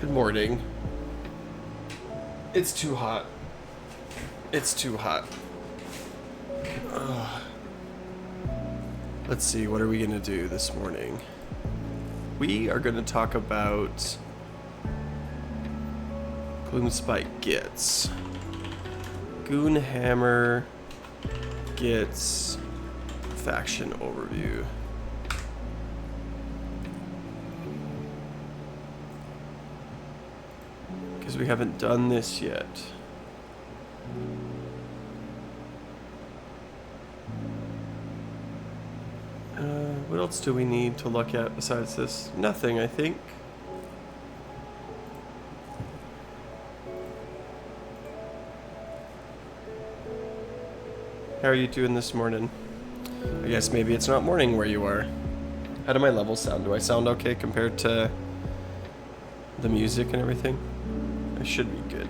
Good morning. It's too hot. It's too hot. Ugh. Let's see, what are we gonna do this morning? We are gonna talk about Gloomspite gets. Goonhammer gets faction overview. Because we haven't done this yet. What else do we need to look at besides this? Nothing, I think. How are you doing this morning? I guess maybe it's not morning where you are. How do my levels sound? Do I sound okay compared to the music and everything? I should be good.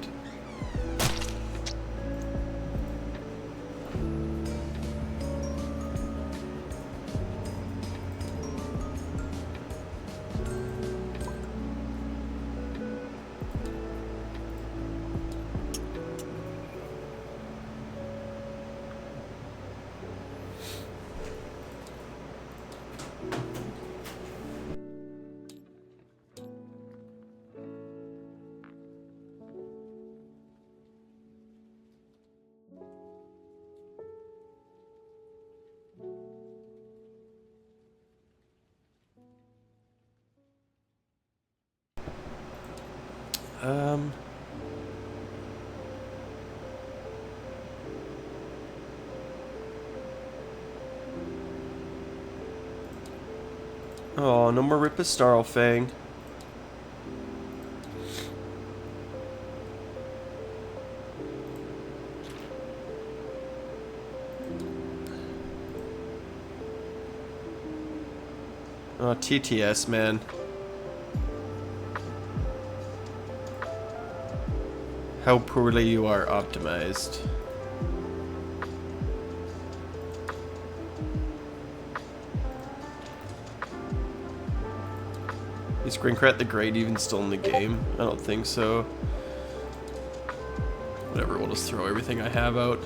Oh, no more Rip a Snarlfang. Oh, TTS, man. How poorly you are optimized. Is Grinkrat the Great even still in the game? I don't think so. Whatever, we'll just throw everything I have out.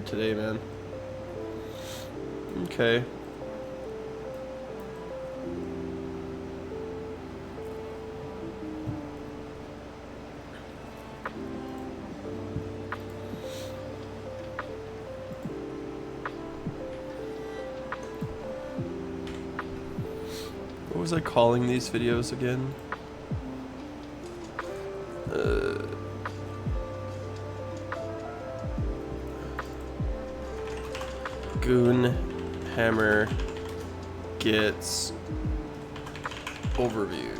Today, man. Okay. What was I calling these videos again? Goonhammer gets overview.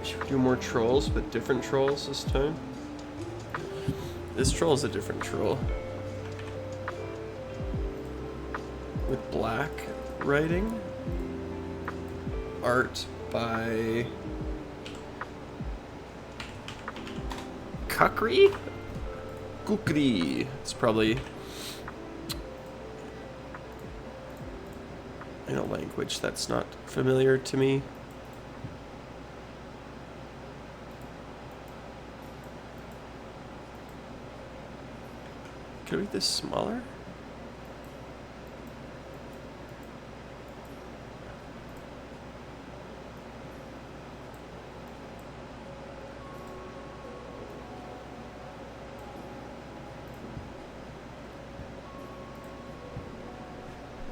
Should we do more trolls, but different trolls this time? This troll is a different troll. With black writing. Art by Kukri? Kukri. It's probably in a language that's not familiar to me. Can I make this smaller?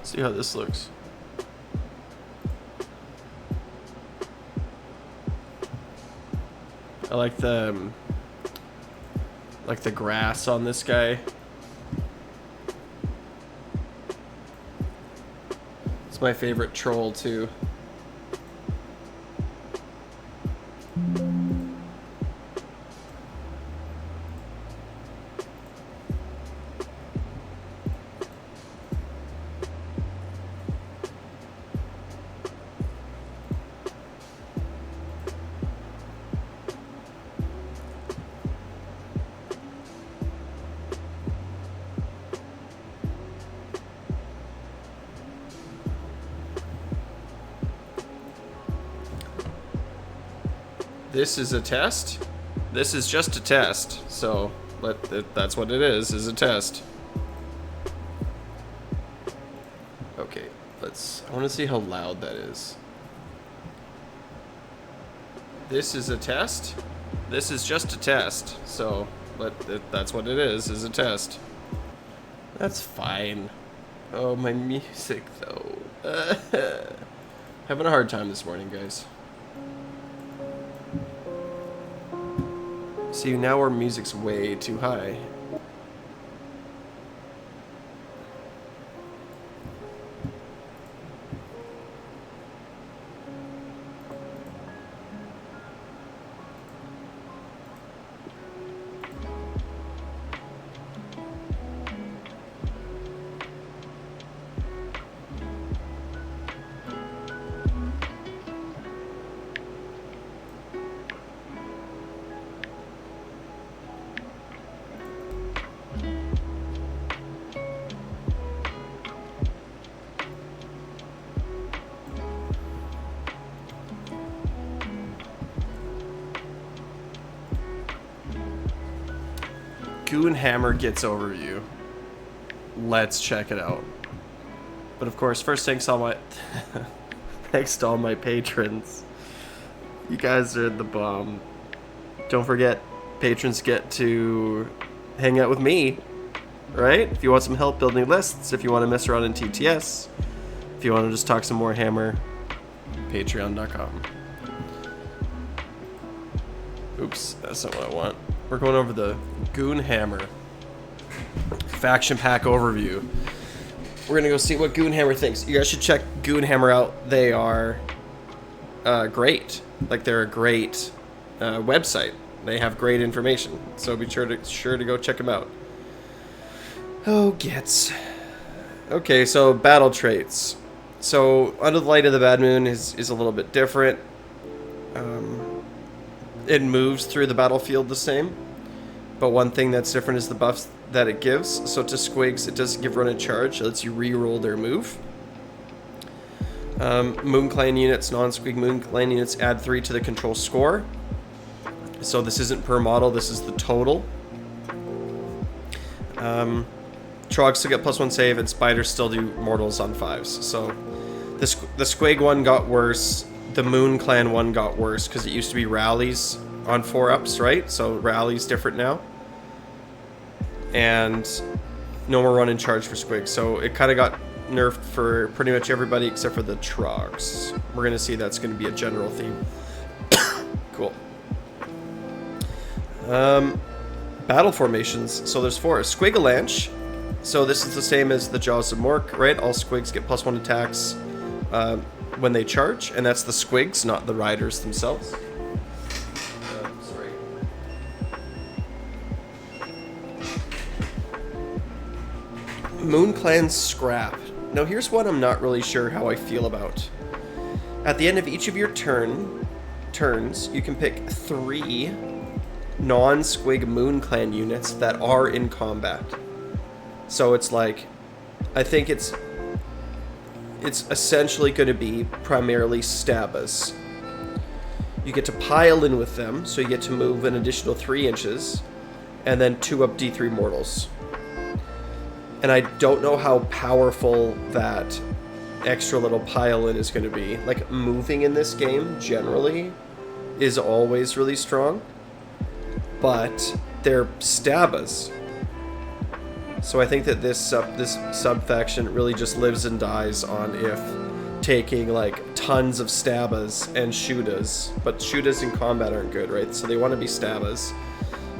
See how this looks. I like the like the grass on this guy. It's my favorite troll too. This is a test. This is just a test. So that's what it is a test. Okay, I want to see how loud that is. This is a test. This is just a test. So that's what it is a test. That's fine. Oh, my music though. Having a hard time this morning, guys. See, now our music's way too high. Hammer gets overview. Let's check it out. But of course, first thanks to all my thanks to all my patrons. You guys are the bomb. Don't forget, patrons get to hang out with me, right? If you want some help building lists, if you want to mess around in TTS, if you want to just talk some more Hammer, patreon.com. Oops, that's not what I want. We're going over the Goonhammer faction pack overview. We're gonna go see what Goonhammer thinks. You guys should check Goonhammer out. They are great. Like, they're a great website. They have great information. So be sure to go check them out. Oh, gets. Okay, so battle traits. So Under the Light of the Bad Moon is a little bit different. It moves through the battlefield the same, but one thing that's different is the buffs that it gives. So to Squigs, it doesn't give run and charge. It lets you re-roll their move. Moon Clan units, non-Squig Moon Clan units add 3 to the control score. So this isn't per model, this is the total. Trogs still get +1 save, and Spiders still do mortals on 5s. So the Squig one got worse. The Moon Clan one got worse because it used to be rallies on 4-ups, right? So rally's different now. And no more run and charge for Squig. So it kind of got nerfed for pretty much everybody except for the Trogs. We're going to see that's going to be a general theme. Cool. Battle formations. So there's 4. Squigalanche. So this is the same as the Jaws of Mork, right? All Squigs get +1 attacks when they charge, and that's the Squigs, not the riders themselves. Sorry. Moon Clan Scrap. Now here's what I'm not really sure how I feel about. At the end of each of your turns, you can pick 3 non-Squig Moon Clan units that are in combat. So it's like, I think it's essentially going to be primarily Stabas. You get to pile in with them, so you get to move an additional 3 inches, and then 2-up D3 mortals. And I don't know how powerful that extra little pile in is going to be. Like, moving in this game, generally, is always really strong, but they're Stabas. So I think that this sub-faction really just lives and dies on if taking like tons of Stabas and Shootas. But Shootas in combat aren't good, right? So they want to be Stabas.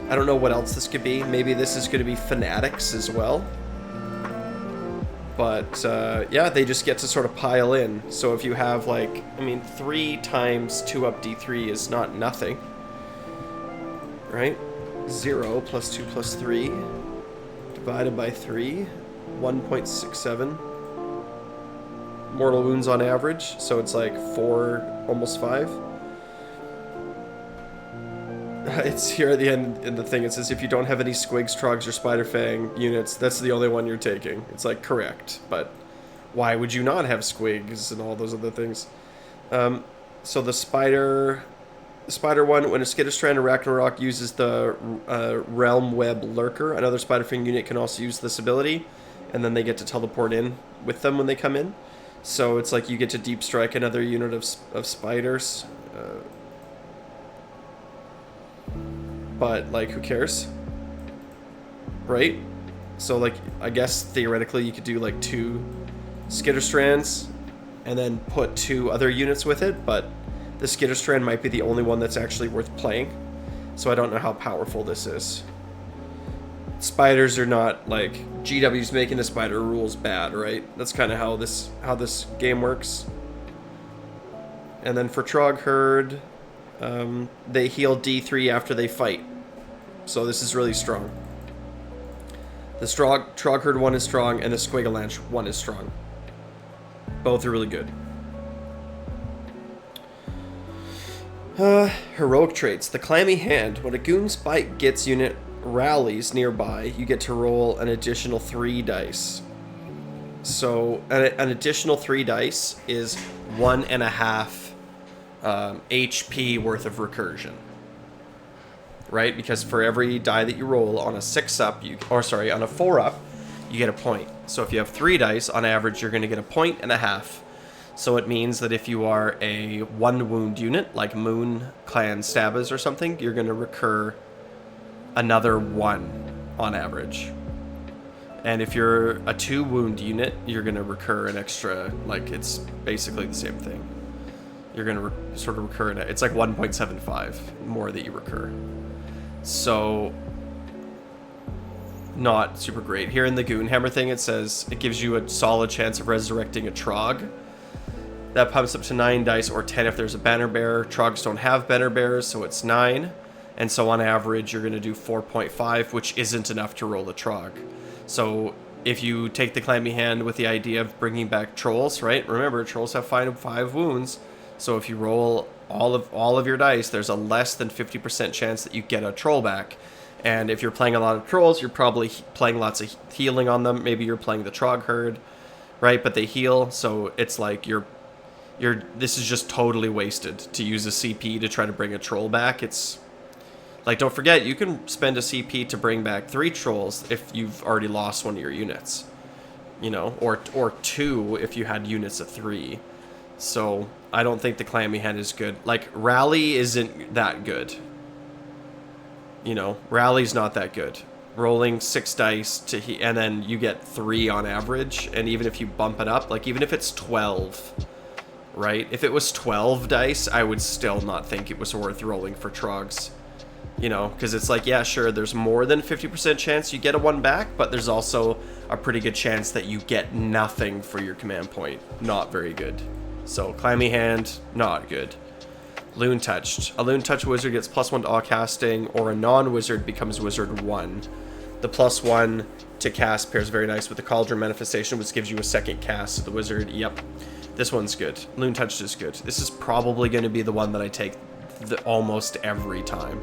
I don't know what else this could be. Maybe this is going to be Fanatics as well. But, yeah, they just get to sort of pile in. So if you have, like, I mean, 3 times 2 up D3 is not nothing. Right? 0 plus 2 plus 3 divided by 3. 1.67. Mortal wounds on average. So it's like 4, almost 5. It's here at the end in the thing. It says if you don't have any Squigs, Trogs, or Spider Fang units, that's the only one you're taking. It's like correct, but why would you not have Squigs and all those other things? So the spider one, when a Skitterstrand or Ragnarok uses the Realm Web Lurker, another Spider Fang unit can also use this ability, and then they get to teleport in with them when they come in. So it's like you get to Deep Strike another unit of spiders. But, like, who cares? Right? So, like, I guess theoretically you could do, like, 2 Skitterstrands and then put 2 other units with it, but the Skitterstrand might be the only one that's actually worth playing. So I don't know how powerful this is. Spiders are not, like, GW's making the spider rules bad, right? That's kind of how this game works. And then for Trog Herd, they heal D3 after they fight. So this is really strong. The Trog Herd one is strong, and the Squigalanche one is strong. Both are really good. Heroic traits. The Clammy Hand. When a Goon Spike Gits unit rallies nearby, you get to roll an additional 3 dice. So an additional 3 dice is 1.5 HP worth of recursion, right? Because for every die that you roll on a 6-up, on a 4-up, you get a point. So if you have 3 dice, on average, you're going to get a 1.5. So it means that if you are a 1-wound unit, like Moon Clan Stabbas or something, you're going to recur another 1 on average. And if you're a 2-wound unit, you're going to recur an extra, like, it's basically the same thing. You're going to sort of recur, it's like 1.75 more that you recur. So, not super great. Here in the Goonhammer thing, it says it gives you a solid chance of resurrecting a Trog. That pumps up to 9 dice, or 10 if there's a banner bearer. Trogs don't have banner bearers, so it's 9. And so on average, you're going to do 4.5, which isn't enough to roll a Trog. So if you take the Clammy Hand with the idea of bringing back Trolls, right? Remember, Trolls have 5 wounds. So if you roll all of your dice, there's a less than 50% chance that you get a Troll back. And if you're playing a lot of Trolls, you're probably playing lots of healing on them. Maybe you're playing the Trog Herd, right? But they heal, so it's like this is just totally wasted to use a CP to try to bring a Troll back. It's like, don't forget, you can spend a CP to bring back 3 Trolls if you've already lost one of your units, you know, or 2 if you had units of 3. So I don't think the Clammy Hand is good. Like, Rally isn't that good. You know, Rally's not that good. Rolling 6 dice and then you get 3 on average, and even if you bump it up, like, even if it's 12, right? If it was 12 dice, I would still not think it was worth rolling for Trogs. You know, because it's like, yeah, sure, there's more than 50% chance you get a 1 back, but there's also a pretty good chance that you get nothing for your command point. Not very good. So, Clammy Hand, not good. Loon Touched. A Loon Touched wizard gets +1 to all casting, or a non-wizard becomes wizard 1. The +1 to cast pairs very nice with the Cauldron Manifestation, which gives you a second cast to the wizard. Yep. This one's good. Loon Touched is good. This is probably going to be the one that I take almost every time.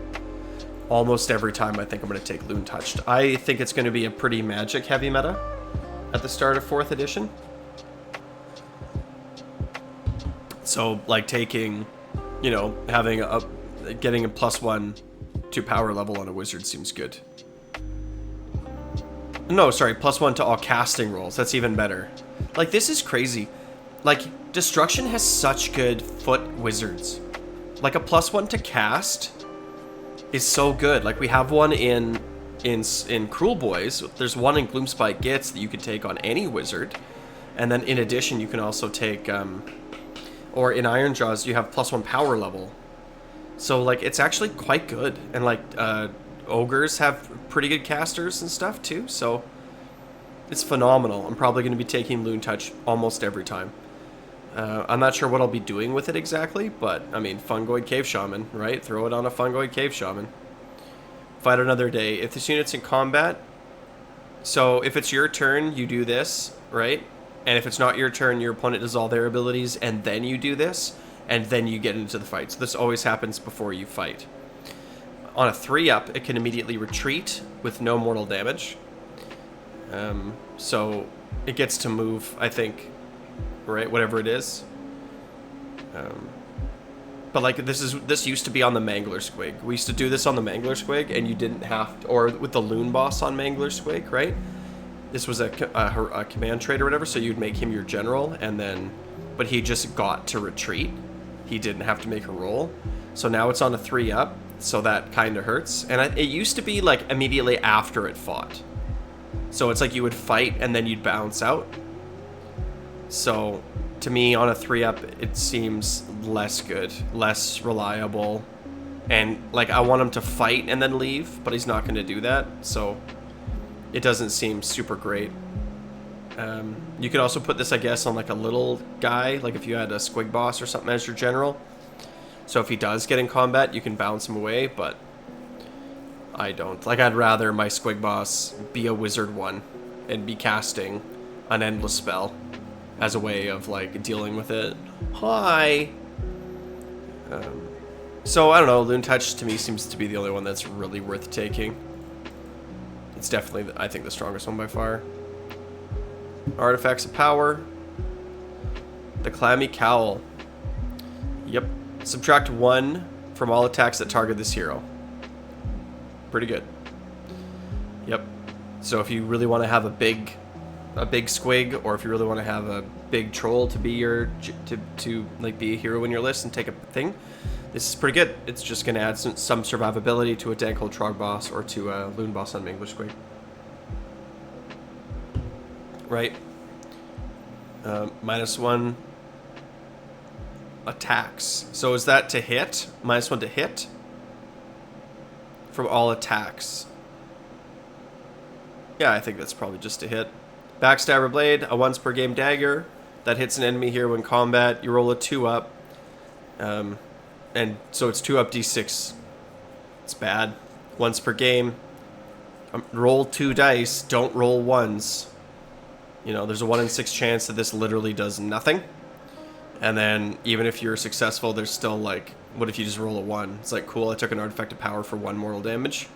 Almost every time I think I'm going to take Loon Touched. I think it's going to be a pretty magic heavy meta at the start of 4th edition. So, like, taking, you know, getting a +1 to power level on a wizard seems good. No, sorry, +1 to all casting rolls. That's even better. Like, this is crazy. Like, Destruction has such good foot wizards. Like, a +1 to cast is so good. Like, we have one in Cruelboys. There's one in Gloomspite Gits that you can take on any wizard. And then in addition, you can also take, or in Ironjawz, you have +1 power level. So, like, it's actually quite good. And, like, ogres have pretty good casters and stuff too, so it's phenomenal. I'm probably going to be taking Loon Touch almost every time. I'm not sure what I'll be doing with it exactly, but I mean, Fungoid Cave Shaman, right? Throw it on a Fungoid Cave Shaman. Fight another day. If this unit's in combat, so if it's your turn, you do this, right? And if it's not your turn, your opponent does all their abilities, and then you do this, and then you get into the fight. So this always happens before you fight. On a 3-up, it can immediately retreat with no mortal damage. So it gets to move, I think, right, whatever it is. But like this used to be on the Mangler Squig. We used to do this on the Mangler Squig, and you didn't have to, or with the Loon Boss on Mangler Squig, right? This was a command trait or whatever, so you'd make him your general, and then, but he just got to retreat. He didn't have to make a roll. So now it's on a 3-up, so that kind of hurts. And it used to be like immediately after it fought. So it's like you would fight and then you'd bounce out. So to me, on a 3-up, it seems less good, less reliable. And like I want him to fight and then leave, but he's not going to do that. So it doesn't seem super great. You could also put this, I guess, on like a little guy, like if you had a Squig Boss or something as your general. So if he does get in combat, you can bounce him away, but I don't. Like, I'd rather my Squig Boss be a Wizard 1 and be casting an endless spell as a way of, like, dealing with it. Hi! So, I don't know, Loon Touch to me seems to be the only one that's really worth taking. It's definitely, I think, the strongest one by far. Artifacts of Power. The Clammy Cowl. Yep. Subtract 1 from all attacks that target this hero. Pretty good. Yep. So if you really want to have a big squig, or if you really want to have a big troll to be your to like be a hero in your list and take a thing, this is pretty good. It's just going to add some survivability to a Dankhold Trog Boss or to a Loon Boss on Mangler Squig. Right. -1 attacks. So is that to hit? -1 to hit? From all attacks. Yeah, I think that's probably just a hit. Backstabber Blade, a once per game dagger that hits an enemy here when combat. You roll a 2-up. And so it's 2-up d6. It's bad. Once per game. Roll 2 dice. Don't roll 1s. You know, there's a 1 in 6 chance that this literally does nothing. And then even if you're successful, there's still like, what if you just roll a 1? It's like, cool, I took an artifact of power for 1 mortal damage.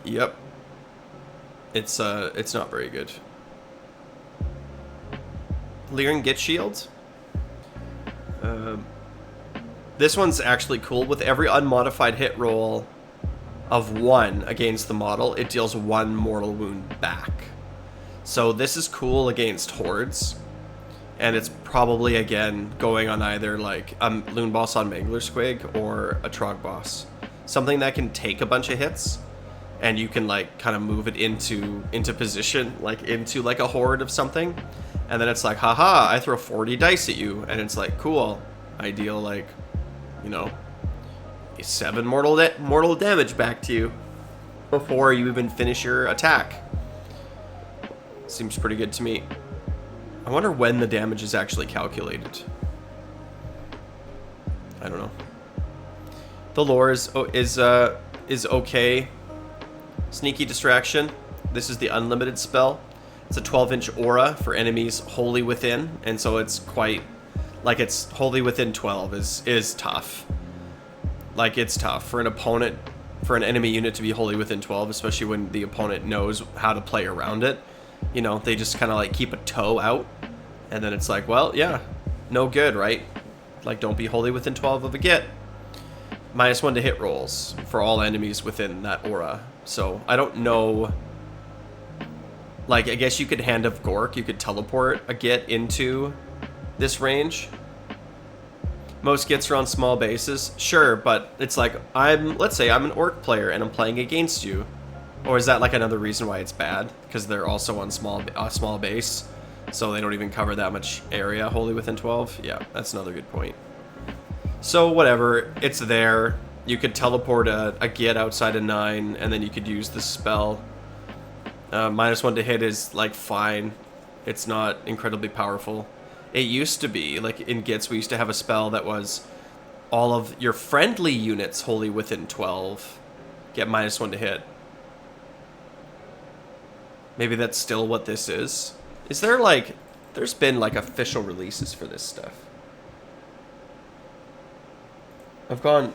Yep. It's not very good. Leering Git Shield. This one's actually cool. With every unmodified hit roll of 1 against the model, it deals 1 mortal wound back. So this is cool against hordes. And it's probably, again, going on either like a Loon Boss on Mangler Squig or a Trog Boss. Something that can take a bunch of hits, and you can like kind of move it into position, like into like a horde of something. And then it's like, haha, I throw 40 dice at you. And it's like, cool, I deal like, you know, 7 mortal damage back to you before you even finish your attack. Seems pretty good to me. I wonder when the damage is actually calculated. I don't know. The lore is okay. Sneaky Distraction. This is the unlimited spell. It's a 12-inch aura for enemies wholly within, and so it's quite like it's wholly within 12 is tough. Like it's tough for an opponent, for an enemy unit to be wholly within 12, especially when the opponent knows how to play around it. You know, they just kind of like keep a toe out, and then it's like, well, yeah, no good, right? Like, don't be wholly within 12 of a Git. -1 to hit rolls for all enemies within that aura. So I don't know. Like, I guess you could Hand of Gork, you could teleport a Git into this range. Most Gits are on small bases, sure, but it's like, let's say I'm an Orc player and I'm playing against you. Or is that like another reason why it's bad? Because they're also on small base, so they don't even cover that much area wholly within 12? Yeah, that's another good point. So whatever, it's there. you could teleport a Git outside of 9, and then you could use the spell. -1 to hit is, like, fine. It's not incredibly powerful. It used to be, like, in Gits, we used to have a spell that was all of your friendly units wholly within 12 get -1 to hit. Maybe that's still what this is. Is there, like... There's been, like, official releases for this stuff. I've gone...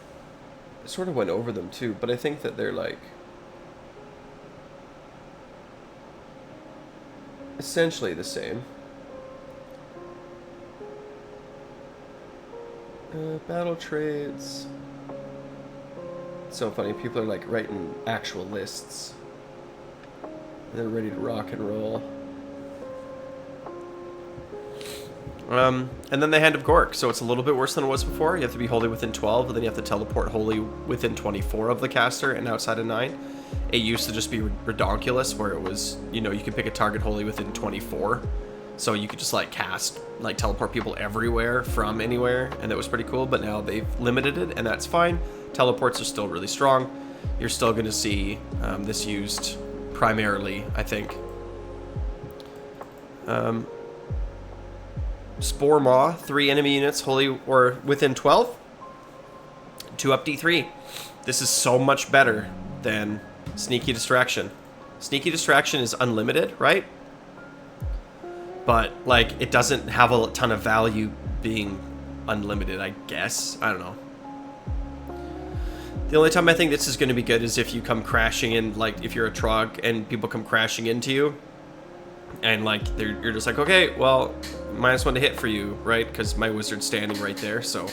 I sort of went over them, too, but I think that they're, like... essentially the same. Battle trades. It's so funny. People are like writing actual lists. They're ready to rock and roll. And then the Hand of Gork. So it's a little bit worse than it was before. You have to be wholly within 12, and then you have to teleport wholly within 24 of the caster and outside of 9. It used to just be redonkulous, where it was, you know, you could pick a target wholly within 24. So you could just, like, cast, like, teleport people everywhere from anywhere, and that was pretty cool. But now they've limited it, and that's fine. Teleports are still really strong. You're still going to see this used primarily, I think. Spore Maw, 3 enemy units wholly or within 12. 2 up D3. This is so much better than Sneaky Distraction. Sneaky Distraction is unlimited, right? But, like, it doesn't have a ton of value being unlimited, I guess. I don't know. The only time I think this is going to be good is if you come crashing in, like, if you're a Trog and people come crashing into you. And, like, you're just like, okay, well, -1 to hit for you, right? Because my wizard's standing right there, so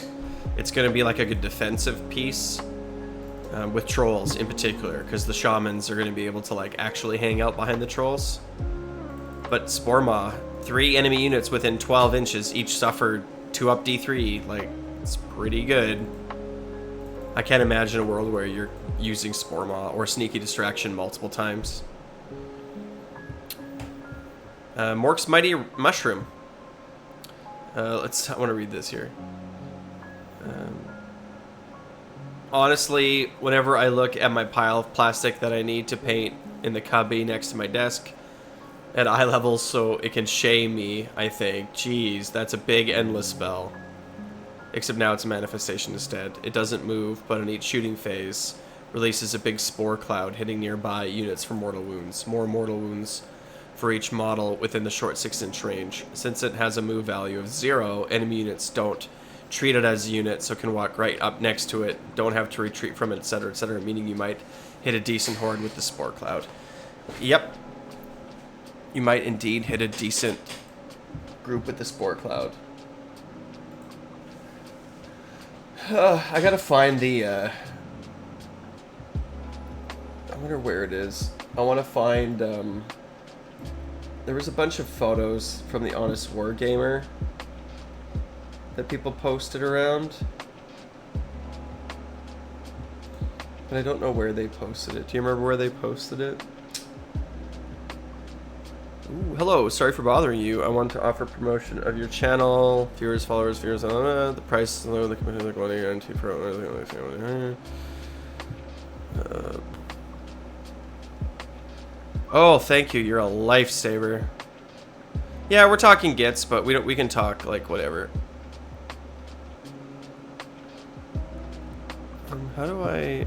it's going to be, like, a good defensive piece. With trolls in particular, because the shamans are going to be able to, like, actually hang out behind the trolls. But Spore Maw, 3 enemy units within 12 inches, each suffered 2 up D3. Like, it's pretty good. I can't imagine a world where you're using Spore Maw or Sneaky Distraction multiple times. Mork's Mighty Mushroom. I want to read this here. Honestly, whenever I look at my pile of plastic that I need to paint in the cubby next to my desk at eye level so it can shame me, I think, geez, that's a big endless spell. Except now it's a manifestation instead. It doesn't move, but on each shooting phase, releases a big spore cloud hitting nearby units for mortal wounds. More mortal wounds for each model within the short 6-inch range. Since it has a move value of 0, enemy units don't treat it as a unit, so can walk right up next to it, don't have to retreat from it, etc., meaning you might hit a decent horde with the spore cloud. Yep. You might indeed hit a decent group with the spore cloud. I gotta find the, I wonder where it is. I want to find, there was a bunch of photos from the Honest Wargamer that people posted around, but I don't know where they posted it. Do you remember where they posted it? Ooh, hello, sorry for bothering you. I want to offer promotion of your channel. Viewers, followers, the price is low, the commission quality guarantee for oh, thank you, you're a lifesaver. Yeah, we're talking gits, but we can talk like whatever. How do I...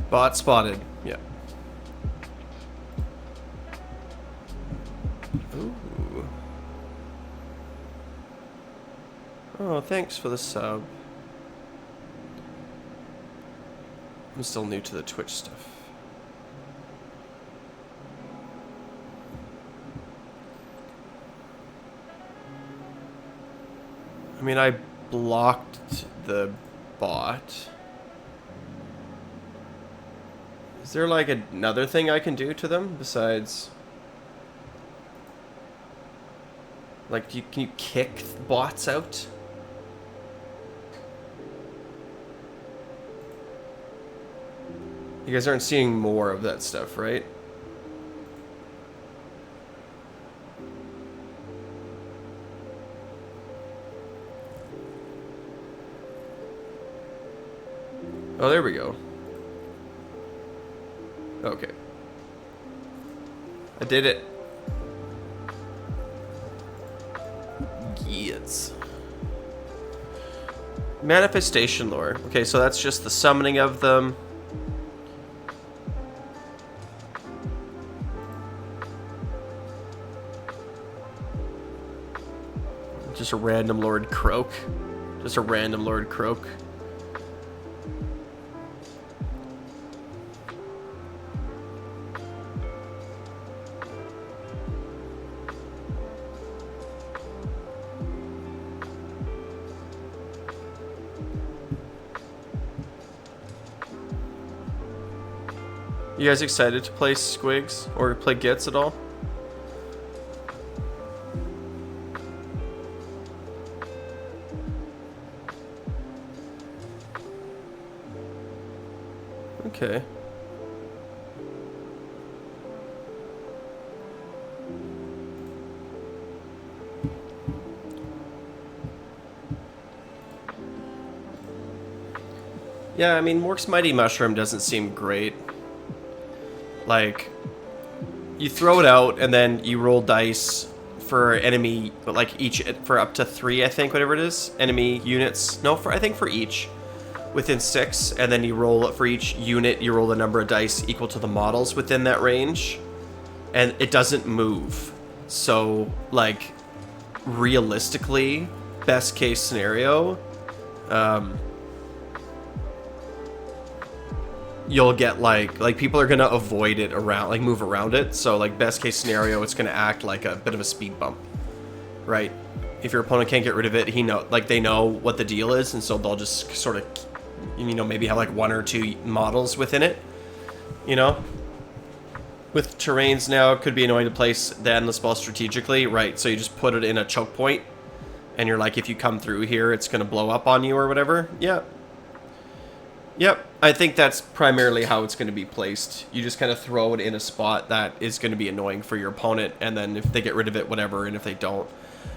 Bot spotted. Yeah. Ooh. Oh, thanks for the sub. I'm still new to the Twitch stuff. I mean, I blocked the bot. Is there like another thing I can do to them besides Like, can you kick bots out? You guys aren't seeing more of that stuff, right? Oh, there we go. Okay. I did it. Yes. Manifestation lore. Okay, so that's just the summoning of them. Just a random Lord Croak. Just a random Lord Croak. You guys excited to play Squigs or play Gits at all? Okay. Yeah, I mean, Mork's Mighty Mushroom doesn't seem great. Like, you throw it out and then you roll dice for enemy, but like each, for up to 3, I think, whatever it is, enemy units. No, I think for each within 6, and then you roll it for each unit, you roll the number of dice equal to the models within that range, and it doesn't move. So, like, realistically, best case scenario, you'll get like people are gonna avoid it around, like move around it. So like best case scenario, it's gonna act like a bit of a speed bump, right? If your opponent can't get rid of it, they know what the deal is, and so they'll just sort of, you know, maybe have like 1 or 2 models within it, you know. With terrains now, it could be annoying to place the endless ball strategically, right? So you just put it in a choke point, and you're like, if you come through here, it's gonna blow up on you or whatever. Yeah. Yep, I think that's primarily how it's going to be placed. You just kind of throw it in a spot that is going to be annoying for your opponent, and then if they get rid of it, whatever, and if they don't.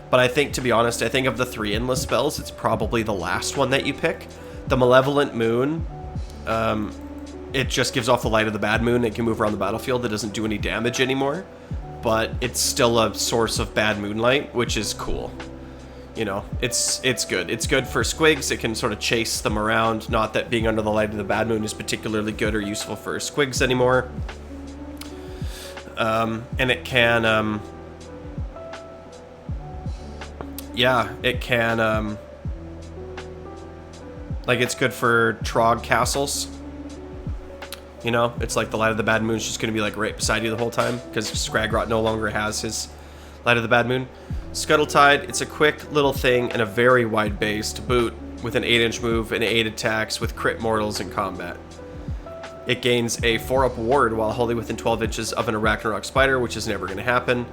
But I think, to be honest, I think of the 3 endless spells, it's probably the last one that you pick. The Malevolent Moon, it just gives off the light of the bad moon. It can move around the battlefield. It doesn't do any damage anymore, but it's still a source of bad moonlight, which is cool. You know, it's good. It's good for Squigs. It can sort of chase them around. Not that being under the light of the bad moon is particularly good or useful for Squigs anymore. And it can, yeah, it can, like, it's good for Trog castles. You know, it's like the light of the bad moon is just going to be like right beside you the whole time, because Scragrot no longer has his light of the bad moon. Scuttletide, it's a quick little thing and a very wide base to boot, with an 8-inch move and 8 attacks with crit mortals in combat. It gains a 4-up ward while wholly within 12 inches of an Arachnarok spider, which is never going to happen,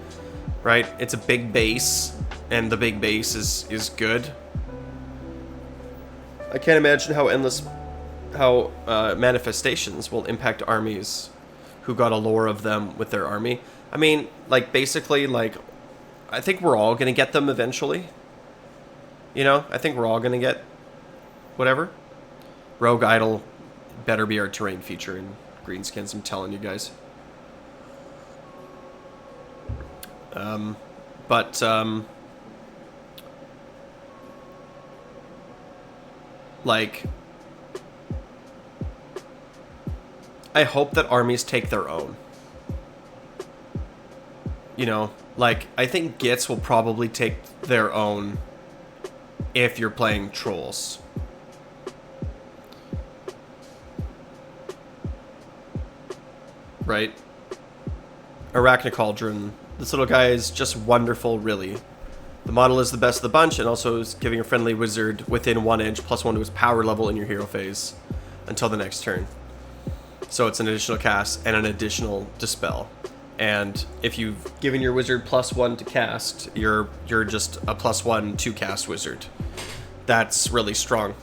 right? It's a big base, and the big base is good. I can't imagine how manifestations will impact armies who got a lore of them with their army. I mean, like, basically, like, I think we're all going to get them eventually. You know, I think we're all going to get whatever. Rogue Idol better be our terrain feature in Greenskins, I'm telling you guys. Like, I hope that armies take their own. You know, like, I think Gits will probably take their own if you're playing Trolls. Right? Arachnacauldron. This little guy is just wonderful, really. The model is the best of the bunch, and also is giving a friendly wizard within 1 inch +1 to his power level in your hero phase until the next turn. So it's an additional cast and an additional dispel. And if you've given your wizard +1 to cast, you're just a +1 to cast wizard. That's really strong.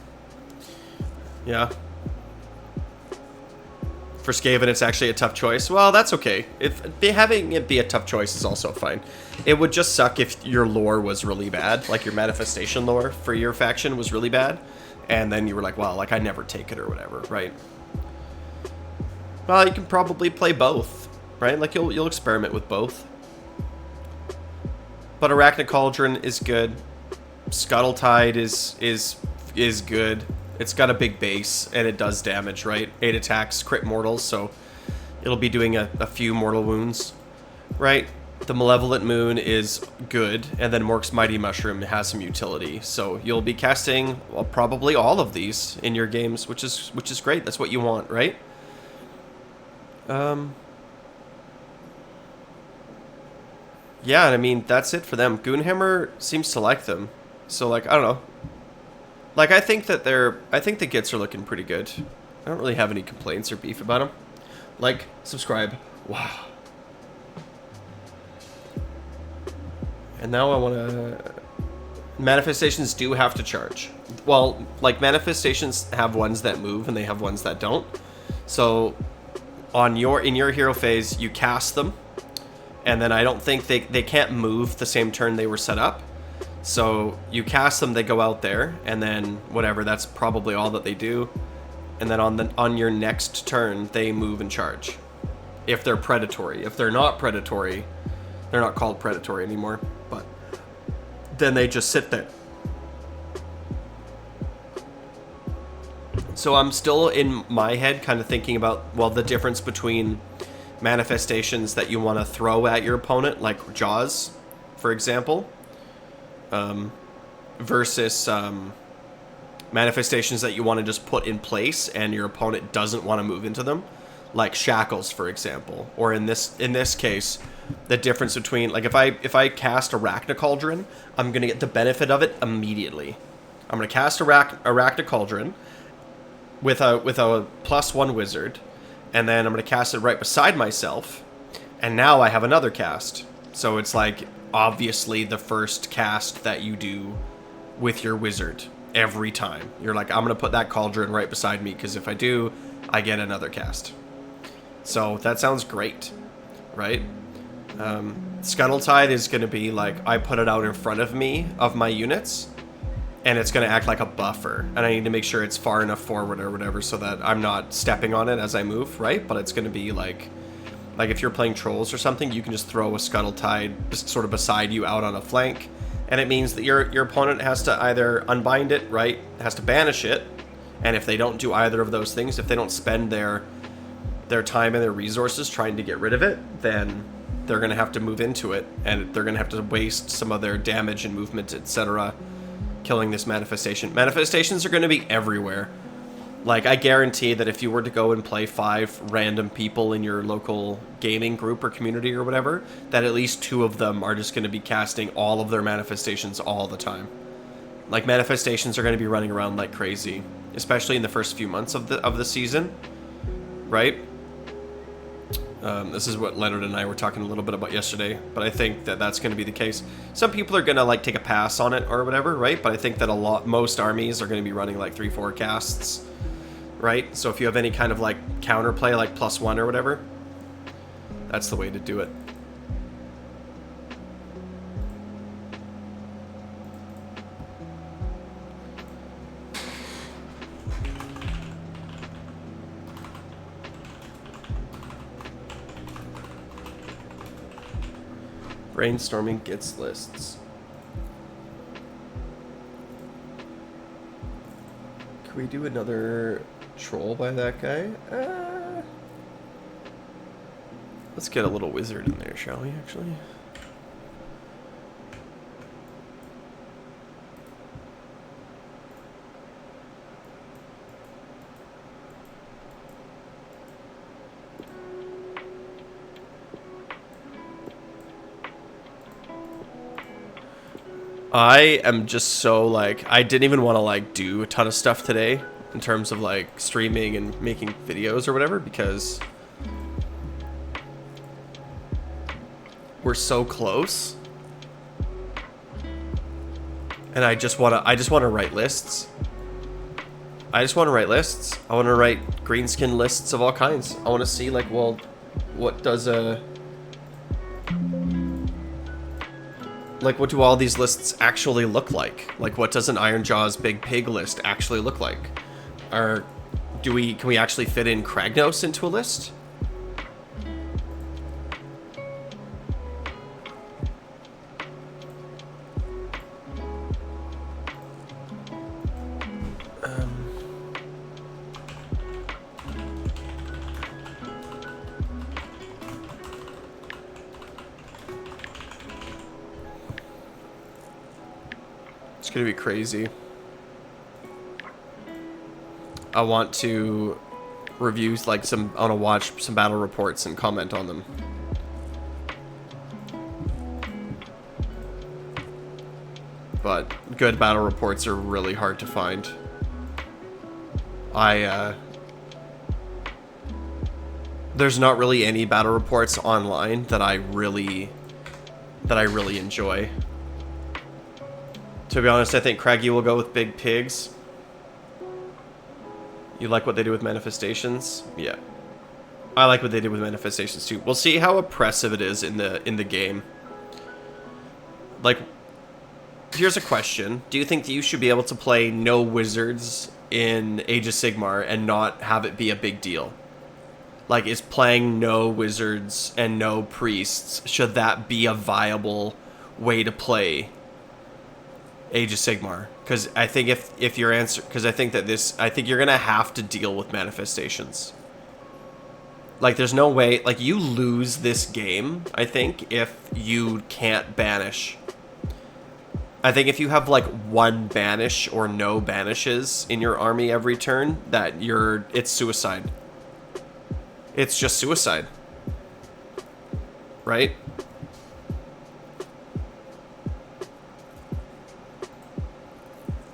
Yeah. For Skaven, it's actually a tough choice. Well, that's okay. If having it be a tough choice is also fine. It would just suck if your lore was really bad, like your manifestation lore for your faction was really bad, and then you were like, well, like I never take it or whatever, right? Well, you can probably play both, right? Like you'll experiment with both. But Arachnid Cauldron is good. Scuttletide is good. It's got a big base, and it does damage, right? 8 attacks, crit mortals, so it'll be doing a few mortal wounds, right? The Malevolent Moon is good, and then Mork's Mighty Mushroom has some utility. So you'll be casting, well, probably all of these in your games, which is great. That's what you want, right? Yeah, and I mean, that's it for them. Goonhammer seems to like them. So, like, I don't know. Like, I think the Gits are looking pretty good. I don't really have any complaints or beef about them. Like, subscribe. Wow. And now I want to... Manifestations do have to charge. Well, like, manifestations have ones that move and they have ones that don't. So, in your hero phase, you cast them. And then I don't think they can't move the same turn they were set up. So you cast them, they go out there, and then whatever, that's probably all that they do. And then on your next turn, they move and charge. If they're predatory. If they're not predatory, they're not called predatory anymore, but then they just sit there. So I'm still in my head kind of thinking about, well, the difference between manifestations that you want to throw at your opponent, like Jaws, for example, versus manifestations that you want to just put in place and your opponent doesn't want to move into them, like Shackles, for example. Or in this case, the difference between, like, if I cast Arachnid Cauldron, I'm gonna get the benefit of it immediately. I'm gonna cast Arachnid Cauldron with a +1 wizard, and then I'm gonna cast it right beside myself, and now I have another cast. So it's like obviously the first cast that you do with your wizard every time. You're like, I'm gonna put that cauldron right beside me, because if I do, I get another cast. So that sounds great, right? Scuttletide is gonna be like, I put it out in front of me, of my units, and it's gonna act like a buffer, and I need to make sure it's far enough forward or whatever so that I'm not stepping on it as I move, right? But it's gonna be like if you're playing trolls or something, you can just throw a Scuttletide just sort of beside you out on a flank, and it means that your opponent has to either unbind it, right? Has to banish it, and if they don't do either of those things, if they don't spend their time and their resources trying to get rid of it, then they're gonna have to move into it, and they're gonna have to waste some of their damage and movement, etc., killing this manifestation. Manifestations are gonna be everywhere. Like, I guarantee that if you were to go and play 5 random people in your local gaming group or community or whatever, that at least 2 of them are just going to be casting all of their manifestations all the time. Like, manifestations are going to be running around like crazy, especially in the first few months of the season, right? This is what Leonard and I were talking a little bit about yesterday, but I think that that's going to be the case. Some people are going to, like, take a pass on it or whatever, right? But I think that most armies are going to be running like 3-4 casts. Right? So if you have any kind of, like, counterplay, like +1 or whatever, that's the way to do it. Brainstorming Gits lists. Can we do another troll by that guy? Let's get a little wizard in there, shall we, actually? I am just so, like, I didn't even want to, like, do a ton of stuff today in terms of, like, streaming and making videos or whatever, because we're so close. And I just wanna write lists. I just wanna write lists. I wanna write green skin lists of all kinds. I wanna see like, well, what does like, what do all these lists actually look like? Like, what does an Ironjawz Big Pig list actually look like? Or can we actually fit in Kragnos into a list? It's gonna be crazy. I want to review like I want to watch some battle reports and comment on them. But good battle reports are really hard to find. There's not really any battle reports online that I really enjoy. To be honest, I think Craggy will go with Big Pigs. You like what they do with manifestations? Yeah. I like what they did with manifestations too. We'll see how oppressive it is in the game. Like, here's a question. Do you think that you should be able to play no wizards in Age of Sigmar and not have it be a big deal? Like, is playing no wizards and no priests, should that be a viable way to play Age of Sigmar? Because I think if your answer, because I think you're gonna have to deal with manifestations. Like, there's no way, like, you lose this game, I think, if you can't banish. I think if you have like one banish or no banishes in your army every turn, it's suicide. It's just suicide. Right?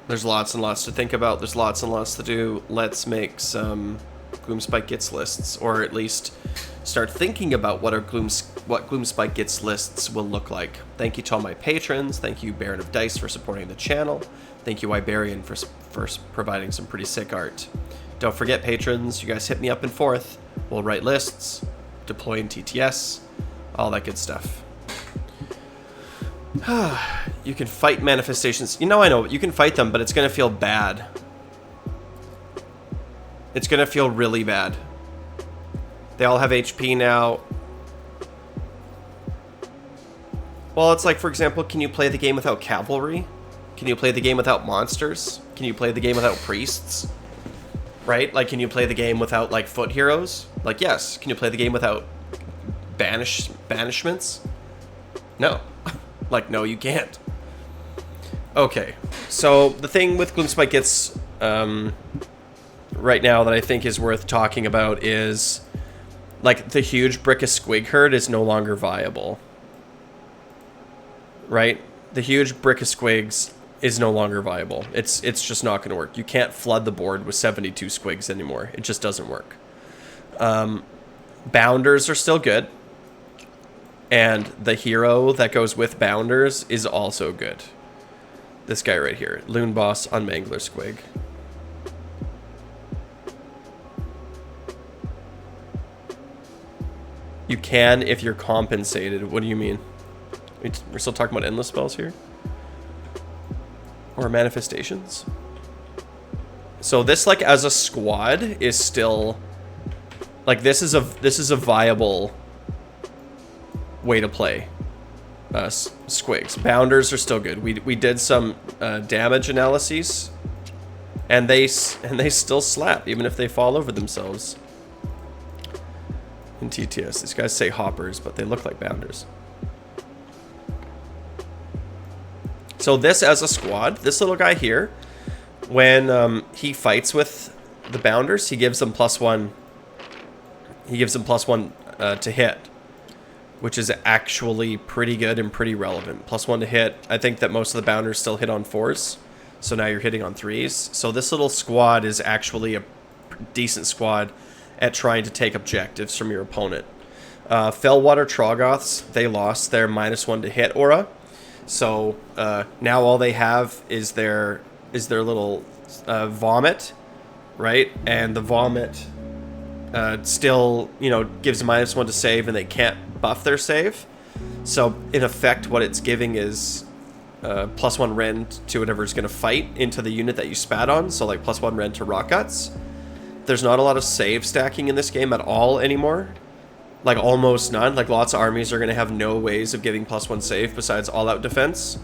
There's lots and lots to think about. There's lots and lots to do. Let's make some Gloomspike Gets lists, or at least start thinking about what Gloomspike Gets lists will look like. Thank you to all my patrons. Thank you, Baron of Dice, for supporting the channel. Thank you, Iberian, for providing some pretty sick art. Don't forget, patrons, you guys hit me up in 4th. We'll write lists, deploy in TTS, all that good stuff. You can fight manifestations. I know, you can fight them, but it's going to feel bad. It's going to feel really bad. They all have HP now. Well, it's like, for example, can you play the game without cavalry? Can you play the game without monsters? Can you play the game without priests? Right? Like, can you play the game without, like, foot heroes? Like, yes. Can you play the game without banishments? No. Like, no, you can't. Okay. So, the thing with Gloomspike Gets right now that I think is worth talking about is, like, the huge Brick of Squig herd is no longer viable. Right? The huge Brick of Squigs is no longer viable. It's just not going to work. You can't flood the board with 72 Squigs anymore. It just doesn't work. Bounders are still good. And the hero that goes with Bounders is also good. This guy right here. Loon Boss on Mangler Squig. You can if you're compensated. What do you mean? We're still talking about endless spells here? Or manifestations? So this, like, as a squad is still, like, this is a viable way to play Squigs. Bounders are still good. We did some damage analyses, and they still slap even if they fall over themselves. In TTS, these guys say hoppers, but they look like bounders. So this as a squad, this little guy here, when he fights with the bounders, he gives them +1. He gives them +1 to hit, which is actually pretty good and pretty relevant. +1 to hit. I think that most of the bounders still hit on 4s, so now you're hitting on 3s. So this little squad is actually a decent squad at trying to take objectives from your opponent. Fellwater Troggoths, they lost their -1 to hit aura. So now all they have is their little vomit, right? And the vomit still, you know, gives a -1 to save, and they can't buff their save. So in effect, what it's giving is +1 rend to whatever's going to fight into the unit that you spat on. So like +1 rend to Rock Guts. There's not a lot of save stacking in this game at all anymore. Like almost none. Like lots of armies are going to have no ways of giving +1 save besides all-out defense.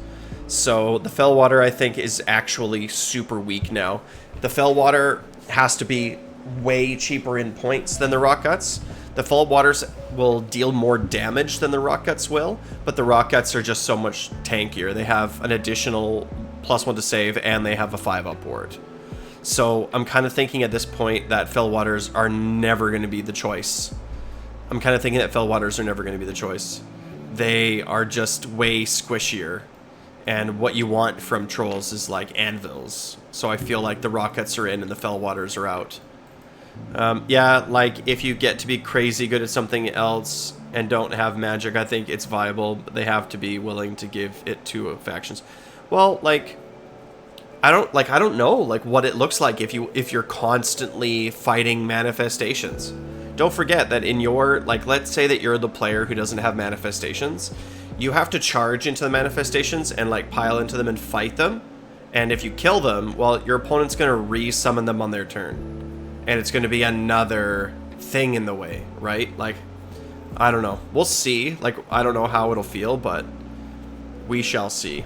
So the Fellwater, I think, is actually super weak now. The Fellwater has to be way cheaper in points than the Rock Guts. The Fellwaters will deal more damage than the Rock Guts will, but the Rock Guts are just so much tankier. They have an additional +1 to save, and they have a 5-up ward. So I'm kind of thinking at this point that Fellwaters are never going to be the choice. I'm kind of thinking that Fellwaters are never going to be the choice. They are just way squishier. And what you want from trolls is like anvils. So I feel like the Rock Guts are in and the Fellwaters are out. Yeah, like if you get to be crazy good at something else and don't have magic, I think it's viable, but they have to be willing to give it to factions. Well, like I don't know like what it looks like if you're constantly fighting manifestations. Don't forget that in your, like, let's say that you're the player who doesn't have manifestations. You have to charge into the manifestations and like pile into them and fight them. And if you kill them, well, your opponent's going to re-summon them on their turn. And it's going to be another thing in the way, right? Like, I don't know. We'll see. Like, I don't know how it'll feel, but we shall see.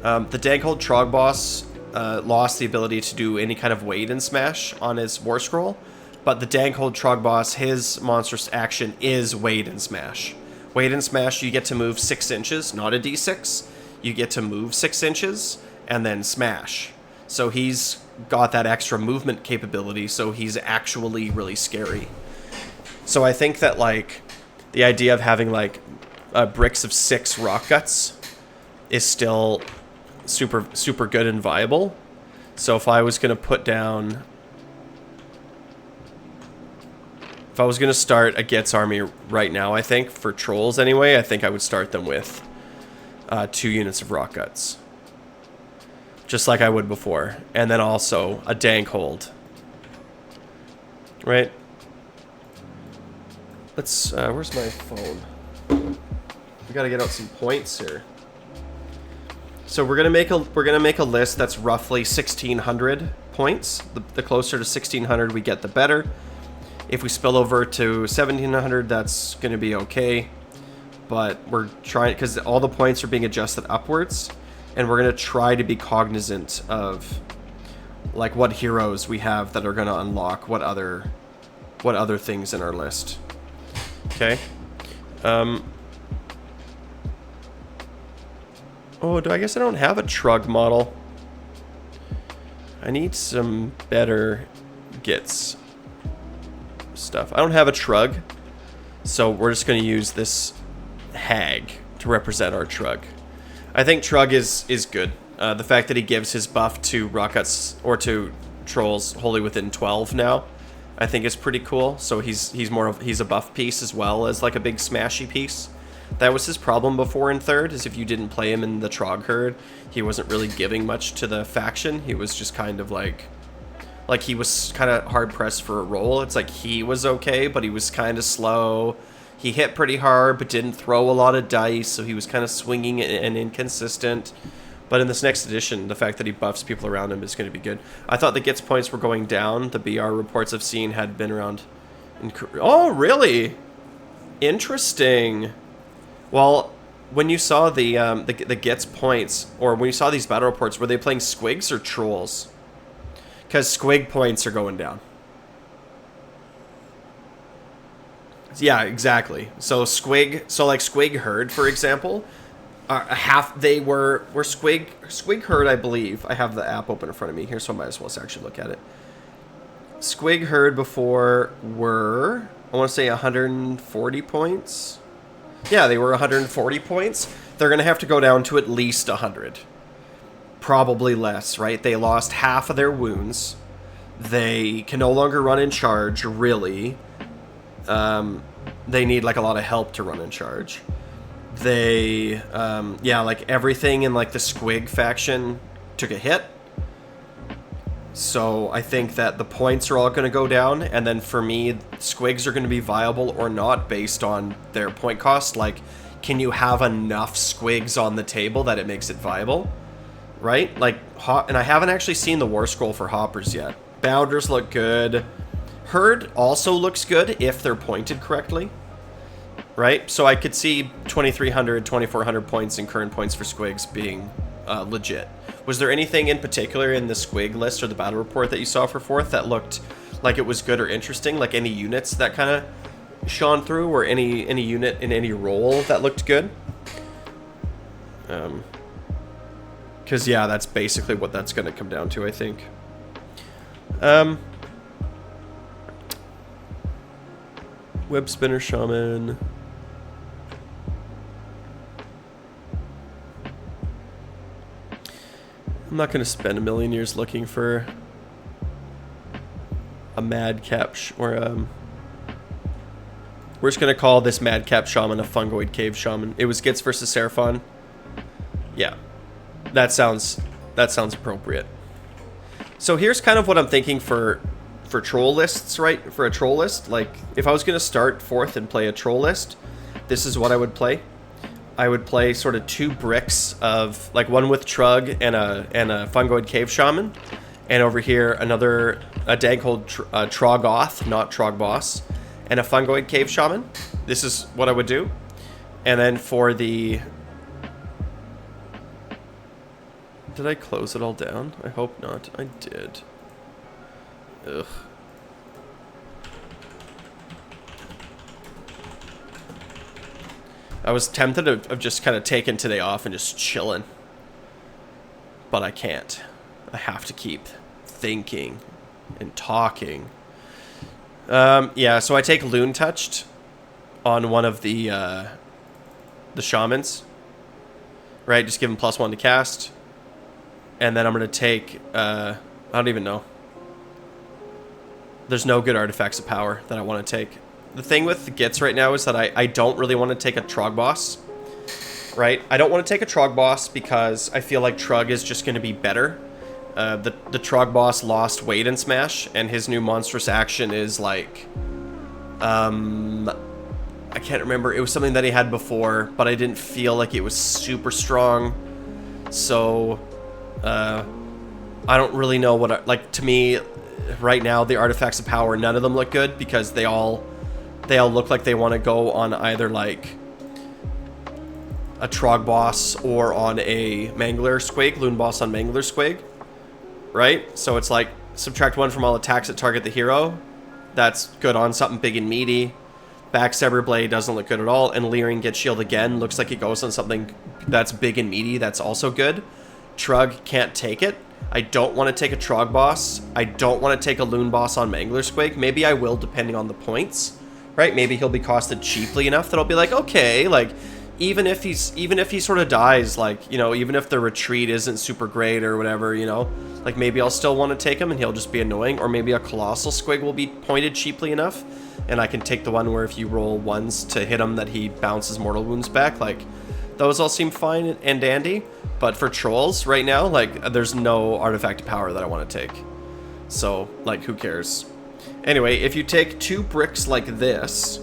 The Dankhold Trog boss lost the ability to do any kind of Wade and Smash on his War Scroll. But the Dankhold Trog boss, his monstrous action is Wade and Smash. Wade and Smash, you get to move 6 inches, not a d6. You get to move 6 inches and then smash. So he's got that extra movement capability, so he's actually really scary. So I think that, like, the idea of having, like, bricks of 6 Rock Guts is still super good and viable. So if I was going to put down... If I was going to start a Gets army right now, I think, for trolls anyway, I think I would start them with 2 units of Rock Guts. Just like I would before. And then also a Dankhold. Right? Let's, where's my phone? We gotta get out some points here. So we're gonna make a list that's roughly 1,600 points. The closer to 1,600 we get, the better. If we spill over to 1,700, that's going to be okay. But we're trying, because all the points are being adjusted upwards, and we're going to try to be cognizant of like what heroes we have that are going to unlock what other things in our list. Okay. Oh, I guess I don't have a Trug model. I need some better Gets stuff. I don't have a Trug, so we're just going to use this Hag to represent our Trug. I think Trug is good. The fact that he gives his buff to Rock Guts or to trolls wholly within 12 now, I think is pretty cool. So he's a buff piece as well as like a big smashy piece. That was his problem before in third, is if you didn't play him in the Trog herd, he wasn't really giving much to the faction. He was just kind of like he was kind of hard-pressed for a role. It's like he was okay, but he was kind of slow. He hit pretty hard, but didn't throw a lot of dice, so he was kind of swinging and inconsistent. But in this next edition, the fact that he buffs people around him is going to be good. I thought the Gets points were going down. The BR reports I've seen had been around... Oh, really? Interesting. Well, when you saw the Gets points, or when you saw these battle reports, were they playing Squigs or Trolls? Because Squig points are going down. Yeah, exactly. So Squig Herd, for example, they were Squig Herd, I believe. I have the app open in front of me here, so I might as well actually look at it. Squig Herd before were, I want to say 140 points. Yeah, they were 140 points. They're going to have to go down to at least 100. Probably less, right? They lost half of their wounds. They can no longer run in charge, really. they need like a lot of help to run in charge. They, yeah, like everything in like the Squig faction took a hit. So I think that the points are all going to go down, and then for me, Squigs are going to be viable or not based on their point cost. Like, can you have enough Squigs on the table that it makes it viable? Right? Like, and I haven't actually seen the War Scroll for Hoppers yet. Bounders look good. Herd also looks good if they're pointed correctly. Right? So I could see 2,300, 2,400 points in current points for Squigs being legit. Was there anything in particular in the Squig list or the battle report that you saw for 4th that looked like it was good or interesting? Like any units that kind of shone through, or any unit in any role that looked good? Because, yeah, that's basically what that's going to come down to, I think. Web Spinner Shaman. I'm not going to spend a million years looking for a Madcap we're just going to call this Madcap Shaman a Fungoid Cave Shaman. It was Gitz versus Seraphon. Yeah. That sounds appropriate. So here's kind of what I'm thinking for troll lists, right? For a troll list, like if I was going to start 4th and play a troll list, this is what I would play. I would play sort of 2 bricks of, like, one with Trug and a Fungoid Cave Shaman, and over here a dag called Trogoth, not Trogboss, and a Fungoid Cave Shaman. This is what I would do. And then for the... Did I close it all down? I hope not. I did. Ugh. I was tempted of just kind of taking today off and just chilling. But I can't. I have to keep thinking and talking. Yeah, so I take Loon Touched on one of the Shamans. Right, just give him +1 to cast. And then I'm going to take... I don't even know. There's no good artifacts of power that I want to take. The thing with the Gitz right now is that I don't really want to take a Trog Boss. Right? I don't want to take a Trog Boss because I feel like Trug is just going to be better. The Trog Boss lost weight in Smash, and his new monstrous action is like... I can't remember. It was something that he had before, but I didn't feel like it was super strong. So... I don't really know what... Like, to me, right now, the artifacts of power, none of them look good because they all look like they want to go on either, like, a Trog Boss or on a Mangler Squig, Loon Boss on Mangler Squig, right? So it's like, subtract 1 from all attacks that target the hero. That's good on something big and meaty. Backstabber Blade doesn't look good at all, and Leering Get Shield again looks like it goes on something that's big and meaty. That's also good. Trug can't take it. I don't want to take a Trog Boss. I don't want to take a Loon Boss on Mangler Squig. Maybe I will, depending on the points. Right? Maybe he'll be costed cheaply enough that I'll be like, okay, like, even if he sort of dies, like, you know, even if the retreat isn't super great or whatever, you know, like, maybe I'll still want to take him and he'll just be annoying. Or maybe a Colossal Squig will be pointed cheaply enough, and I can take the one where if you roll 1s to hit him that he bounces mortal wounds back. Like, those all seem fine and dandy. But for trolls right now, like, there's no artifact of power that I want to take. So, like, who cares? Anyway, if you take 2 bricks like this,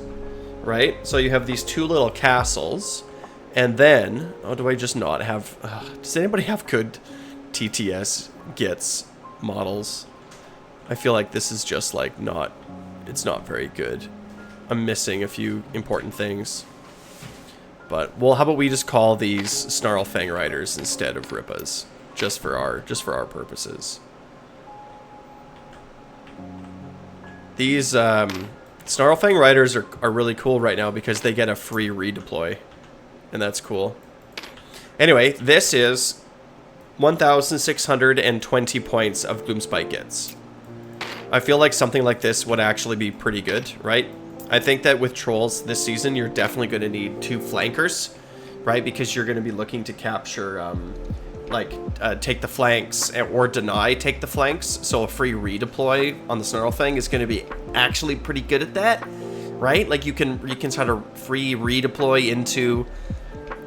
right? So you have these 2 little castles, and then... Oh, do I just not have... does anybody have good TTS Gitz models? I feel like this is just, like, not... It's not very good. I'm missing a few important things. But, well, how about we just call these Snarlfang Riders instead of Rippas, just for our purposes. These Snarlfang Riders are really cool right now because they get a free redeploy, and that's cool. Anyway, this is 1,620 points of Gloomspite Gitz. I feel like something like this would actually be pretty good, right? I think that with trolls this season, you're definitely going to need 2 flankers, right? Because you're going to be looking to capture, take the flanks or take the flanks. So a free redeploy on the Snarlfang is going to be actually pretty good at that. right? Like you can sort of free redeploy into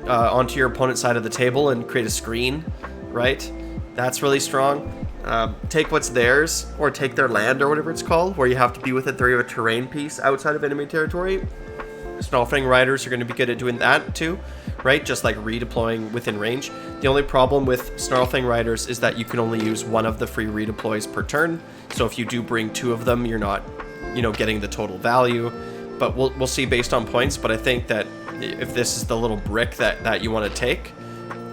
onto your opponent's side of the table and create a screen, right? That's really strong. Take what's theirs, or take their land, or whatever it's called, where you have to be within 3 of a terrain piece outside of enemy territory. Snarlfang Riders are going to be good at doing that too, right? Just like redeploying within range. The only problem with Snarlfang Riders is that you can only use one of the free redeploys per turn. So if you do bring 2 of them, you're not, you know, getting the total value. But we'll see based on points. But I think that if this is the little brick that you want to take,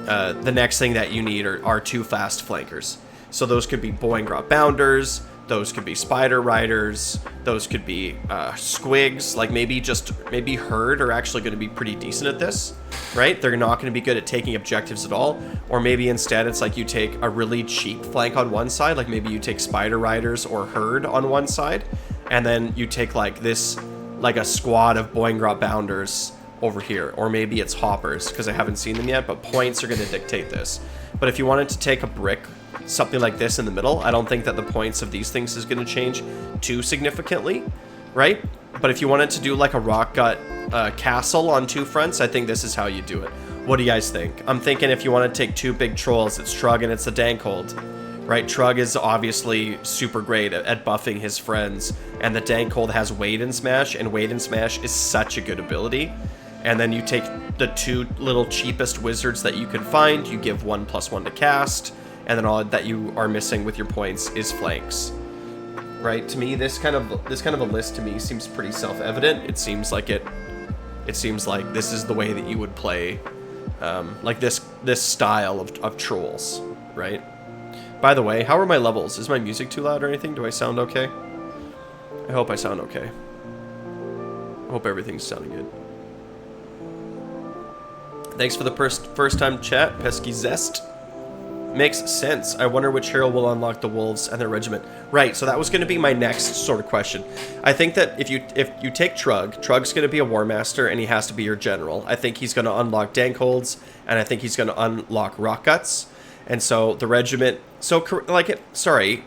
the next thing that you need are 2 fast flankers. So those could be Boingrot Bounders, those could be Spider Riders, those could be Squigs. Like maybe Herd are actually going to be pretty decent at this, right? They're not going to be good at taking objectives at all. Or maybe instead it's like you take a really cheap flank on one side, like maybe you take Spider Riders or Herd on one side, and then you take like this, like a squad of Boingrot Bounders over here. Or maybe it's Hoppers, because I haven't seen them yet, but points are going to dictate this. But if you wanted to take a brick, something like this in the middle, I don't think that the points of these things is going to change too significantly, right? But if you wanted to do like a rock gut castle on 2 fronts, I think this is how you do it. What do you guys think? I'm thinking if you want to take 2 big trolls, it's Trug and it's the Dankhold, right? Trug is obviously super great at buffing his friends, and the Dankhold has Wade and Smash, and Wade and Smash is such a good ability. And then you take the 2 little cheapest wizards that you can find, you give 1+1 to cast, and then all that you are missing with your points is flanks, right? To me, this kind of a list to me seems pretty self-evident. It seems like this is the way that you would play, like this style of trolls, right? By the way, how are my levels? Is my music too loud or anything? Do I sound okay? I hope I sound okay. I hope everything's sounding good. Thanks for the first time chat, Pesky Zest. Makes sense. I wonder which hero will unlock the wolves and their regiment. Right, so that was going to be my next sort of question. I think that if you take Trug's going to be a War Master, and he has to be your general. I think he's going to unlock Dankholds, and I think he's going to unlock Rock Guts. And so the regiment... So, like, sorry.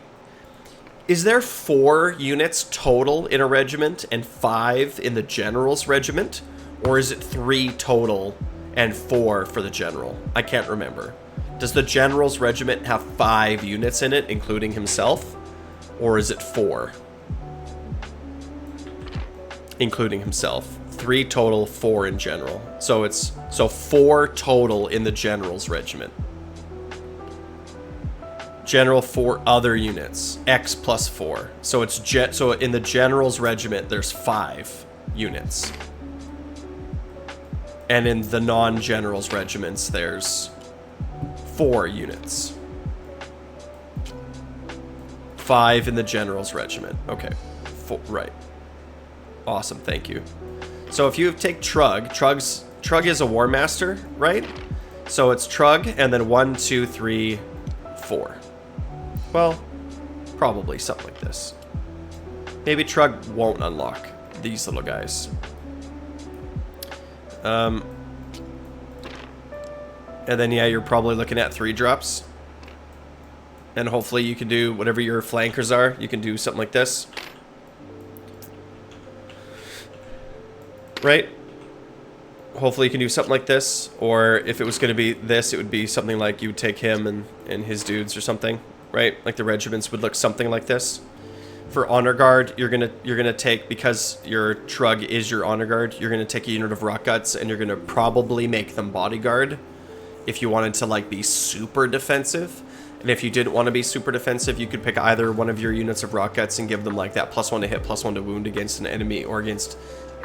Is there 4 units total in a regiment and 5 in the general's regiment? Or is it 3 total and 4 for the general? I can't remember. Does the general's regiment have 5 units in it, including himself? Or is it 4? Including himself. 3 total, 4 in general. So it's 4 total in the general's regiment. General 4 other units. X plus 4. So it's so in the general's regiment there's 5 units. And in the non-general's regiments there's 4 units. 5 in the general's regiment. Okay. 4, right. Awesome, thank you. So if you take Trug is a War Master, right? So it's Trug and then 1, 2, 3, 4. Well, probably something like this. Maybe Trug won't unlock these little guys. And then, yeah, you're probably looking at 3 drops. And hopefully you can do whatever your flankers are. You can do something like this. Right? Hopefully you can do something like this. Or if it was going to be this, it would be something like you would take him and his dudes or something. Right? Like the regiments would look something like this. For Honor Guard, you're gonna take, because your Trug is your Honor Guard, you're gonna take a unit of Rock Guts and you're gonna probably make them Bodyguard. If you wanted to like be super defensive, and if you didn't want to be super defensive, you could pick either one of your units of Rock Guts and give them like that +1 to hit, +1 to wound against an enemy or against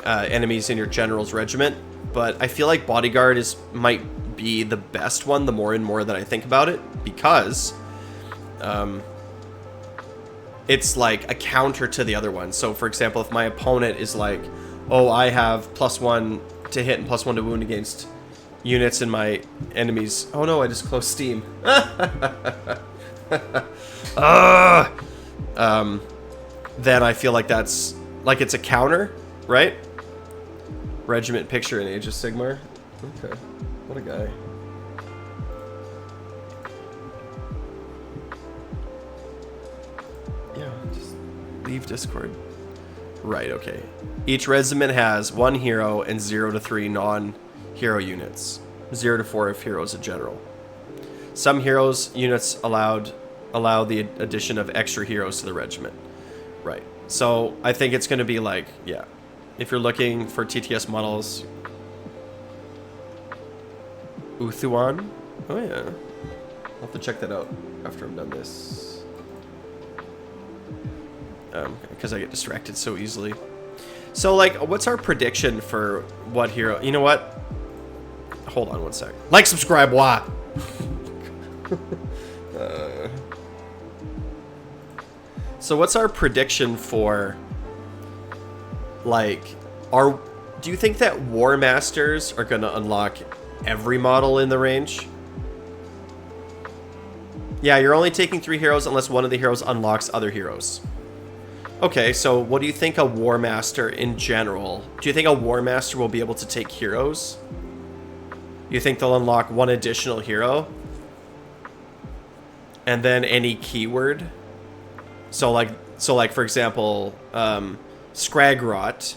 enemies in your general's regiment. But I feel like Bodyguard might be the best one the more and more that I think about it, because it's like a counter to the other one. So for example, if my opponent is like, oh, I have +1 to hit and +1 to wound against units in my enemies. Oh no, I just closed Steam. Then I feel like that's like it's a counter, right? Regiment picture in Age of Sigmar. Okay, what a guy. Yeah, just leave Discord. Right, okay. Each regiment has 1 hero and 0 to 3 non-hero units. 0 to 4 if heroes in general. Some heroes units allow the addition of extra heroes to the regiment. Right. So I think it's going to be like, yeah. If you're looking for TTS models... Uthuan? Oh yeah. I'll have to check that out after I'm done this. Because I get distracted so easily. So, like, what's our prediction for what hero... You know what? Hold on one sec. Like, subscribe, why? So what's our prediction for... Like, do you think that War Masters are going to unlock every model in the range? Yeah, you're only taking 3 heroes unless one of the heroes unlocks other heroes. Okay, so what do you think a War Master in general... Do you think a War Master will be able to take heroes? You think they'll unlock 1 additional hero? And then any keyword? So like for example, Scragrot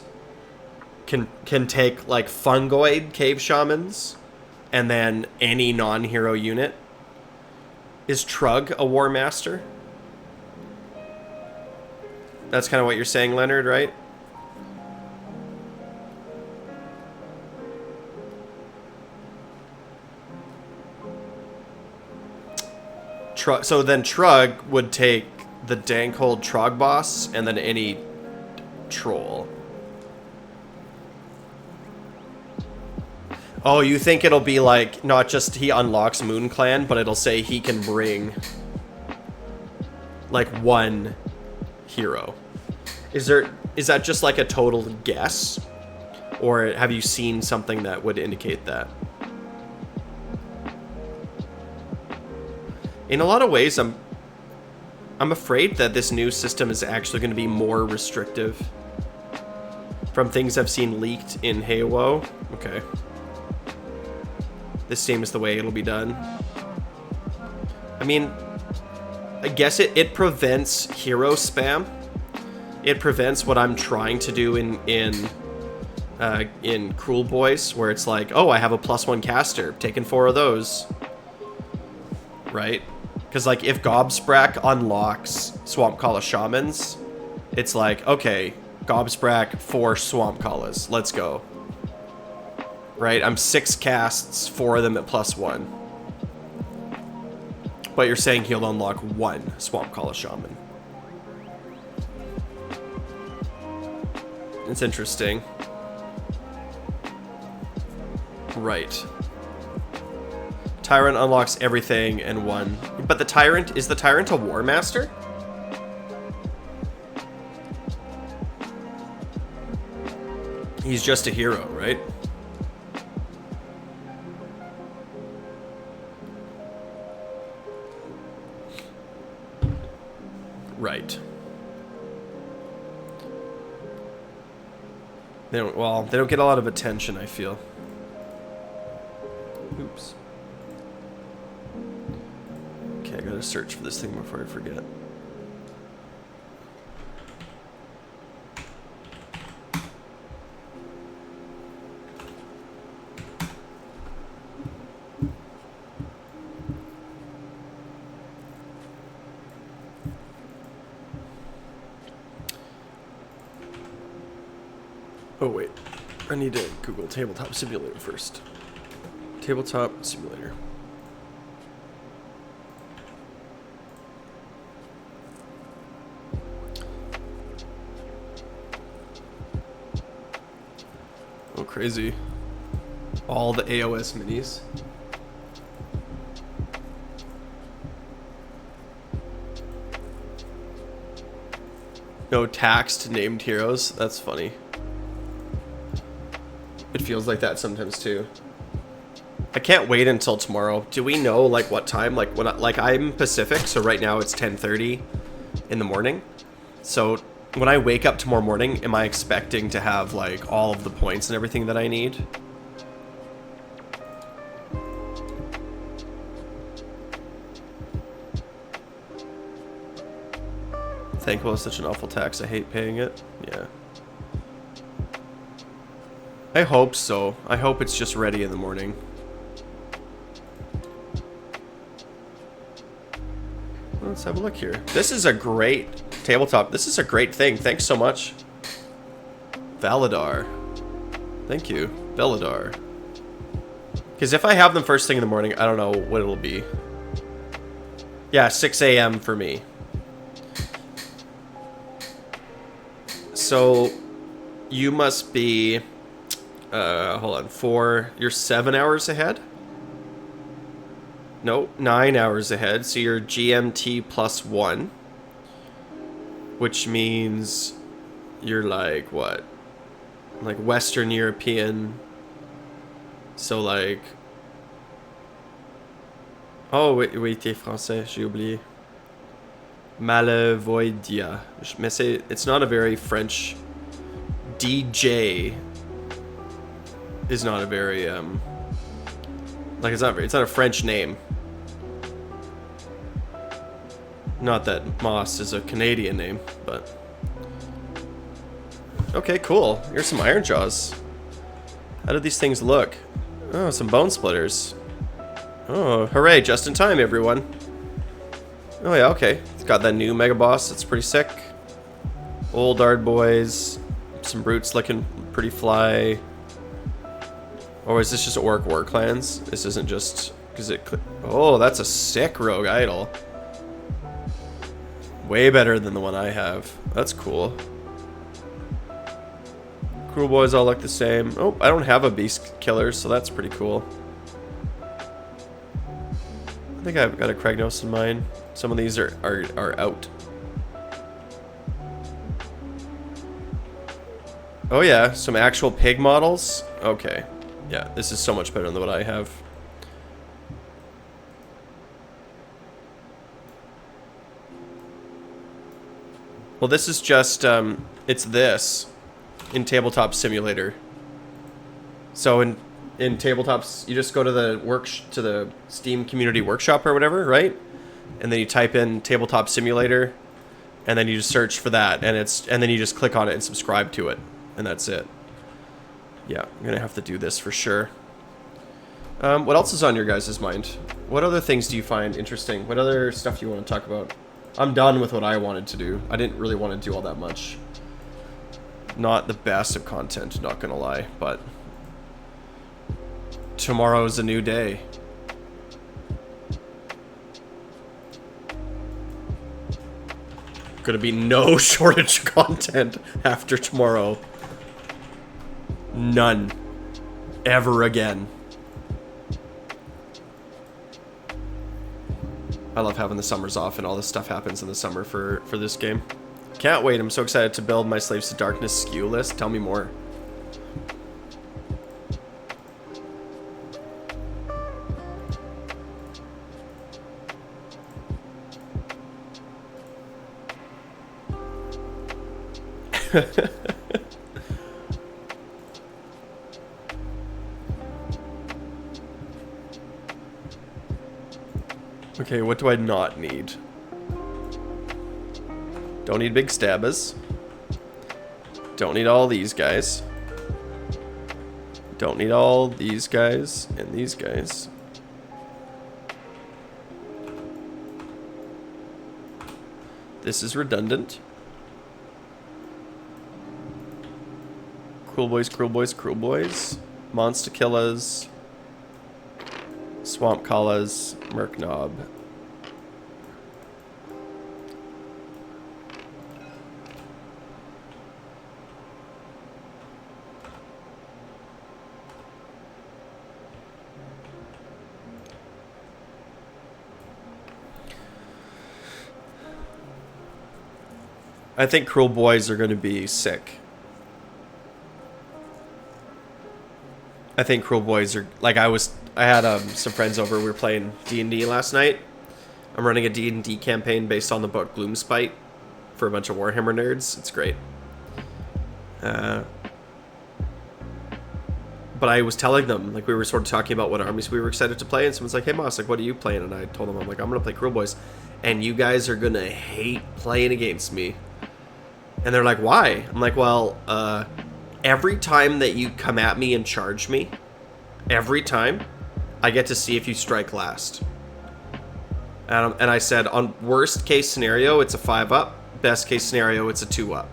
can take like fungoid cave shamans, and then any non-hero unit. Is Trug a War Master? That's kind of what you're saying, Leonard, right? So then Trug would take the Dankhold Trog boss and then any troll. Oh, you think it'll be like, not just he unlocks Moon Clan, but it'll say he can bring like 1 hero. Is that just like a total guess? Or have you seen something that would indicate that? In a lot of ways, I'm afraid that this new system is actually going to be more restrictive. From things I've seen leaked in Halo. Okay. This seems the way it'll be done. I mean, I guess it prevents hero spam. It prevents what I'm trying to do in Cruelboys, where it's like, oh, I have a +1 caster, taking 4 of those. Right? Because like if Gobsprak unlocks Swamp Kala Shamans, it's like, okay, Gobsprak 4 Swamp Kalas, let's go. Right? I'm 6 casts, 4 of them at +1. But you're saying he'll unlock 1 Swamp Kala Shaman. It's interesting. Right. Tyrant unlocks everything and 1. But the Tyrant, is the Tyrant a War Master? He's just a hero, right? Right. They don't get a lot of attention, I feel. Oops. Okay, I gotta search for this thing before I forget. Oh wait, I need to Google Tabletop Simulator first. Tabletop Simulator. Oh, crazy. All the AOS minis. No taxed named heroes. That's funny. It feels like that sometimes too. I can't wait until tomorrow. Do we know like what time? Like when I'm Pacific, so right now it's 10:30 in the morning. So when I wake up tomorrow morning, am I expecting to have like all of the points and everything that I need? Thankful is such an awful tax. I hate paying it. Yeah. I hope so. I hope it's just ready in the morning. Let's have a look here. This is a great tabletop. This is a great thing. Thanks so much. Validar. Thank you. Validar. Because if I have them first thing in the morning, I don't know what it'll be. Yeah, 6 a.m. for me. So, you must be... hold on. You're 7 hours ahead? No, 9 hours ahead. So you're GMT +1. Which means you're like, what? Like Western European. So like... Oh, oui, t'es français, j'ai oublié. Malevoidia. Mais it's not a very French... DJ is not a very, like, it's not a French name. Not that Moss is a Canadian name, but... Okay, cool. Here's some Ironjawz. How do these things look? Oh, some bone splitters. Oh, hooray, just in time, everyone. Oh yeah, okay. It's got that new Mega Boss, it's pretty sick. Old Ard Boys. Some brutes looking pretty fly. Or is this just Orc War Clans? This isn't just... Cause it... Oh, that's a sick rogue idol. Way better than the one I have. That's cool. Cruel Boys all look the same. Oh, I don't have a Beast Killer, so that's pretty cool. I think I've got a Kragnos in mine. Some of these are out. Oh yeah, some actual pig models? Okay. Yeah, this is so much better than what I have. Well, this is just, it's this in Tabletop Simulator. So in Tabletops, you just go to the Steam Community Workshop or whatever, right? And then you type in Tabletop Simulator, and then you just search for that, and then you just click on it and subscribe to it, and that's it. Yeah, I'm gonna have to do this for sure. What else is on your guys' mind? What other things do you find interesting? What other stuff do you want to talk about? I'm done with what I wanted to do. I didn't really want to do all that much. Not the best of content, not gonna lie, but tomorrow's a new day. Gonna be no shortage of content after tomorrow. None. Ever again. I love having the summers off and all this stuff happens in the summer for this game. Can't wait. I'm so excited to build my Slaves to Darkness SKU list. Tell me more. Okay, what do I not need? Don't need big stabbers. Don't need all these guys. Don't need all these guys and these guys. This is redundant. Cruel boys, cruel boys, cruel boys. Monster killers. Swamp Collas, Merc Knob. I think Cruel Boys are going to be sick. I think Cruel Boys are... Like, I had some friends over. We were playing D&D last night. I'm running a D&D campaign based on the book Gloomspite for a bunch of Warhammer nerds. It's great. But I was telling them, like, we were sort of talking about what armies we were excited to play, and someone's like, hey, Moss, like, what are you playing? And I told them, I'm like, I'm going to play Cruel Boys, and you guys are going to hate playing against me. And they're like, why? I'm like, well, every time that you come at me and charge me, every time, I get to see if you strike last. And I said, on worst case scenario, it's a 5-up. Best case scenario, it's a 2-up.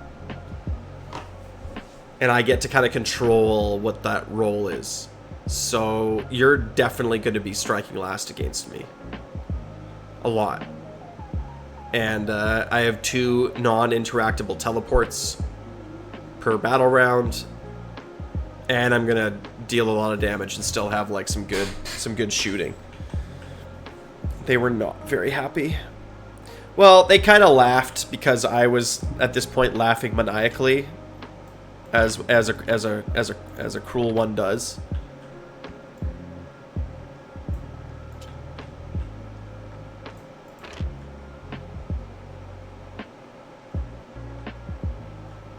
And I get to kind of control what that roll is. So you're definitely going to be striking last against me. A lot. And I have 2 non-interactable teleports per battle round. And I'm going to deal a lot of damage and still have like some good shooting. They were not very happy. Well, they kind of laughed because I was at this point laughing maniacally, as a cruel one does.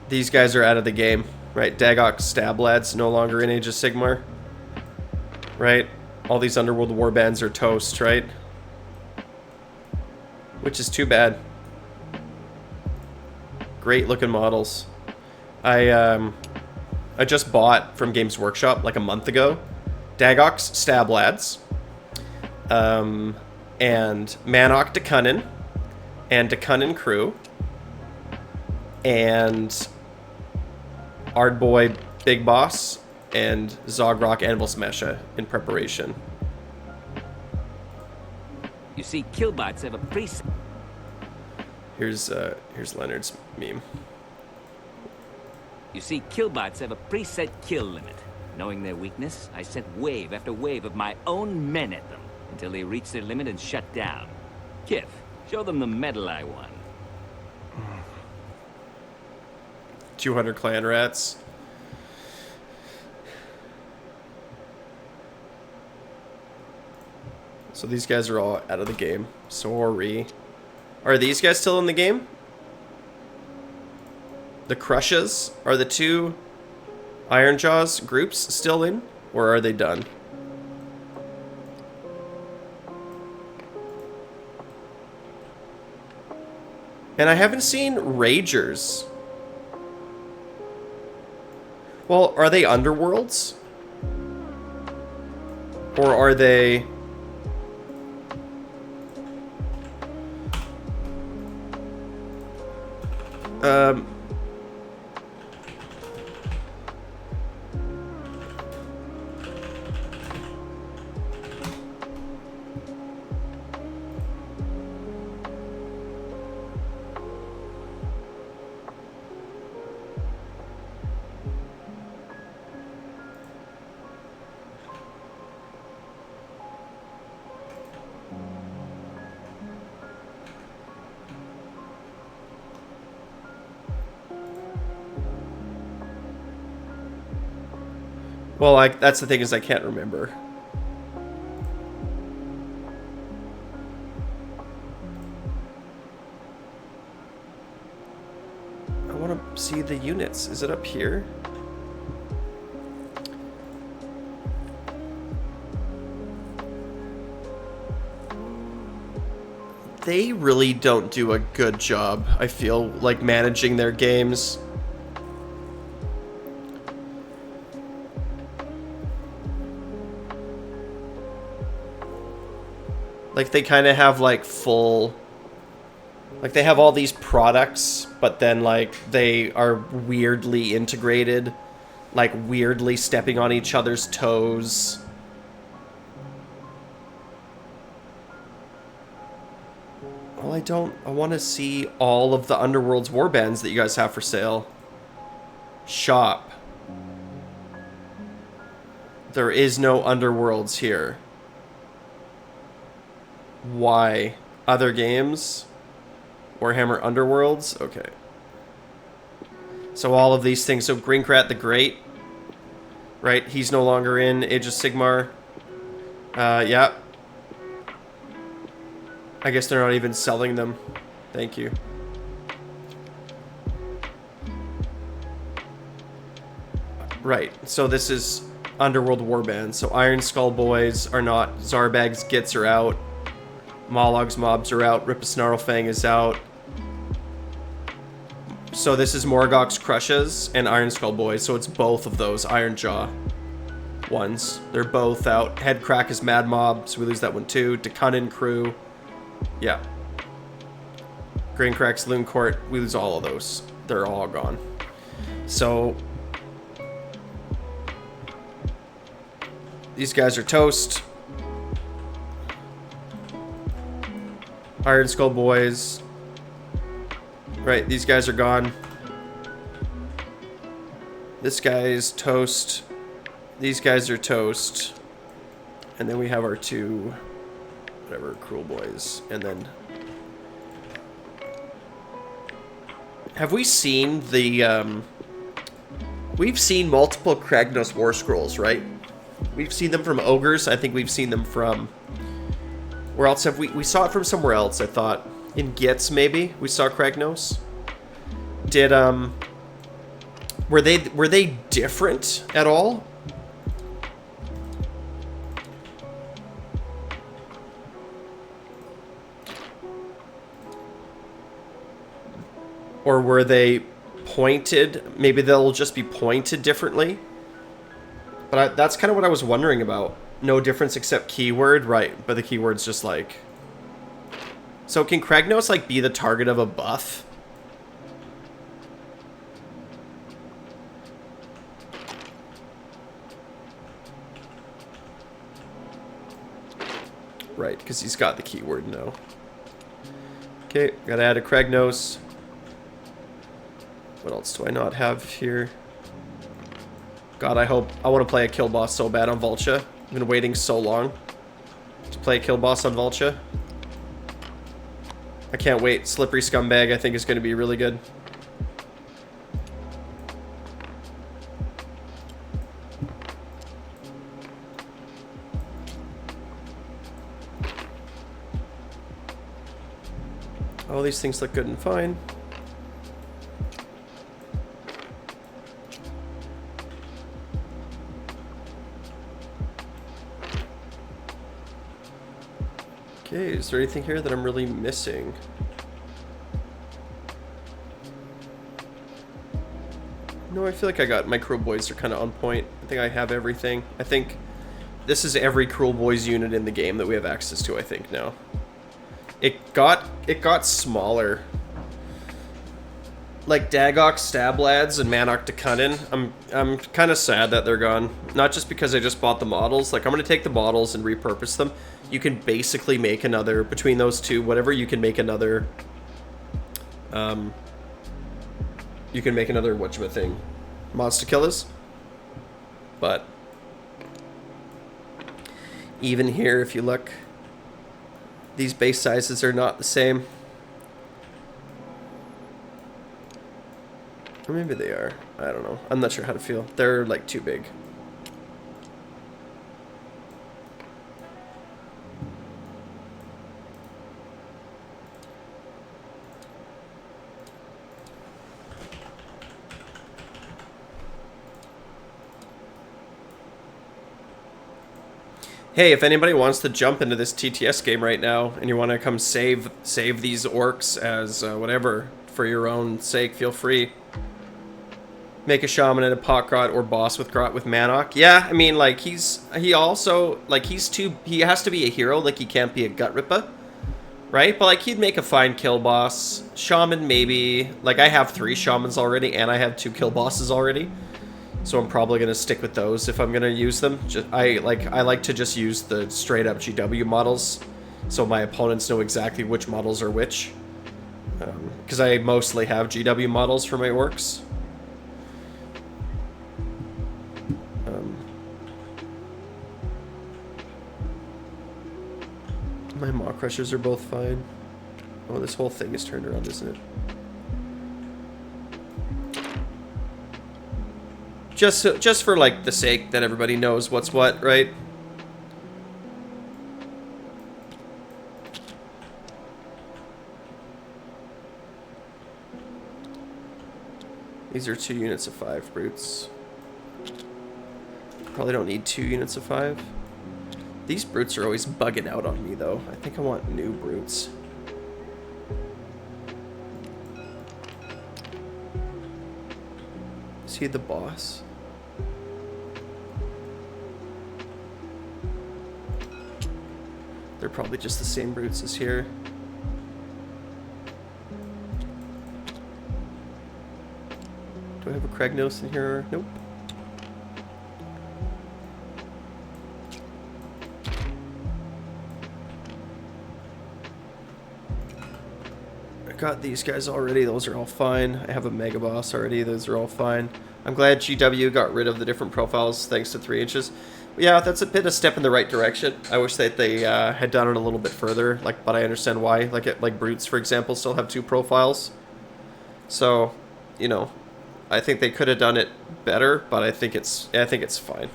These guys are out of the game, right? Daggok Stab Lads no longer in Age of Sigmar, right? All these Underworld warbands are toast, right? Which is too bad. Great looking models. I just bought from Games Workshop like a month ago Daggok's Stab Lads, and Manok Dakunin, and Dakunin Crew, and Ardboy Big Boss, and Zogrock Anvil Smasher in preparation. You see, killbots have a preset. Here's Leonard's meme. You see, killbots have a preset kill limit. Knowing their weakness, I sent wave after wave of my own men at them until they reached their limit and shut down. Kith, show them the medal I won. 200 clan rats. So these guys are all out of the game. Sorry. Are these guys still in the game? The Crushes? Are the 2 Ironjawz groups still in? Or are they done? And I haven't seen Ragers. Well, are they Underworlds? Or are they... Well, that's the thing, is I can't remember. I want to see the units. Is it up here? They really don't do a good job, I feel, like managing their games. Like, they kind of have, like, full... Like, they have all these products, but then, like, they are weirdly integrated. Like, weirdly stepping on each other's toes. Well, I want to see all of the Underworld's warbands that you guys have for sale. Shop. There is no Underworlds here. Why? Other games? Warhammer Underworlds? Okay. So all of these things. So Greencrat the Great. Right? He's no longer in Age of Sigmar. Yeah. I guess they're not even selling them. Thank you. Right. So this is Underworld Warband. So Iron Skull Boys are not. Zarbag's Gits are out. Molog's Mobs are out. Rippa Snarlfang is out. So this is Morgoth's Crushes and Iron Skull Boys, so it's both of those Ironjaw ones. They're both out. Headcrack is Mad Mob, so we lose that one too. Dekunin Crew. Yeah. Graincrack's Loon Court, we lose all of those. They're all gone. So these guys are toast. Iron Skull Boys. Right, these guys are gone. This guy's toast. These guys are toast. And then we have our two, whatever, Cruel Boys. And then... Have we seen the, We've seen multiple Kragnos War Scrolls, right? We've seen them from Ogres. I think we've seen them from... Where else have we... We saw it from somewhere else, I thought. In Gitz, maybe? We saw Kragnos. Did, Were they different at all? Or were they pointed? Maybe they'll just be pointed differently. But that's kind of what I was wondering about. No difference except keyword, right? But the keyword's just like... So can Kragnos like be the target of a buff? Right, because he's got the keyword now. Okay, gotta add a Kragnos. What else do I not have here? God, I want to play a kill boss so bad on Vulture. I've been waiting so long to play a kill boss on Vulture. I can't wait. Slippery Scumbag, I think, is going to be really good. All these things look good and fine. Okay, is there anything here that I'm really missing? No, I feel like I got... My Cruel Boys are kind of on point. I think I have everything. I think this is every Cruel Boys unit in the game that we have access to, I think, now. It got smaller. Like Dagok, Stablads, and Manok Dekunin. I'm kind of sad that they're gone. Not just because I just bought the models. Like, I'm going to take the models and repurpose them. You can basically make another, between those two, whatever, you can make another, you can make another, whatchamacallit, Monster Killers. But even here, if you look, these base sizes are not the same. Or maybe they are. I don't know. I'm not sure how to feel. They're like too big. Hey, if anybody wants to jump into this TTS game right now, and you want to come save these orcs as whatever for your own sake, feel free. Make a shaman and a pot grot or boss with grot with Manok. Yeah, I mean, like he has to be a hero. Like he can't be a gut ripper, right? But like he'd make a fine kill boss. Shaman maybe. Like I have 3 shamans already, and I have 2 kill bosses already. So I'm probably gonna stick with those if I'm gonna use them. I like to just use the straight up GW models, so my opponents know exactly which models are which. Because I mostly have GW models for my orcs. My Maw Crushers are both fine. Oh, this whole thing is turned around, isn't it? Just for like the sake that everybody knows what's what, right? These are 2 units of 5 brutes. Probably don't need 2 units of 5. These brutes are always bugging out on me though. I think I want new brutes. Is he the boss? They're probably just the same brutes as here. Do I have a Kragnos in here? Nope. I got these guys already. Those are all fine. I have a Mega Boss already. Those are all fine. I'm glad GW got rid of the different profiles thanks to 3 inches. Yeah, that's a bit of a step in the right direction. I wish that they had done it a little bit further, but I understand why. Like brutes, for example, still have 2 profiles. So, you know, I think they could have done it better, but I think it's fine.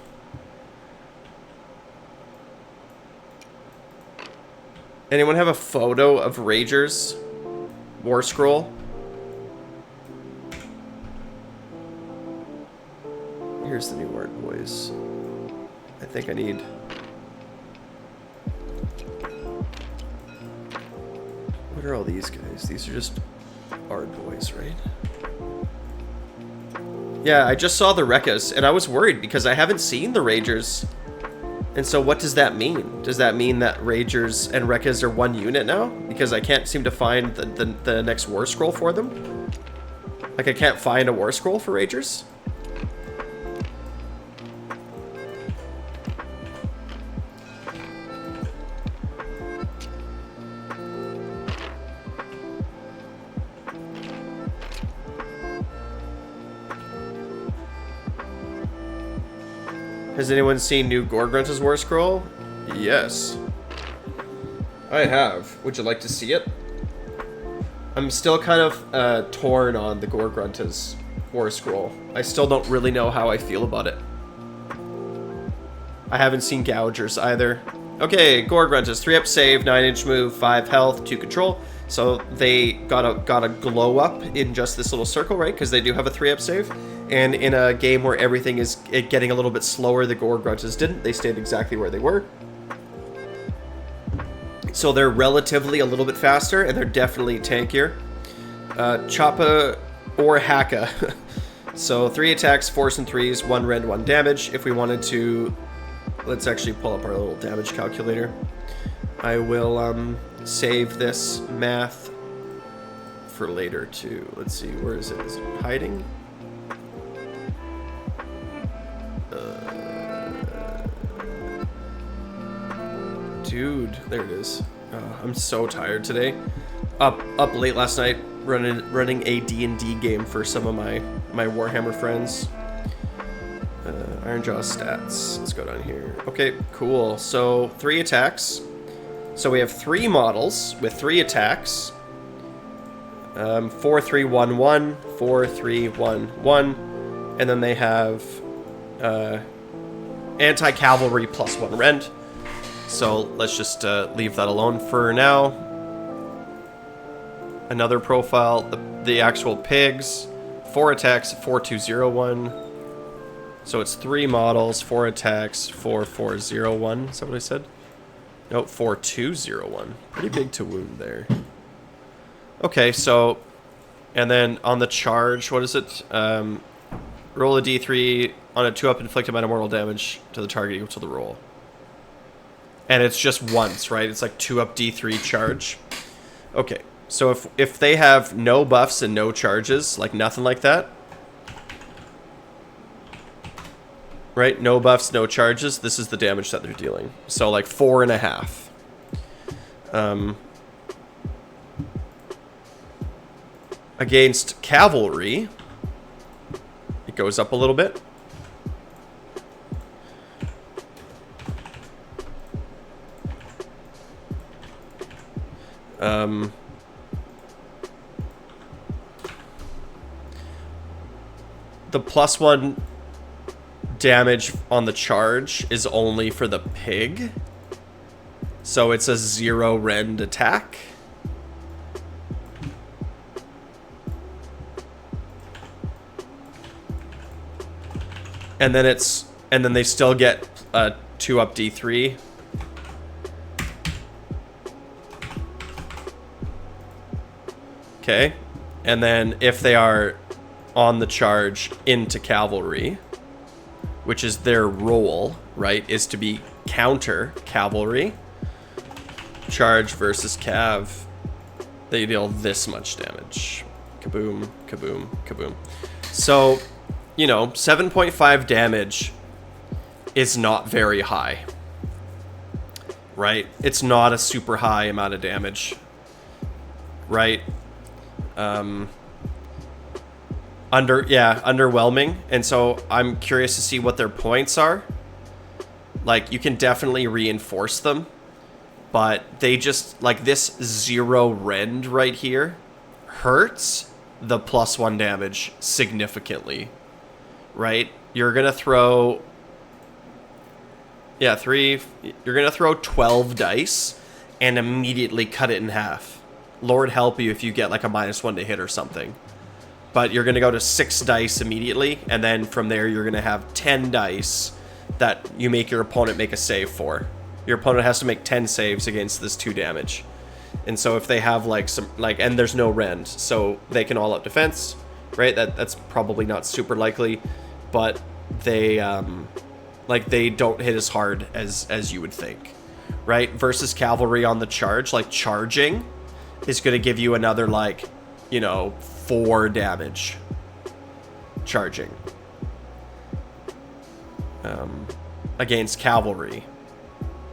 Anyone have a photo of Rager's War Scroll? Here's the new art, boys. I think I need... What are all these guys? These are just art boys, right? Yeah, I just saw the Rekkas, and I was worried because I haven't seen the Ragers. And so what does that mean? Does that mean that Ragers and Rekkas are one unit now? Because I can't seem to find the next War Scroll for them? Like, I can't find a War Scroll for Ragers? Has anyone seen new Gore-grunta's War Scroll? Yes. I have. Would you like to see it? I'm still kind of torn on the Gore-grunta's War Scroll. I still don't really know how I feel about it. I haven't seen Gougers either. Okay, Gore-grunta's 3-up save, 9-inch move, 5 health, 2 control. So they got a glow up in just this little circle, right? Because they do have a 3-up save. And in a game where everything is getting a little bit slower, the Gore-gruntas didn't. They stayed exactly where they were. So they're relatively a little bit faster, and they're definitely tankier. Choppa or Haka. So 3 attacks, 4s and 3s, 1 rend, 1 damage. If we wanted to... Let's actually pull up our little damage calculator. I will save this math for later too. Let's see, where is it? Is it hiding? Dude, there it is. I'm so tired today. Up late last night, running a D&D game for some of my Warhammer friends. Ironjawz stats. Let's go down here. Okay, cool. So 3 attacks. So we have 3 models with 3 attacks. 4, 3, 1, 1. 4, 3, 1, 1. And then they have anti-cavalry plus 1 rend. So let's just leave that alone for now. Another profile, the actual pigs. 4 attacks, 4, 2, 0, 1. So it's 3 models, 4 attacks, 4, 4, 0, 1. Is that what I said? Nope, 4, 2, 0, 1. Pretty big to wound there. Okay, so... And then on the charge, what is it? Roll a d3 on a 2-up inflict amount of mortal damage to the target equal to the roll. And it's just once, right? It's like 2-up d3 charge. Okay, so if they have no buffs and no charges, like nothing like that, right? No buffs, no charges. This is the damage that they're dealing. So like 4.5. Against cavalry, it goes up a little bit. The +1 damage on the charge is only for the pig. So it's a 0 rend attack. And then they still get a 2-up d3. Okay. And then if they are on the charge into cavalry, which is their role, right, is to be counter cavalry. Charge versus cav, they deal this much damage. Kaboom, kaboom, kaboom. So, you know, 7.5 damage is not very high, right? It's not a super high amount of damage, right? Underwhelming. And so I'm curious to see what their points are. Like, you can definitely reinforce them, but they just, like, this 0 rend right here hurts the +1 damage significantly, right? You're gonna throw, you're gonna throw 12 dice and immediately cut it in half. Lord help you if you get like a -1 to hit or something. But you're gonna go to 6 dice immediately, and then from there you're gonna have 10 dice that you make your opponent make a save for. Your opponent has to make 10 saves against this 2 damage. And so if they have like some, like, and there's no rend, so they can all out defense, right? That's probably not super likely, but they like, they don't hit as hard as you would think, right? Versus cavalry on the charge, like, charging is going to give you another, like, you know, 4 damage charging against cavalry.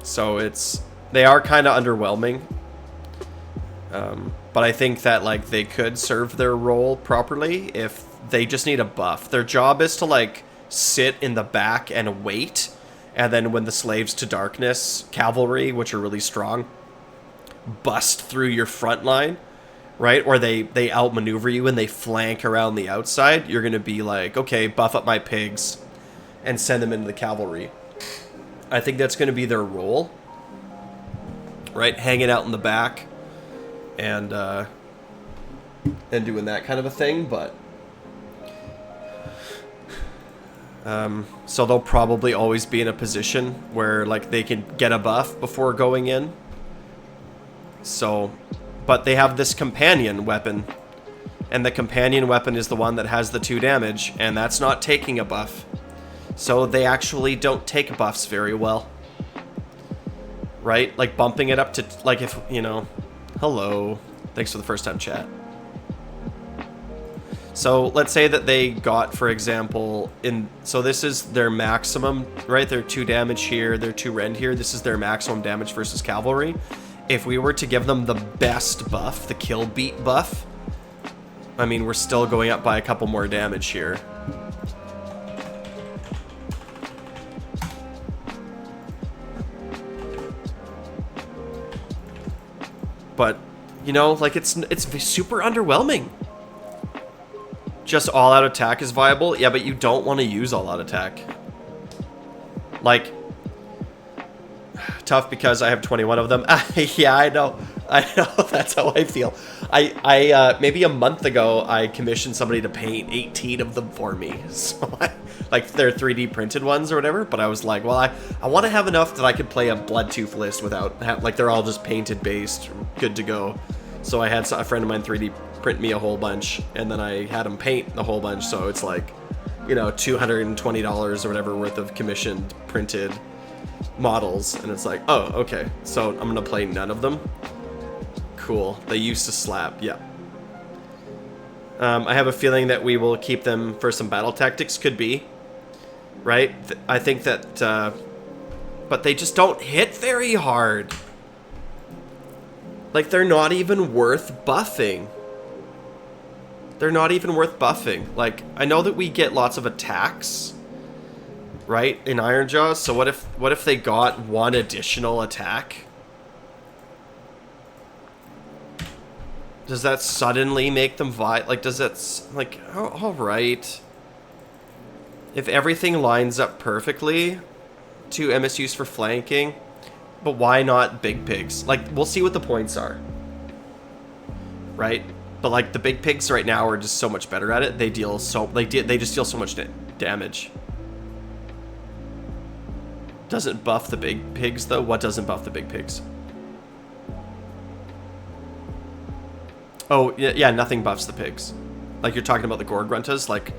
So they are kind of underwhelming. But I think that, like, they could serve their role properly if they just need a buff. Their job is to, like, sit in the back and wait, and then when the slaves to darkness cavalry, which are really strong, bust through your front line, right? Or they outmaneuver you and they flank around the outside, you're gonna be like, okay, buff up my pigs and send them into the cavalry. I think that's gonna be their role, right? Hanging out in the back and doing that kind of a thing. But so they'll probably always be in a position where, like, they can get a buff before going in. So, but they have this companion weapon, and the companion weapon is the one that has the 2 damage, and that's not taking a buff. So they actually don't take buffs very well, right? Like, bumping it up to, like, if, you know, hello, thanks for the first time chat. So let's say that they got, for example, so this is their maximum, right? Their 2 damage here, their 2 rend here. This is their maximum damage versus cavalry. If we were to give them the best buff, the kill beat buff, I mean, we're still going up by a couple more damage here. But, you know, like, it's super underwhelming. Just all-out attack is viable? Yeah, but you don't want to use all-out attack. Like, tough because I have 21 of them. Yeah, I know. That's how I feel. I maybe a month ago, I commissioned somebody to paint 18 of them for me. So, like, they're 3D printed ones or whatever. But I was like, well, I want to have enough that I could play a Bloodtooth list without, like, they're all just painted based, good to go. So I had a friend of mine 3D print me a whole bunch, and then I had him paint the whole bunch. So it's like, you know, $220 or whatever worth of commissioned printed models, and it's like, oh, okay, so I'm gonna play none of them. Cool. They used to slap. Yeah. I have a feeling that we will keep them for some battle tactics. Could be, right? I think that, but they just don't hit very hard. Like, they're not even worth buffing. They're not even worth buffing. Like, I know that we get lots of attacks, right, in Ironjawz. So what if they got 1 additional attack? Does that suddenly make them like, does that, like, all right. If everything lines up perfectly, 2 MSUs for flanking, but why not big pigs? Like, we'll see what the points are, right? But, like, the big pigs right now are just so much better at it. They deal so, they just deal so much damage. Doesn't buff the big pigs, though? What doesn't buff the big pigs? Oh, yeah, nothing buffs the pigs. Like you're talking about the Gore-gruntas, like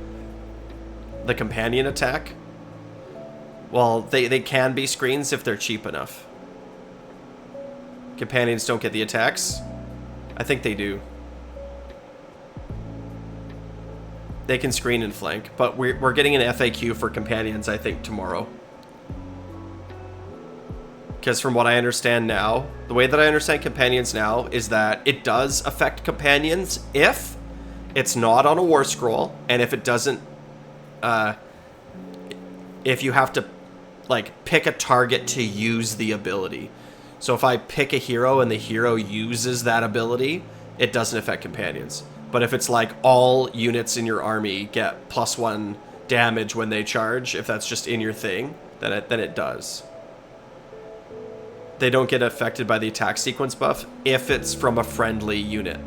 the companion attack. Well, they can be screens if they're cheap enough. Companions don't get the attacks. I think they do. They can screen and flank, but we're getting an FAQ for companions, I think, tomorrow. Because from what I understand now, the way that I understand companions now is that it does affect companions if it's not on a war scroll, and if it doesn't, if you have to, like, pick a target to use the ability. So if I pick a hero and the hero uses that ability, it doesn't affect companions. But if it's like all units in your army get +1 damage when they charge, if that's just in your thing, then it does. They don't get affected by the attack sequence buff if it's from a friendly unit.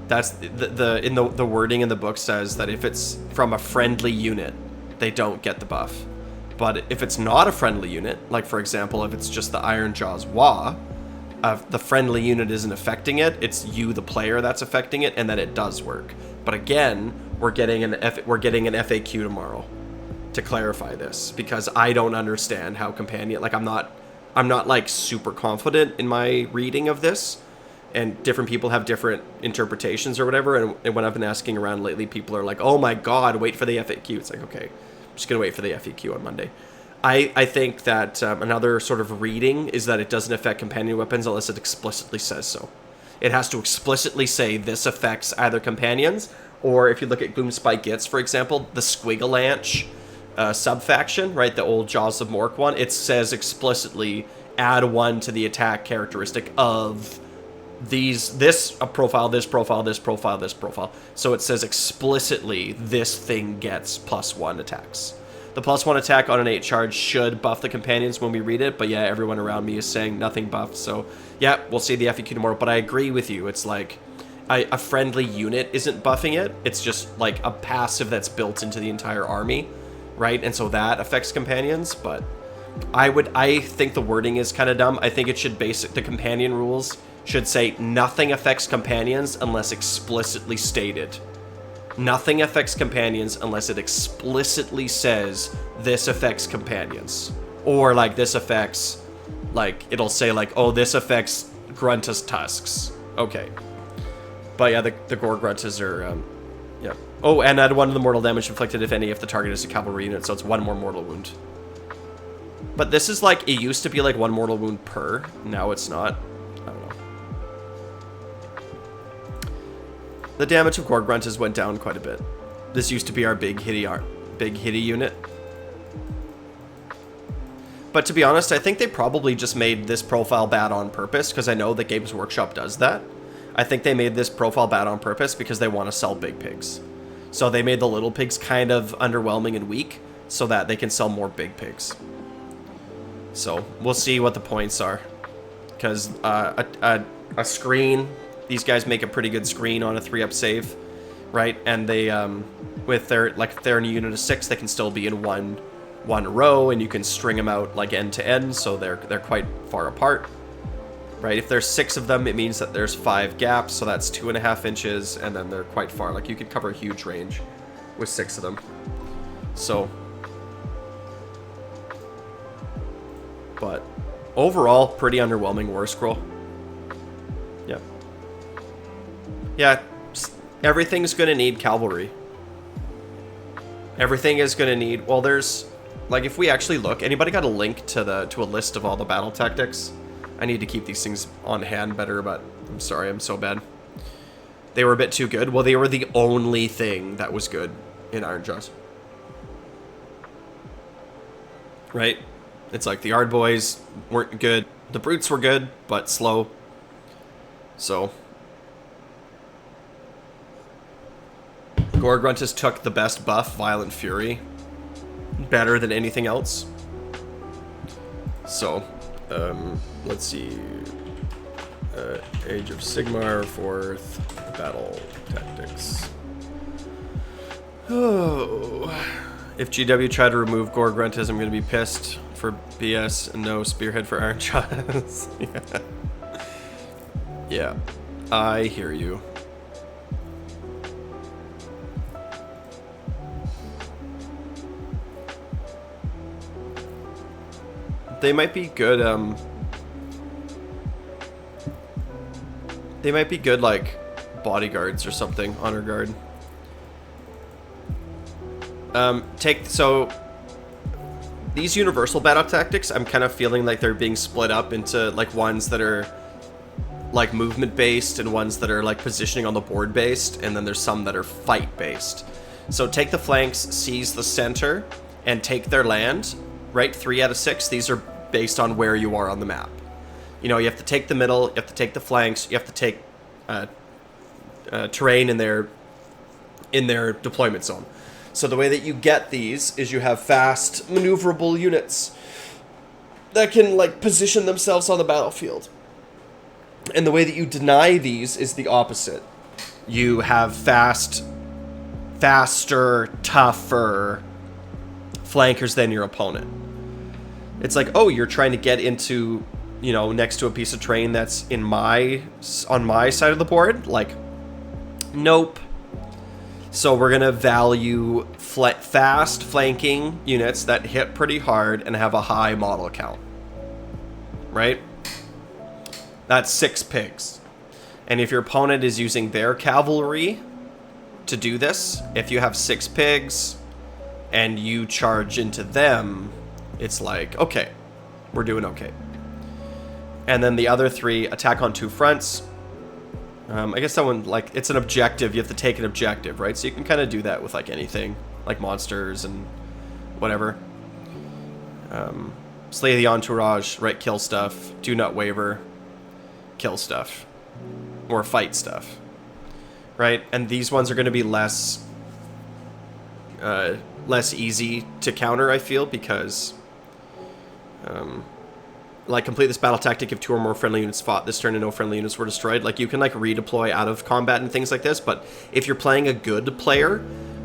That's the wording in the book says that if it's from a friendly unit, they don't get the buff. But if it's not a friendly unit, like for example, if it's just the Ironjawz Wa, the friendly unit isn't affecting it, it's you, the player, that's affecting it, and then it does work. But again, we're getting an FAQ tomorrow to clarify this, because I don't understand how companion, like I'm not like super confident in my reading of this, and different people have different interpretations or whatever, and when I've been asking around lately, people are like, oh my god, wait for the FAQ. It's like, okay, I'm just gonna wait for the FAQ on Monday. I think that another sort of reading is that it doesn't affect companion weapons unless it explicitly says so. It has to explicitly say this affects either companions, or if you look at Gloomspike Gitz, for example, the Squigalanch sub-faction, right, the old Jaws of Mork one, it says explicitly add 1 to the attack characteristic of this profile, this profile, this profile, this profile. So it says explicitly this thing gets +1 attacks. The +1 attack on an 8 charge should buff the companions when we read it, but yeah, everyone around me is saying nothing buffed, so yeah, we'll see the FAQ tomorrow, but I agree with you. It's like a friendly unit isn't buffing it, it's just like a passive that's built into the entire army, right? And so that affects companions, but I think the wording is kind of dumb. I think it should the companion rules should say nothing affects companions unless explicitly stated. Nothing affects companions unless it explicitly says this affects companions. Or like this affects, like it'll say like, oh, this affects Grunta's tusks. Okay. But yeah, the Gore-gruntas are, yeah. Oh, and add 1 to the mortal damage inflicted, if any, if the target is a cavalry unit, so it's 1 more mortal wound. But this is like, it used to be like 1 mortal wound per, now it's not. I don't know. The damage of Gore-gruntas went down quite a bit. This used to be our big hitty unit. But to be honest, I think they probably just made this profile bad on purpose, because I know that Games Workshop does that. I think they made this profile bad on purpose because they want to sell big pigs. So they made the little pigs kind of underwhelming and weak so that they can sell more big pigs. So we'll see what the points are. Because a screen, these guys make a pretty good screen on a 3-up save, right? And they, with their, like if they're in a unit of 6, they can still be in one row, and you can string them out like end to end, so they're quite far apart. Right, if there's 6 of them, it means that there's 5 gaps, so that's 2.5 inches, and then they're quite far. Like, you could cover a huge range with 6 of them. So, but overall, pretty underwhelming war scroll. Yeah. Yeah, everything's gonna need cavalry. Everything is gonna need, well, there's, like, if we actually look, anybody got a link to a list of all the battle tactics? I need to keep these things on hand better, but I'm sorry, I'm so bad. They were a bit too good. Well, they were the only thing that was good in Ironjawz. Right? It's like the Yard Boys weren't good. The Brutes were good, but slow. So. Gore-gruntas took the best buff, Violent Fury. Better than anything else. So. Let's see. Age of Sigmar, 4th, battle tactics. Oh. If GW try to remove Gore-gruntas, I'm gonna be pissed for BS and no Spearhead for Ironjawz. Yeah. Yeah. I hear you. They might be good, they might be good, like, bodyguards or something, honor guard. So these universal battle tactics, I'm kind of feeling like they're being split up into like ones that are like movement based and ones that are like positioning on the board based, and then there's some that are fight based. So take the flanks, seize the center, and take their land, right? 3 out of 6. These are based on where you are on the map. You know, you have to take the middle, you have to take the flanks, you have to take terrain in their deployment zone. So the way that you get these is you have fast, maneuverable units that can, like, position themselves on the battlefield. And the way that you deny these is the opposite. You have faster, tougher flankers than your opponent. It's like, oh, you're trying to get into, you know, next to a piece of terrain that's on my side of the board? Like, nope. So we're going to value fast flanking units that hit pretty hard and have a high model count. Right? That's 6 pigs. And if your opponent is using their cavalry to do this, if you have 6 pigs and you charge into them, it's like, okay, we're doing okay. And then the other 3 attack on 2 fronts. I guess that one, like, it's an objective. You have to take an objective, right? So you can kind of do that with, like, anything, like monsters and whatever. Slay the entourage, right? Kill stuff. Do not waver. Kill stuff. Or fight stuff. Right? And these ones are going to be less easy to counter, I feel, because... like, complete this battle tactic if 2 or more friendly units fought this turn and no friendly units were destroyed. Like, you can, like, redeploy out of combat and things like this, but if you're playing a good player,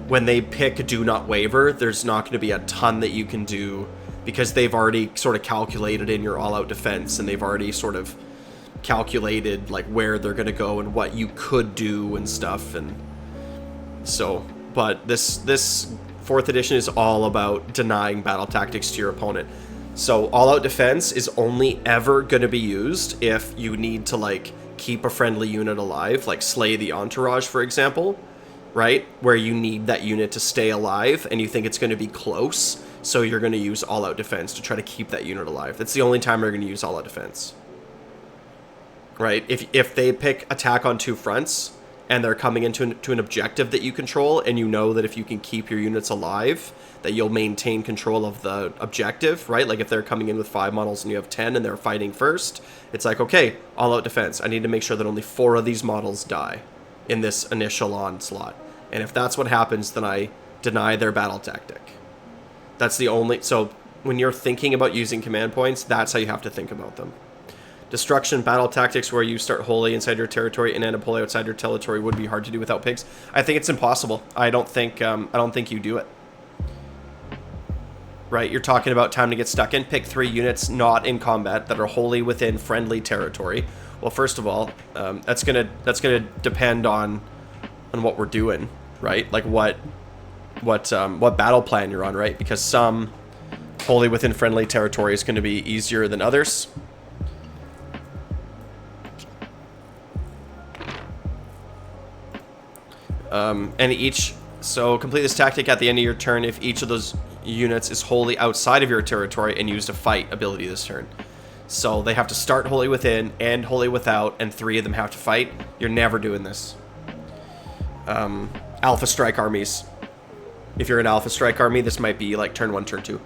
when they pick Do Not Waver, there's not going to be a ton that you can do, because they've already sort of calculated in your all-out defense, and they've already sort of calculated, like, where they're going to go and what you could do and stuff, and so... But this 4th edition is all about denying battle tactics to your opponent. So all-out defense is only ever going to be used if you need to, like, keep a friendly unit alive, like slay the entourage, for example, right? Where you need that unit to stay alive and you think it's going to be close, so you're going to use all-out defense to try to keep that unit alive. That's the only time you're going to use all-out defense, right? If they pick attack on 2 fronts and they're coming into an objective that you control, and you know that if you can keep your units alive, that you'll maintain control of the objective, right? Like if they're coming in with 5 models and you have 10 and they're fighting first, it's like, okay, all-out defense. I need to make sure that only 4 of these models die in this initial onslaught. And if that's what happens, then I deny their battle tactic. That's the only... So when you're thinking about using command points, that's how you have to think about them. Destruction battle tactics where you start wholly inside your territory and end up wholly outside your territory would be hard to do without pigs. I think it's impossible. I don't think you do it. Right, you're talking about time to get stuck in. Pick 3 units not in combat that are wholly within friendly territory. Well, first of all, that's gonna depend on what we're doing, right? Like what battle plan you're on, right? Because some wholly within friendly territory is going to be easier than others. So complete this tactic at the end of your turn if each of those units is wholly outside of your territory and used a fight ability this turn. So they have to start wholly within and wholly without, and 3 of them have to fight. You're never doing this. Alpha strike armies. If you're an alpha strike army, this might be like turn 1, turn 2.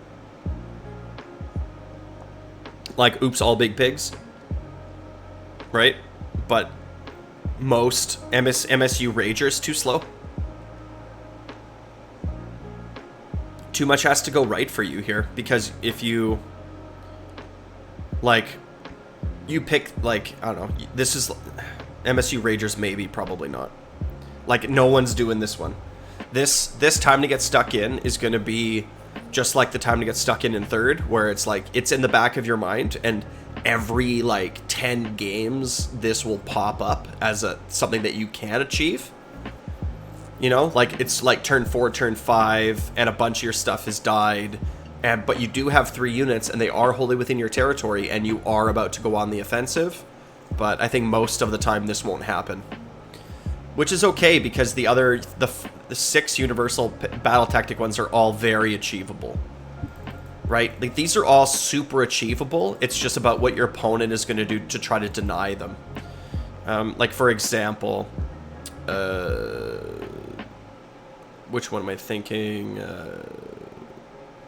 Like, oops, all big pigs. Right? But most MSU Ragers too slow. Too much has to go right for you here, because if you, like, you pick, like, I don't know, this is MSU Ragers, maybe, probably not. Like, no one's doing this one. This time to get stuck in is going to be just like the time to get stuck in 3rd, where it's like, it's in the back of your mind, and every, like, 10 games, this will pop up as something that you can achieve. You know, like, it's like turn 4, turn 5, and a bunch of your stuff has died, But you do have 3 units, and they are wholly within your territory, and you are about to go on the offensive. But I think most of the time this won't happen. Which is okay, because the 6 universal battle tactic ones are all very achievable. Right? Like, these are all super achievable. It's just about what your opponent is going to do to try to deny them. Like, for example, which one am I thinking?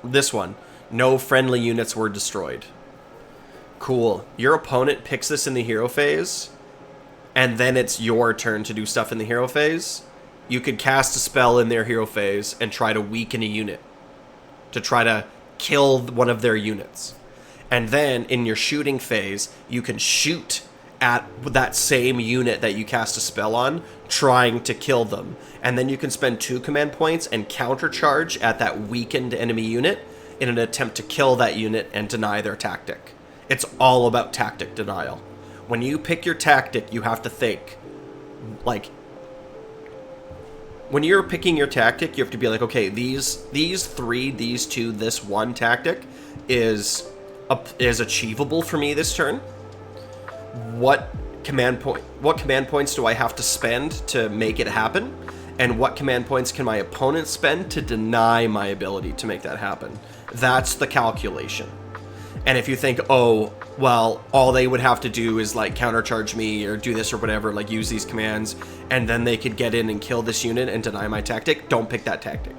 This one. No friendly units were destroyed. Cool. Your opponent picks this in the hero phase, and then it's your turn to do stuff in the hero phase. You could cast a spell in their hero phase and try to weaken a unit. To try to kill one of their units. And then, in your shooting phase, you can shoot at that same unit that you cast a spell on, trying to kill them. And then you can spend 2 command points and countercharge at that weakened enemy unit in an attempt to kill that unit and deny their tactic. It's all about tactic denial. When you pick your tactic, you have to think, like, when you're picking your tactic, you have to be like, okay, these 3, these 2, this 1 tactic is achievable for me this turn. What command points do I have to spend to make it happen? And what command points can my opponent spend to deny my ability to make that happen? That's the calculation. And if you think, oh, well, all they would have to do is, like, countercharge me or do this or whatever, like, use these commands, and then they could get in and kill this unit and deny my tactic, don't pick that tactic.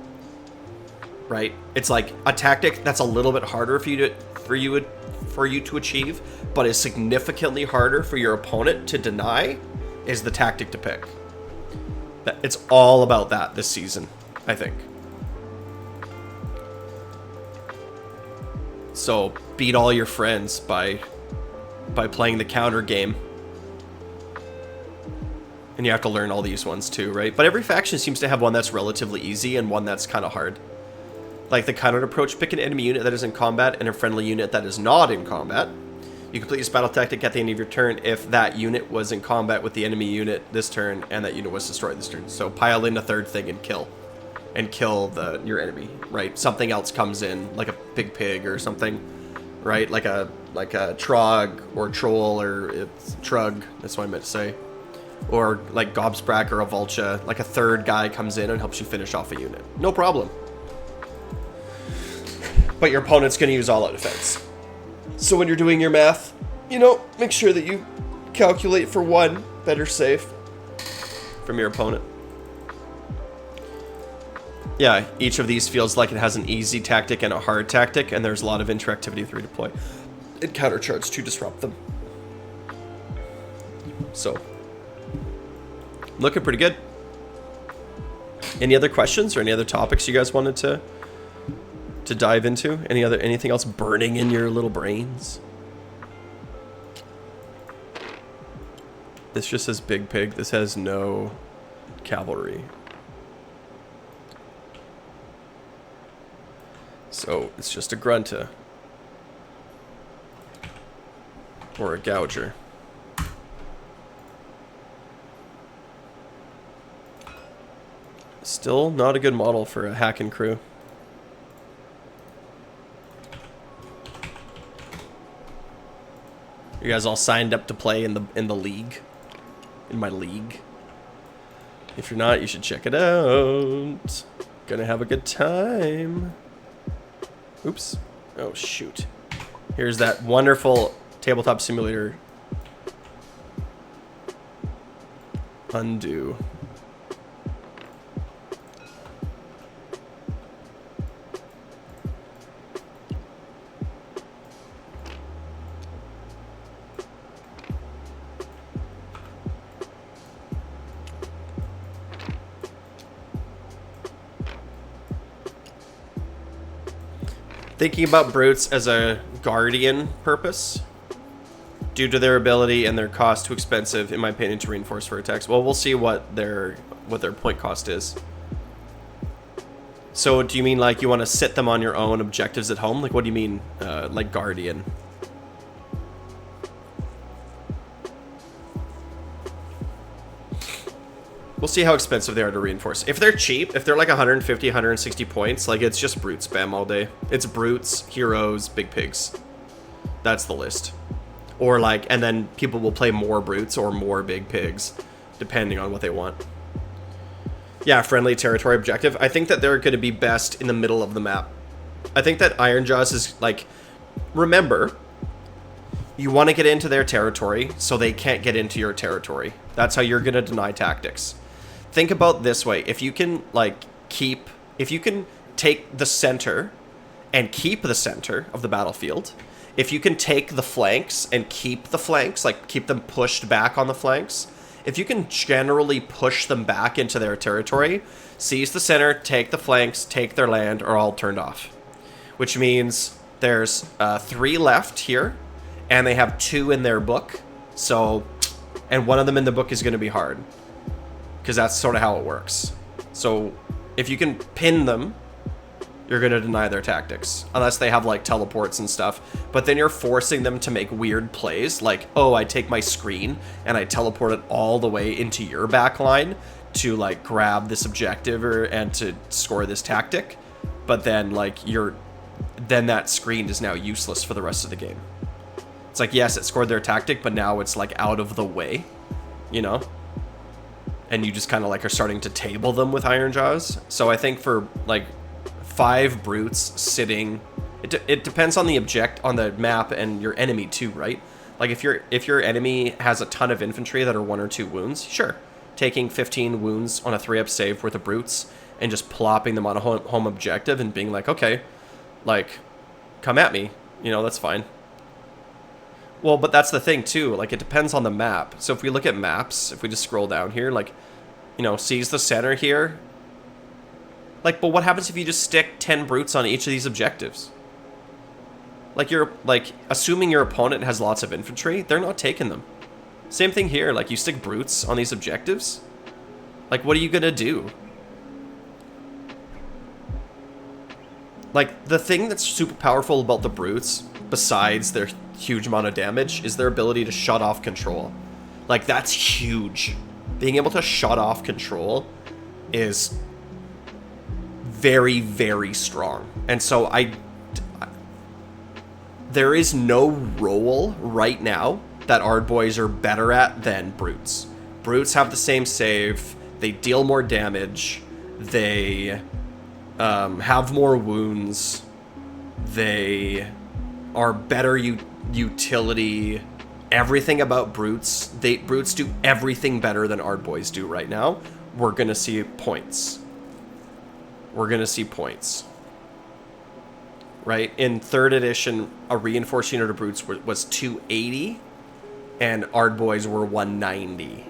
Right? It's like a tactic that's a little bit harder for you to achieve, but is significantly harder for your opponent to deny, is the tactic to pick. It's all about that this season, I think. So beat all your friends by playing the counter game. And you have to learn all these ones too, right? But every faction seems to have one that's relatively easy and one that's kind of hard. Like the counter approach, pick an enemy unit that is in combat and a friendly unit that is not in combat. You complete this battle tactic at the end of your turn if that unit was in combat with the enemy unit this turn and that unit was destroyed this turn. So pile in a 3rd thing and kill. And kill your enemy, right? Something else comes in, like a big pig or something, right? Like a trog or troll or it's trug, that's what I meant to say. Or like Gobsprak or a Vulture, like a 3rd guy comes in and helps you finish off a unit. No problem. But your opponent's going to use all-out defense. So when you're doing your math, make sure that you calculate for 1 better save from your opponent. Yeah, each of these feels like it has an easy tactic and a hard tactic, and there's a lot of interactivity with redeploy. It countercharges to disrupt them. So, looking pretty good. Any other questions or any other topics you guys wanted to dive into? Anything else burning in your little brains? This just says big pig. This has no cavalry. So it's just a grunta. Or a gouger. Still not a good model for a hacking crew. You guys all signed up to play in the league? In my league? If you're not, you should check it out. Gonna have a good time. Oops. Oh, shoot. Here's that wonderful tabletop simulator. Undo. Thinking about brutes as a guardian purpose, due to their ability and their cost too expensive, in my opinion, to reinforce for attacks. Well, we'll see what their point cost is. So, do you mean like you want to sit them on your own objectives at home? Like, what do you mean, like guardian? We'll see how expensive they are to reinforce. If they're cheap, if they're like 150, 160 points, like it's just brute spam all day. It's brutes, heroes, big pigs. That's the list. Or like, and then people will play more brutes or more big pigs, depending on what they want. Yeah, friendly territory objective. I think that they're going to be best in the middle of the map. I think that Ironjawz is like, remember, you want to get into their territory so they can't get into your territory. That's how you're going to deny tactics. Think about this way. If you can like if you can take the center and keep the center of the battlefield, if you can take the flanks and keep the flanks, like keep them pushed back on the flanks, if you can generally push them back into their territory, seize the center, take the flanks, take their land, are all turned off. Which means there's 3 left here, and they have 2 in their book. So, and one of them in the book is going to be hard. Because that's sort of how it works. So, if you can pin them, you're going to deny their tactics. Unless they have, like, teleports and stuff. But then you're forcing them to make weird plays. Like, oh, I take my screen and I teleport it all the way into your back line to, like, grab this objective and to score this tactic. But then, like, then that screen is now useless for the rest of the game. It's like, yes, it scored their tactic, but now it's, like, out of the way. You know? And you just kind of like are starting to table them with Ironjawz. So I think for like 5 brutes sitting, it depends on the map and your enemy too, right? Like if your enemy has a ton of infantry that are 1 or 2 wounds, sure, taking 15 wounds on a 3-up save worth of brutes and just plopping them on a home objective and being like, okay, like come at me, you know, that's fine. Well, but that's the thing, too. Like, it depends on the map. So if we look at maps, if we just scroll down here, like, you know, seize the center here. Like, but what happens if you just stick 10 brutes on each of these objectives? Like, assuming your opponent has lots of infantry, they're not taking them. Same thing here. Like, you stick brutes on these objectives. Like, what are you gonna do? Like, the thing that's super powerful about the brutes, besides their huge amount of damage, is their ability to shut off control. Like, that's huge. Being able to shut off control is very, very strong. And so there is no role right now that Ardboys are better at than brutes. Brutes have the same save, they deal more damage, they have more wounds, they are better utility. Everything about brutes, brutes do everything better than Ardboys do right now. We're gonna see points. Right? In 3rd edition, a reinforced unit of brutes was 280, and Ardboys were 190.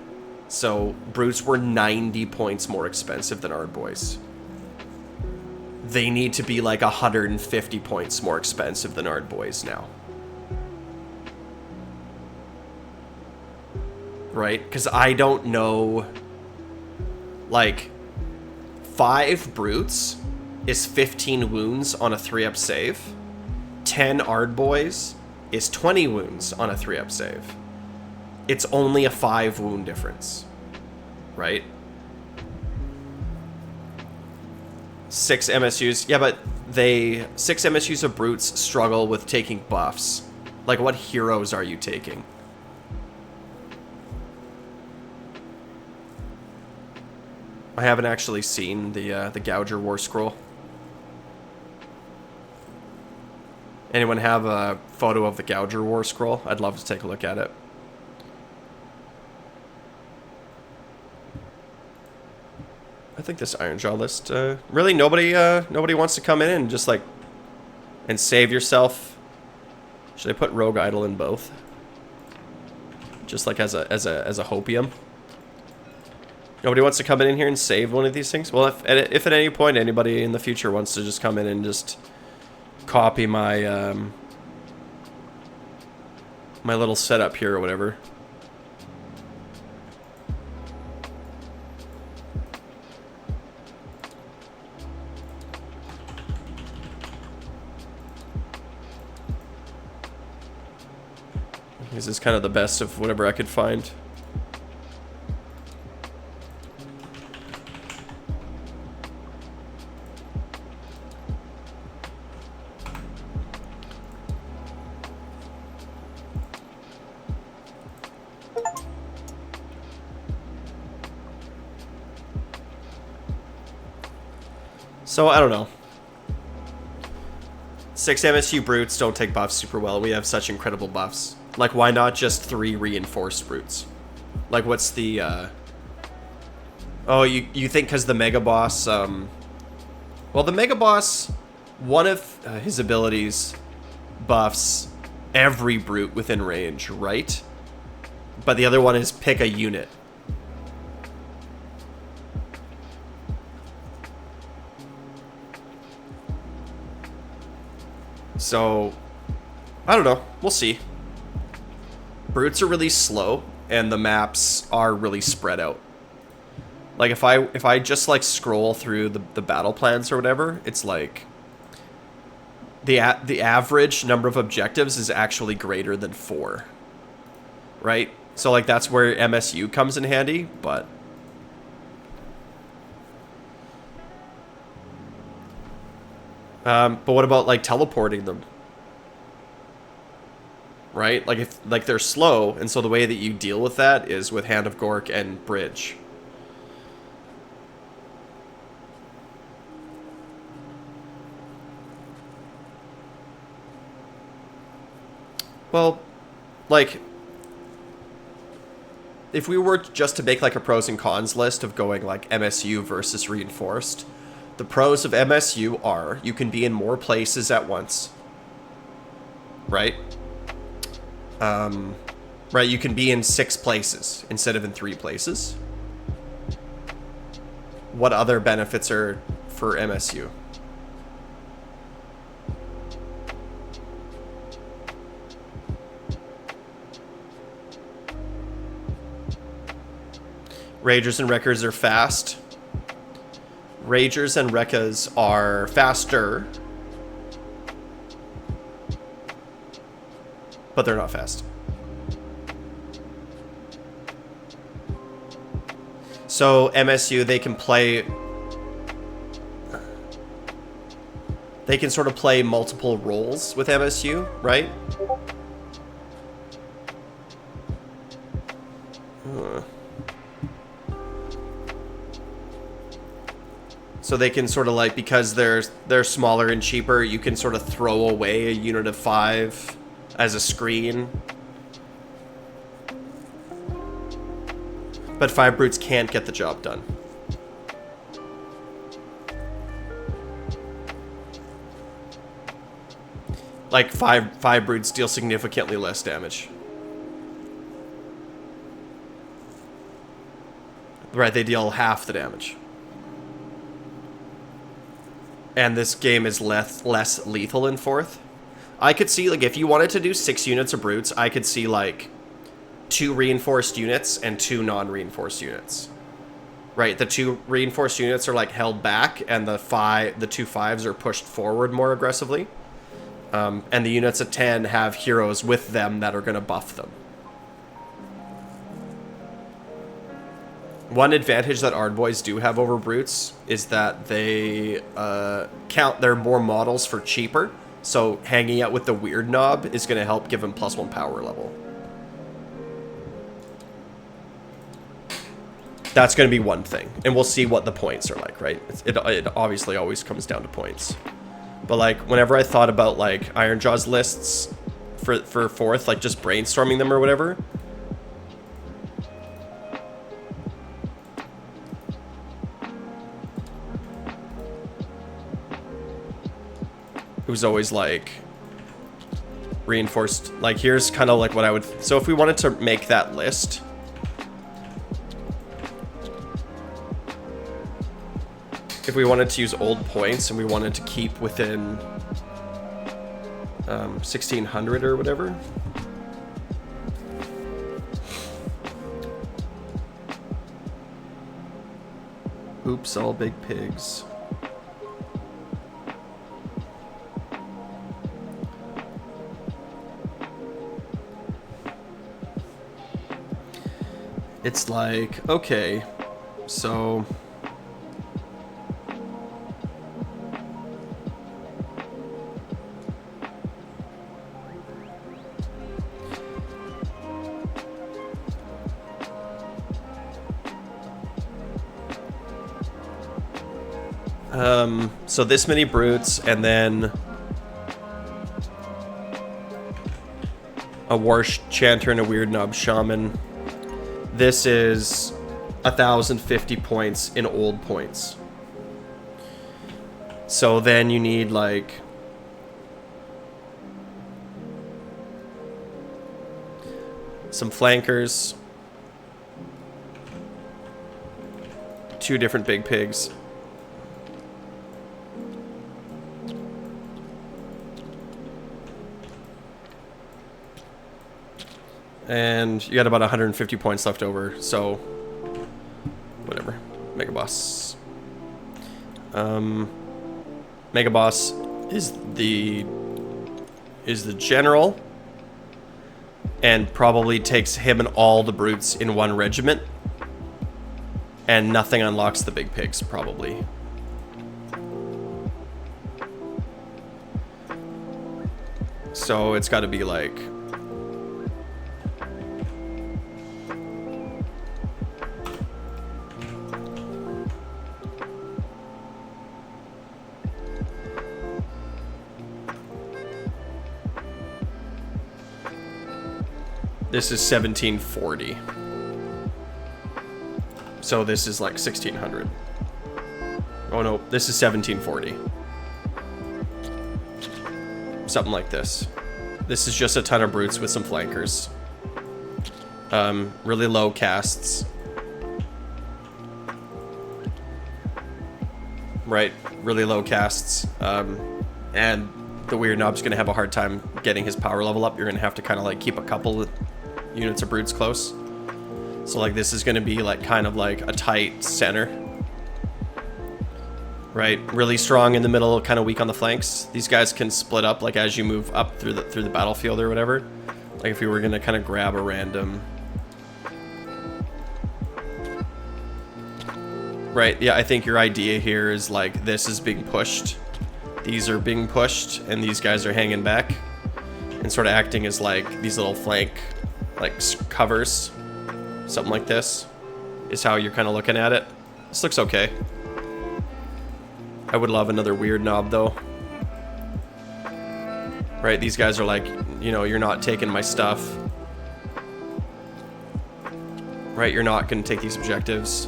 So brutes were 90 points more expensive than Ardboys. They need to be like 150 points more expensive than Ardboys now. Right? Because I don't know, like, 5 brutes is 15 wounds on a 3-up save. 10 Ardboys is 20 wounds on a 3-up save. It's only a 5 wound difference. Right? 6 MSUs. Yeah, but 6 MSUs of brutes struggle with taking buffs. Like, what heroes are you taking? I haven't actually seen the Gouger War Scroll. Anyone have a photo of the Gouger War Scroll? I'd love to take a look at it. I think this Ironjawz list, really nobody wants to come in and just like, and save yourself. Should I put Rogue Idol in both? Just like as a hopium. Nobody wants to come in here and save one of these things? Well, if at any point anybody in the future wants to just come in and just copy my my little setup here or whatever. This is kind of the best of whatever I could find. So, I don't know. 6 MSU brutes don't take buffs super well. We have such incredible buffs. Like, why not just 3 reinforced brutes? Like, what's the, Oh, you think because the Mega Boss, Well, the Mega Boss, one of his abilities buffs every brute within range, right? But the other one is pick a unit. So, I don't know. We'll see. Brutes are really slow, and the maps are really spread out. Like, if I just, like, scroll through the battle plans or whatever, it's like... The average number of objectives is actually greater than 4. Right? So, like, that's where MSU comes in handy, but... But what about, like, teleporting them? Right? Like, if they're slow, and so the way that you deal with that is with Hand of Gork and Bridge. Well, like, if we were just to make, like, a pros and cons list of going, like, MSU versus reinforced, the pros of MSU are you can be in more places at once. Right? Right, you can be in 6 places instead of in 3 places. What other benefits are for MSU? Ragers and Wreckers are fast. Ragers and Rekkas are faster. But they're not fast. So MSU, they can play... They can sort of play multiple roles with MSU, right? So they can sort of, like, because they're smaller and cheaper, you can sort of throw away a unit of 5 as a screen. But 5 brutes can't get the job done. Like, 5 brutes deal significantly less damage. Right, they deal half the damage. And this game is less lethal in 4th. I could see, like, if you wanted to do 6 units of brutes, I could see, like, 2 reinforced units and 2 non-reinforced units. Right, the 2 reinforced units are, like, held back, and the 2 5s are pushed forward more aggressively. And the units of 10 have heroes with them that are going to buff them. One advantage that Ardboys do have over brutes is that they count their more models for cheaper. So hanging out with the weird knob is going to help give him +1 power level. That's going to be one thing. And we'll see what the points are like, right? It obviously always comes down to points. But, like, whenever I thought about, like, Ironjawz lists for 4th, like, just brainstorming them or whatever... It was always, like, reinforced. Like, here's kind of, like, what I would... So if we wanted to make that list... If we wanted to use old points and we wanted to keep within 1600 or whatever. Oops, all big pigs. It's like, okay, so... So this many brutes, and then a war chanter and a weird knob shaman. This is 1,050 points in old points. So then you need like some flankers, 2 different big pigs, and you got about 150 points left over, so whatever. Mega Boss. Mega Boss is the general, and probably takes him and all the brutes in one regiment, and nothing unlocks the big pigs, probably. So it's got to be like this is 1740. So this is like 1600. Oh no, this is 1740. Something like this. This is just a ton of brutes with some flankers. Really low casts. Right, really low casts. And the weird knob's gonna have a hard time getting his power level up. You're gonna have to kind of like keep a couple units of brutes close. So like this is gonna be like kind of like a tight center. Right, really strong in the middle, kind of weak on the flanks. These guys can split up like as you move up through the battlefield or whatever. Like if we were gonna kind of grab a random. Right, yeah, I think your idea here is like this is being pushed. These are being pushed, and these guys are hanging back, and sort of acting as like these little flank, like covers, something like this, is how you're kind of looking at it. This looks okay. I would love another weird knob though. Right, these guys are like, you know, you're not taking my stuff. Right, you're not gonna take these objectives.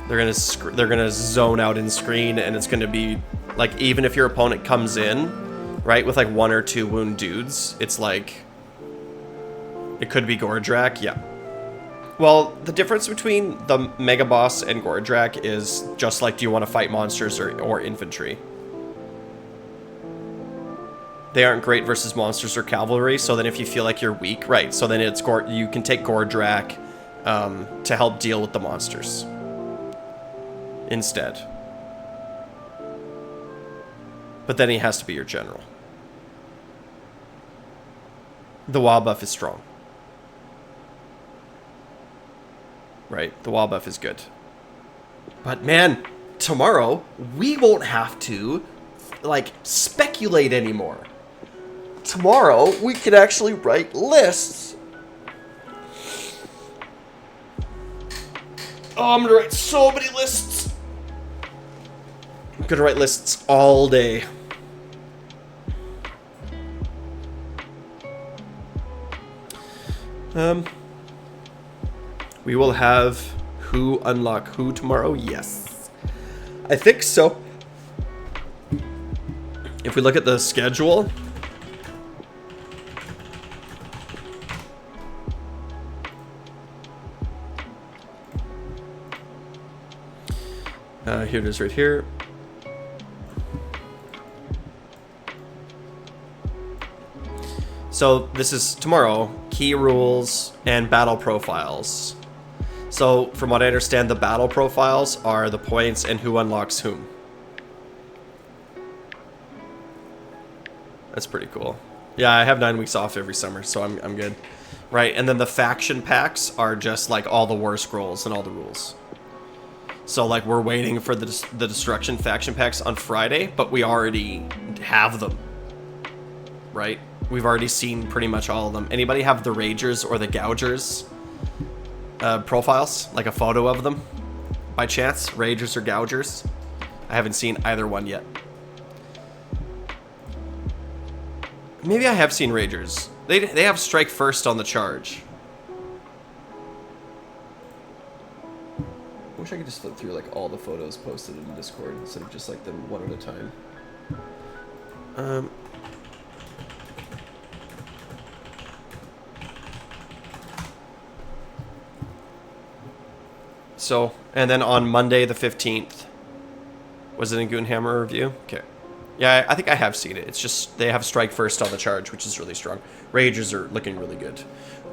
They're gonna zone out in screen, and it's gonna be like, even if your opponent comes in, right, with like 1 or 2 wound dudes, it's like it could be Gore-grunta, yeah. Well, the difference between the Mega Boss and Gore-grunta is just like, do you want to fight monsters or infantry? They aren't great versus monsters or cavalry, so then if you feel like you're weak, right, so then it's you can take Gore-grunta to help deal with the monsters instead. But then he has to be your general. The wall buff is strong. Right, the wall buff is good. But man, tomorrow we won't have to like speculate anymore. Tomorrow we can actually write lists. Oh, I'm gonna write so many lists. I'm gonna write lists all day. We will have who unlock who tomorrow? Yes. I think so. If we look at the schedule, here it is right here. So this is tomorrow, key rules and battle profiles. So from what I understand, the battle profiles are the points and who unlocks whom. That's pretty cool. Yeah, I have 9 weeks off every summer, so I'm good. Right, and then the faction packs are just like all the war scrolls and all the rules. So like we're waiting for the destruction faction packs on Friday, but we already have them. Right? We've already seen pretty much all of them. Anybody have the Ragers or the Gougers profiles? Like a photo of them? By chance? Ragers or Gougers? I haven't seen either one yet. Maybe I have seen Ragers. They have strike first on the charge. I wish I could just flip through like all the photos posted in Discord instead of just like them one at a time. So, and then on Monday the 15th, was it a Goonhammer review? Okay. Yeah, I think I have seen it. It's just they have strike first on the charge, which is really strong. Ragers are looking really good.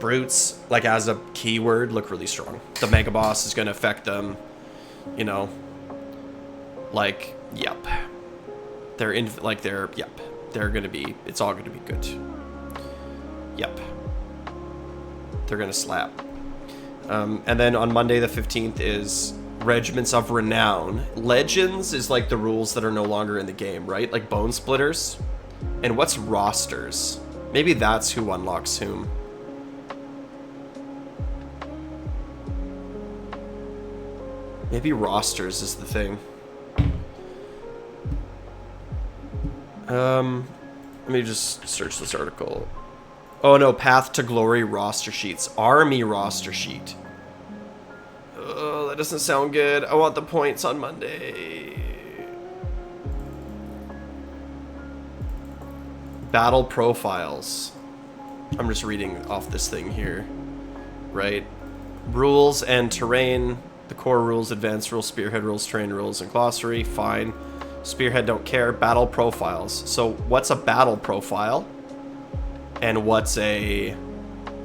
Brutes, like as a keyword, look really strong. The Mega Boss is going to affect them, you know. Like, yep. They're in, like they're, yep. They're going to be, it's all going to be good. Yep. They're going to slap. And then on Monday the 15th is Regiments of Renown. Legends is like the rules that are no longer in the game, right? Like Bone Splitters. And what's Rosters? Maybe that's who unlocks whom. Maybe Rosters is the thing. Let me just search this article. Oh no, Path to Glory roster sheets. Army roster sheet. Oh, that doesn't sound good. I want the points on Monday. Battle profiles. I'm just reading off this thing here. Right? Rules and terrain. The core rules, advanced rules, spearhead rules, terrain rules, and glossary. Fine. Spearhead don't care. Battle profiles. So what's a battle profile? And what's a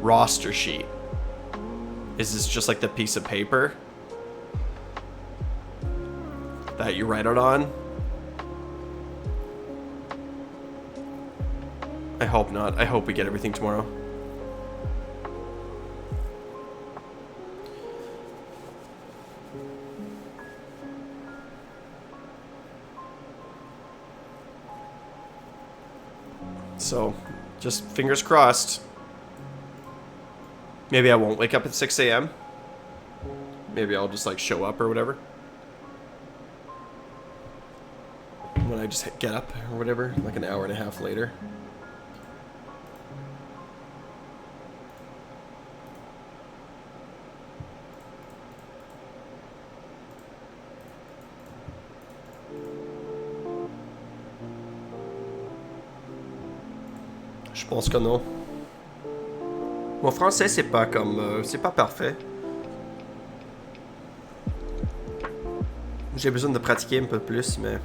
roster sheet? Is this just like the piece of paper that you write it on? I hope not. I hope we get everything tomorrow. So, just fingers crossed. Maybe I won't wake up at 6 a.m. Maybe I'll just like show up or whatever. When I just get up or whatever, like an hour and a half later. Je pense que non. Mon français, c'est pas comme... c'est pas parfait. J'ai besoin de pratiquer un peu plus, mais...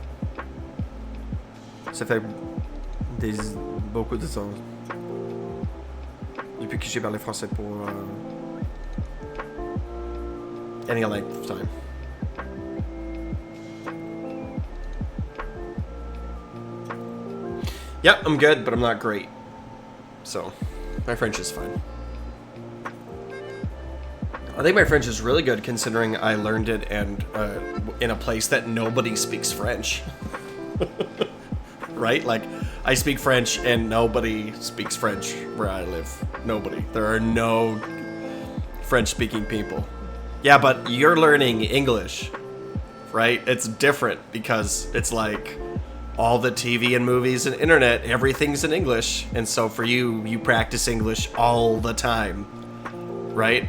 ça fait beaucoup de temps. Depuis que j'ai parlé français pour... any length of time. Yep, I'm good, but I'm not great. So, my French is fine. I think my French is really good considering I learned it and in a place that nobody speaks French. Right? Like, I speak French and nobody speaks French where I live. Nobody. There are no French-speaking people. Yeah, but you're learning English, right? It's different because it's like... all the TV and movies and internet, everything's in English. And so for you, you practice English all the time, right?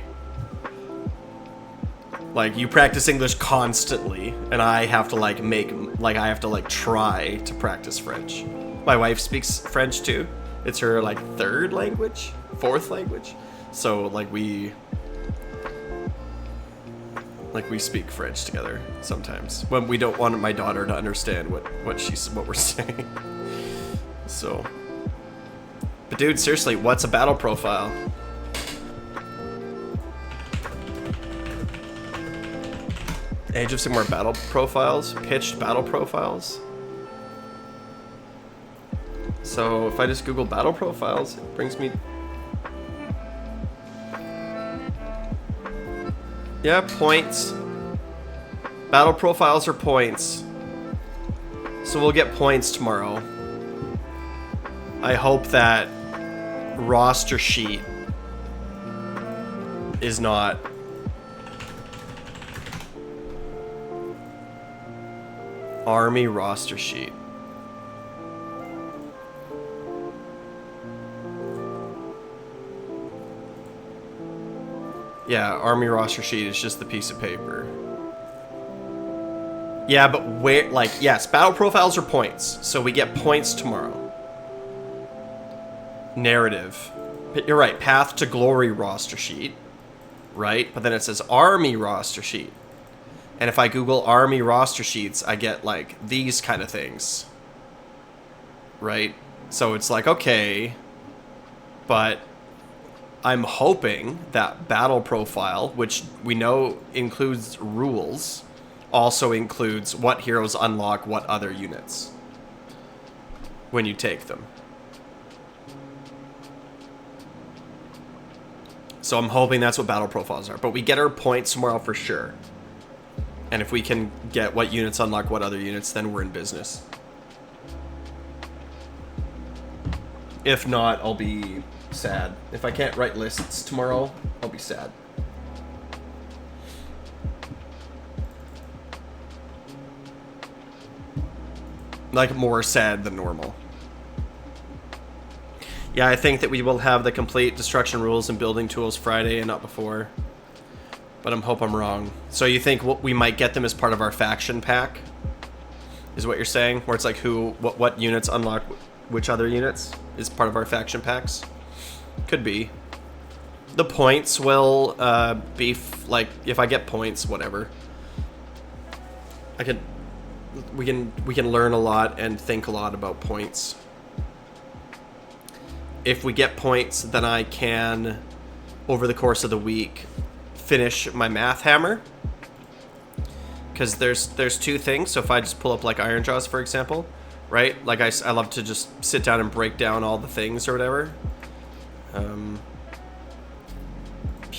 Like, you practice English constantly, and I have to, like, I have to, like, try to practice French. My wife speaks French, too. It's her, like, third language? Fourth language? So, like, we speak French together sometimes when we don't want my daughter to understand what we're saying. So, but dude, seriously, what's a battle profile? Age of Sigmar battle profiles, pitched battle profiles. So if I just Google battle profiles, it brings me. Yeah, points. Battle profiles are points. So we'll get points tomorrow. I hope that roster sheet is not... Army roster sheet. Yeah, army roster sheet is just the piece of paper. Yeah, but where, like, yes, battle profiles are points, so we get points tomorrow. Narrative. You're right, Path to Glory roster sheet, right? But then it says Army roster sheet. And if I Google Army roster sheets, I get, like, these kind of things. Right? So it's like, okay, but I'm hoping that battle profile, which we know includes rules, also includes what heroes unlock what other units when you take them. So I'm hoping that's what battle profiles are. But we get our points tomorrow for sure. And if we can get what units unlock what other units, then we're in business. If not, I'll be sad. If I can't write lists tomorrow, I'll be sad. Like, more sad than normal. Yeah, I think that we will have the complete destruction rules and building tools Friday and not before. But I hope I'm wrong. So you think we might get them as part of our faction pack? Is what you're saying? Where it's like what units unlock which other units is part of our faction packs? Could be. The points will be like, if I get points, whatever. We can learn a lot and think a lot about points. If we get points, then I can, over the course of the week, finish my math hammer. Because there's two things. So if I just pull up like Ironjawz, for example, right? Like I love to just sit down and break down all the things or whatever.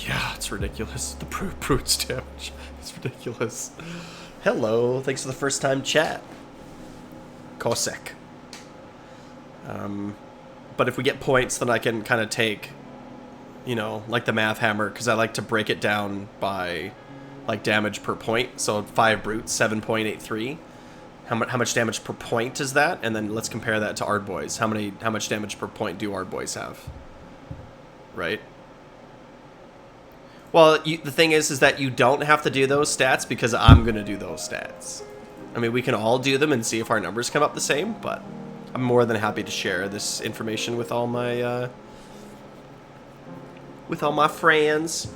Yeah, it's ridiculous. The brutes damage. It's ridiculous. Hello, thanks for the first time chat. Kosek. But if we get points, then I can kind of take, you know, like the math hammer, because I like to break it down by, like, damage per point. So 5 brutes, 7.83. How much damage per point is that? And then let's compare that to Ardboys. How much damage per point do Ardboys have? Right? Well, the thing is that you don't have to do those stats because I'm going to do those stats. I mean, we can all do them and see if our numbers come up the same, but I'm more than happy to share this information with all my friends.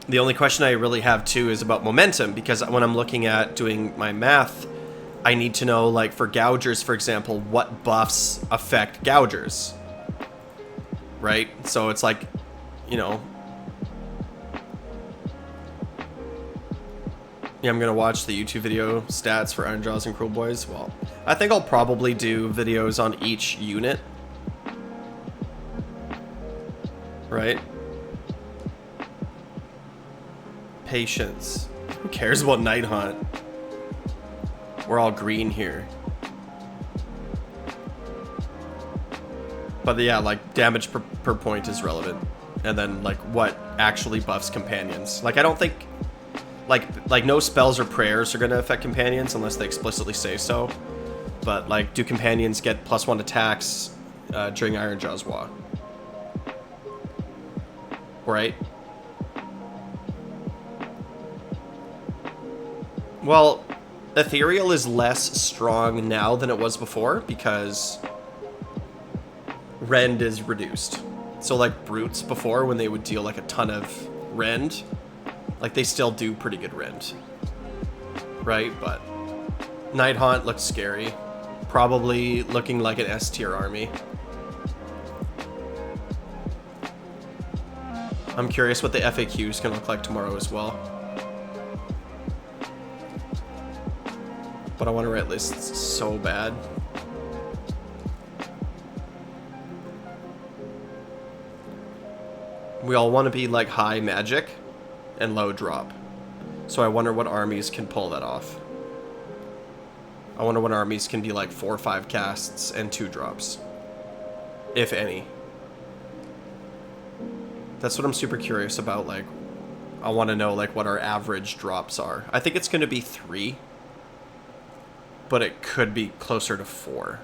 The only question I really have, too, is about momentum, because when I'm looking at doing my math, I need to know, like, for Gougers, for example, what buffs affect Gougers. Right? So it's like, you know, yeah, I'm gonna watch the YouTube video stats for Ironjawz and Cruelboys. Well, I think I'll probably do videos on each unit. Right? Patience. Who cares about Night Hunt? We're all green here. But yeah, like, damage per point is relevant. And then, like, what actually buffs companions. Like, I don't think, like no spells or prayers are going to affect companions unless they explicitly say so. But, like, do companions get +1 attacks during Ironjawz Wa? Right? Well, Ethereal is less strong now than it was before because Rend is reduced. So, like, brutes before, when they would deal, like, a ton of rend, like, they still do pretty good rend. Right? But Night Hunt looks scary. Probably looking like an S tier army. I'm curious what the FAQs can look like tomorrow as well. But I want to write lists so bad. We all want to be, like, high magic and low drop. So I wonder what armies can pull that off. I wonder what armies can be, like, 4 or 5 casts and 2 drops. If any. That's what I'm super curious about, like, I want to know like what our average drops are. I think it's going to be 3, but it could be closer to 4.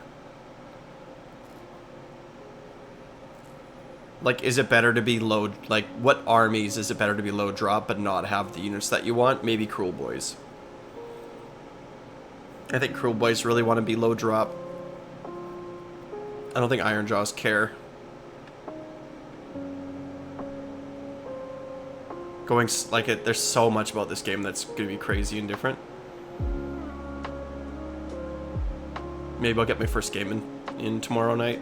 Like, is it better to be low, like, what armies is it better to be low drop but not have the units that you want? Maybe Cruelboys. I think Cruelboys really want to be low drop. I don't think Ironjawz care. Going, like, there's so much about this game that's going to be crazy and different. Maybe I'll get my first game in tomorrow night.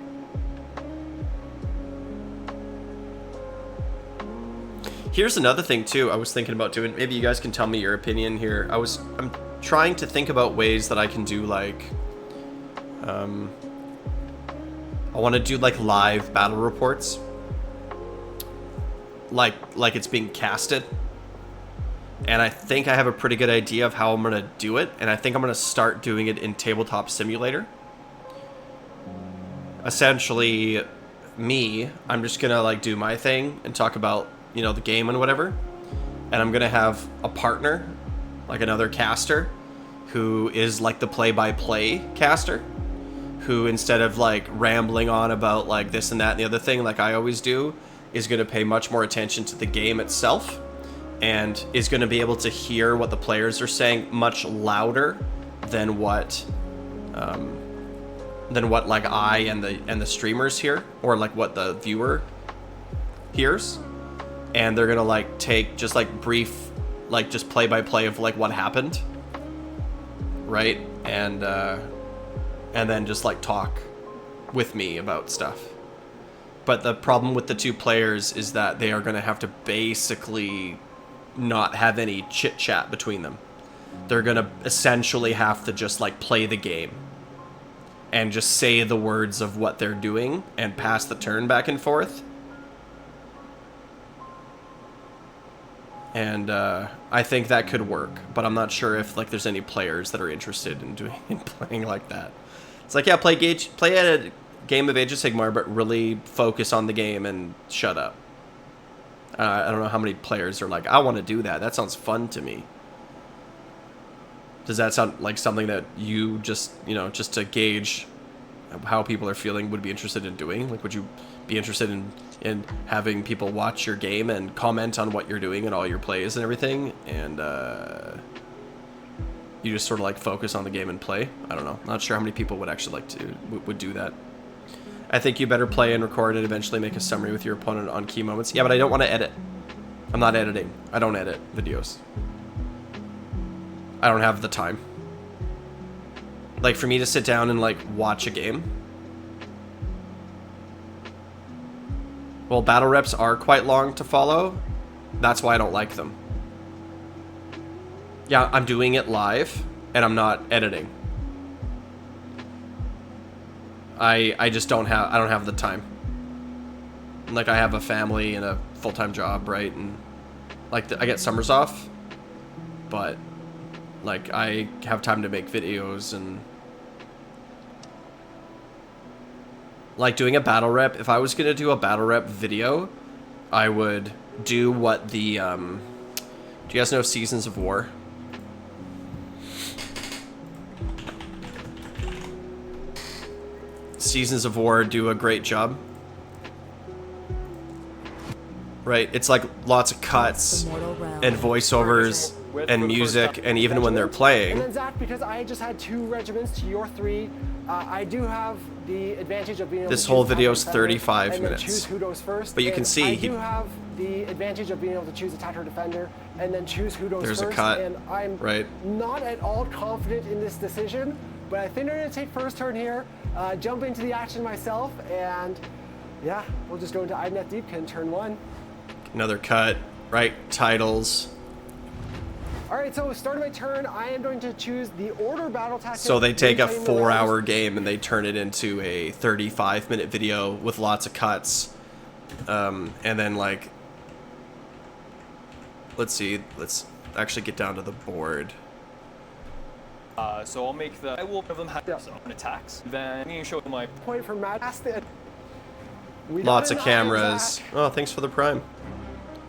Here's another thing too I was thinking about doing. Maybe you guys can tell me your opinion here. I'm trying to think about ways that I can do like I want to do like live battle reports. Like it's being casted. And I think I have a pretty good idea of how I'm going to do it, and I think I'm going to start doing it in Tabletop Simulator. Essentially I'm just going to like do my thing and talk about, you know, the game and whatever, and I'm gonna have a partner, like another caster, who is like the play-by-play caster, who instead of like rambling on about like this and that and the other thing like I always do, is gonna pay much more attention to the game itself, and is gonna be able to hear what the players are saying much louder than what like I and the streamers hear, or like what the viewer hears. And they're gonna like take just like brief, like just play-by-play of like what happened, right? And then just like talk with me about stuff. But the problem with the 2 players is that they are gonna have to basically not have any chit chat between them. They're gonna essentially have to just like play the game and just say the words of what they're doing and pass the turn back and forth. And I think that could work, but I'm not sure if like there's any players that are interested in playing like that. It's like, yeah, play at a game of Age of Sigmar, but really focus on the game and shut up. I don't know how many players are like, I want to do that. That sounds fun to me. Does that sound like something that you just, you know, just to gauge how people are feeling, would be interested in doing? Like, would you be interested in having people watch your game and comment on what you're doing and all your plays and everything, and you just sort of like focus on the game and play? I don't know. Not sure how many people would actually like to would do that. I think you better play and record and eventually make a summary with your opponent on key moments. Yeah, but I don't want to edit. I'm not editing. I don't edit videos. I don't have the time. Like, for me to sit down and like watch a game. Well, battle reps are quite long to follow. That's why I don't like them. Yeah, I'm doing it live, and I'm not editing. I just don't have the time. Like, I have a family and a full-time job, right? And like I get summers off, but like I have time to make videos and like doing a battle rep. If I was gonna do a battle rep video, I would do what the do you guys know Seasons of War? Seasons of War do a great job. Right? It's like lots of cuts and voiceovers and music, and even when they're playing. And then Zach, because I just had 2 regiments to your 3, I do have the advantage of being able this to whole choose video is Tattered 35 Defender and minutes. then choose who goes first. But you can And see I he do have the advantage of being able to choose a Tattered Defender and then choose who goes There's first. a cut, and I'm right? not at all confident in this decision, but I think I'm going to take first turn here, jump into the action myself, and yeah, we'll just go into Idnet Deepkin turn 1. Another cut, right? Titles. Alright, so start of my turn, I am going to choose the order battle tactic. So they take a Reclaim the 4-hour realms. game and they turn it into a 35-minute video with lots of cuts. And then like, let's see, let's actually get down to the board. So I'll make the. I will have them have some attacks. Then you show my Point for Matt. Lots of cameras. Oh, thanks for the prime.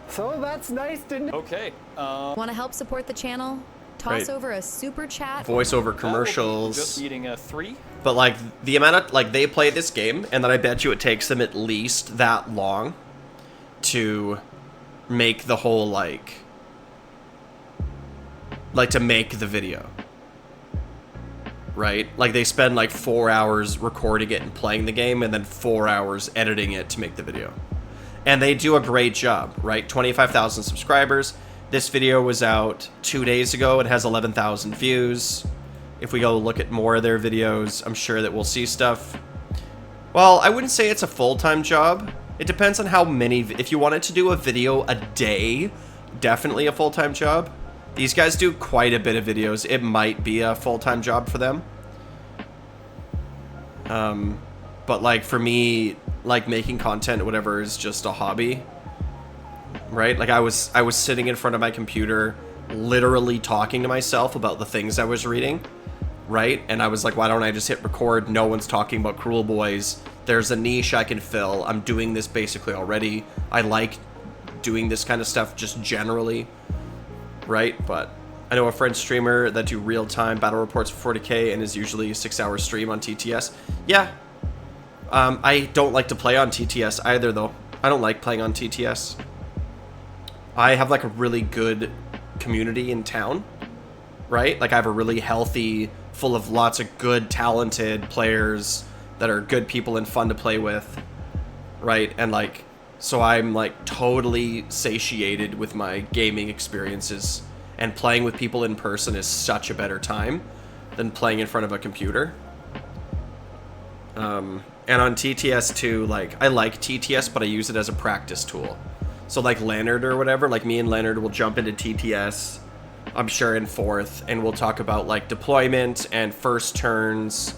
So that's nice to know. Okay. Want to help support the channel? Toss Right. over a super chat. Voiceover commercials. Just eating a 3. But like the amount of like they play this game, and then I bet you it takes them at least that long to make the whole like to make the video. Right? Like they spend like 4 hours recording it and playing the game, and then 4 hours editing it to make the video. And they do a great job, right? 25,000 subscribers. This video was out 2 days ago. It has 11,000 views. If we go look at more of their videos, I'm sure that we'll see stuff. Well, I wouldn't say it's a full-time job. It depends on how many... If you wanted to do a video a day, definitely a full-time job. These guys do quite a bit of videos. It might be a full-time job for them. But like for me, like making content or whatever is just a hobby. Right? Like I was sitting in front of my computer literally talking to myself about the things I was reading, right? And I was like, why don't I just hit record? No one's talking about Cruel Boys. There's a niche I can fill. I'm doing this basically already. I like doing this kind of stuff just generally, right? But I know a French streamer that do real-time battle reports for 40k and is usually a 6-hour stream on TTS. Yeah. I don't like to play on TTS either, though. I don't like playing on TTS. I have like a really good community in town, right? Like I have a really healthy, full of lots of good, talented players that are good people and fun to play with, right? And like, so I'm like totally satiated with my gaming experiences, and playing with people in person is such a better time than playing in front of a computer. And on TTS too, like I like TTS, but I use it as a practice tool. So like Leonard or whatever, like me and Leonard will jump into TTS, I'm sure in 4th, and we'll talk about like deployment and first turns,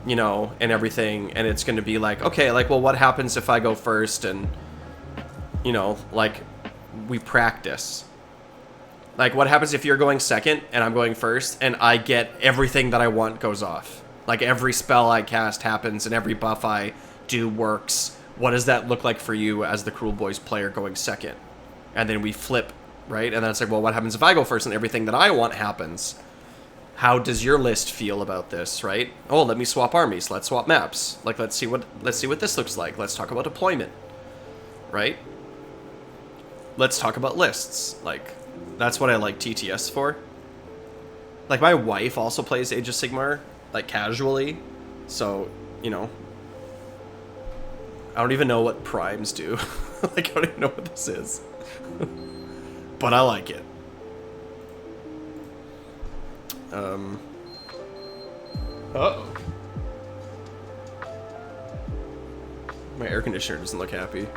you know, and everything. And it's going to be like, okay, like, well, what happens if I go first? And, you know, like we practice. Like what happens if you're going second and I'm going first and I get everything that I want goes off? Like every spell I cast happens and every buff I do works. What does that look like for you as the Cruel Boys player going second? And then we flip, right? And then it's like, well, what happens if I go first and everything that I want happens? How does your list feel about this, right? Oh, let me swap armies. Let's swap maps. Like, let's see what this looks like. Let's talk about deployment, right? Let's talk about lists. Like, that's what I like TTS for. Like, my wife also plays Age of Sigmar, like, casually. So, you know, I don't even know what primes do. Like, I don't even know what this is. But I like it. Uh-oh. My air conditioner doesn't look happy.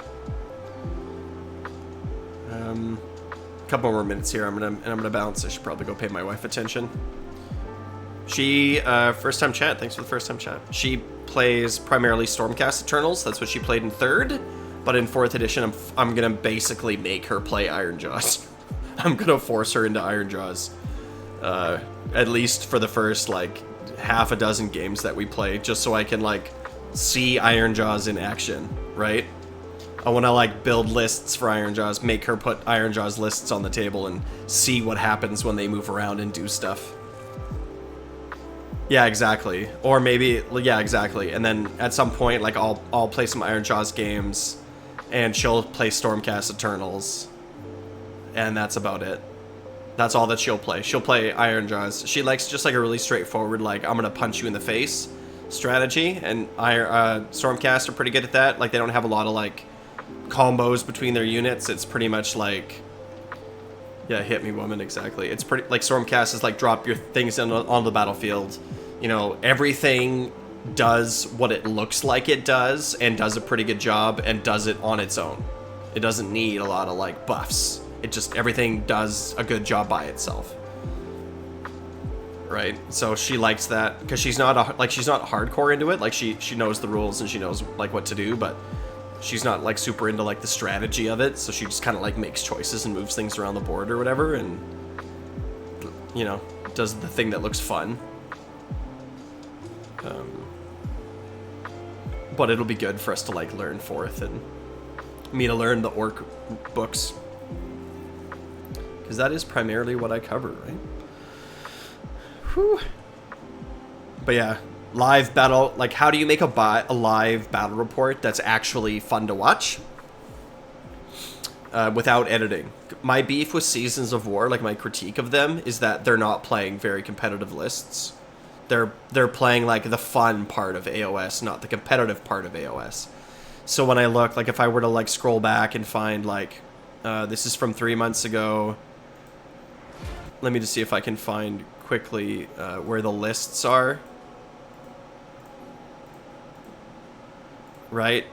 A couple more minutes here. I'm gonna bounce. I should probably go pay my wife attention. She first time chat. Thanks for the first time chat. She plays primarily Stormcast Eternals. That's what she played in 3rd. But in 4th edition, I'm gonna basically make her play Ironjawz. I'm gonna force her into Ironjawz. At least for the first like half a dozen games that we play, just so I can like see Ironjawz in action, right? I want to like build lists for Ironjawz, make her put Ironjawz lists on the table and see what happens when they move around and do stuff. Yeah, exactly. Or maybe, yeah, exactly. And then at some point, like I'll play some Ironjawz games, and she'll play Stormcast Eternals, and that's about it. That's all that she'll play. She'll play Ironjawz. She likes just like a really straightforward, like, I'm gonna punch you in the face strategy, and Stormcast are pretty good at that. Like, they don't have a lot of like combos between their units. It's pretty much like, yeah, hit me, woman, exactly. It's pretty like Stormcast is like drop your things on the battlefield. You know, everything does what it looks like it does, and does a pretty good job, and does it on its own. It doesn't need a lot of like buffs. It just, everything does a good job by itself. Right? So she likes that because she's not hardcore into it. Like she knows the rules and she knows like what to do, but she's not like super into like the strategy of it. So she just kind of like makes choices and moves things around the board or whatever, and you know, does the thing that looks fun. But it'll be good for us to like learn 4th and me to learn the orc books because that is primarily what I cover, right? Whew. But yeah, live battle, like how do you make a live battle report that's actually fun to watch without editing? My beef with Seasons of War, like my critique of them, is that they're not playing very competitive lists. They're playing like the fun part of AOS, not the competitive part of AOS. So when I look, like if I were to like scroll back and find like, this is from 3 months ago. Let me just see if I can find quickly where the lists are. Right?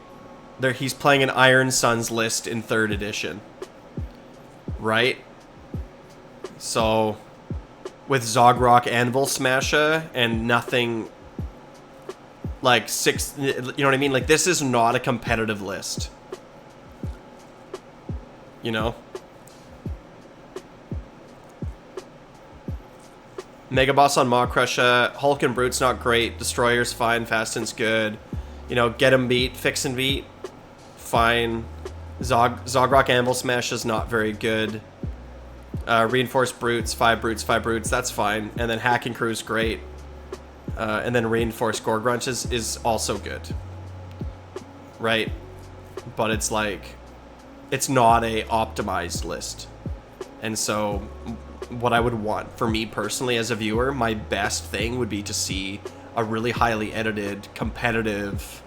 There, he's playing an Iron Suns list in 3rd edition. Right? So, with Zogrock Anvil Smasher and nothing like 6, you know what I mean? Like, this is not a competitive list. You know? Mega Boss on Maw Crusher, Hulk and Brute's not great, Destroyer's fine, Fasten's good. You know, Get 'em beat, Fix and beat, fine. Zogrock Anvil Smash is not very good. Reinforced Brutes, 5 Brutes, 5 Brutes, that's fine. And then Hack and Crew's great. And then Reinforced Gore-grunta is also good. Right? But it's like, it's not a optimized list. And so, what I would want for me personally as a viewer, my best thing would be to see a really highly edited, competitive,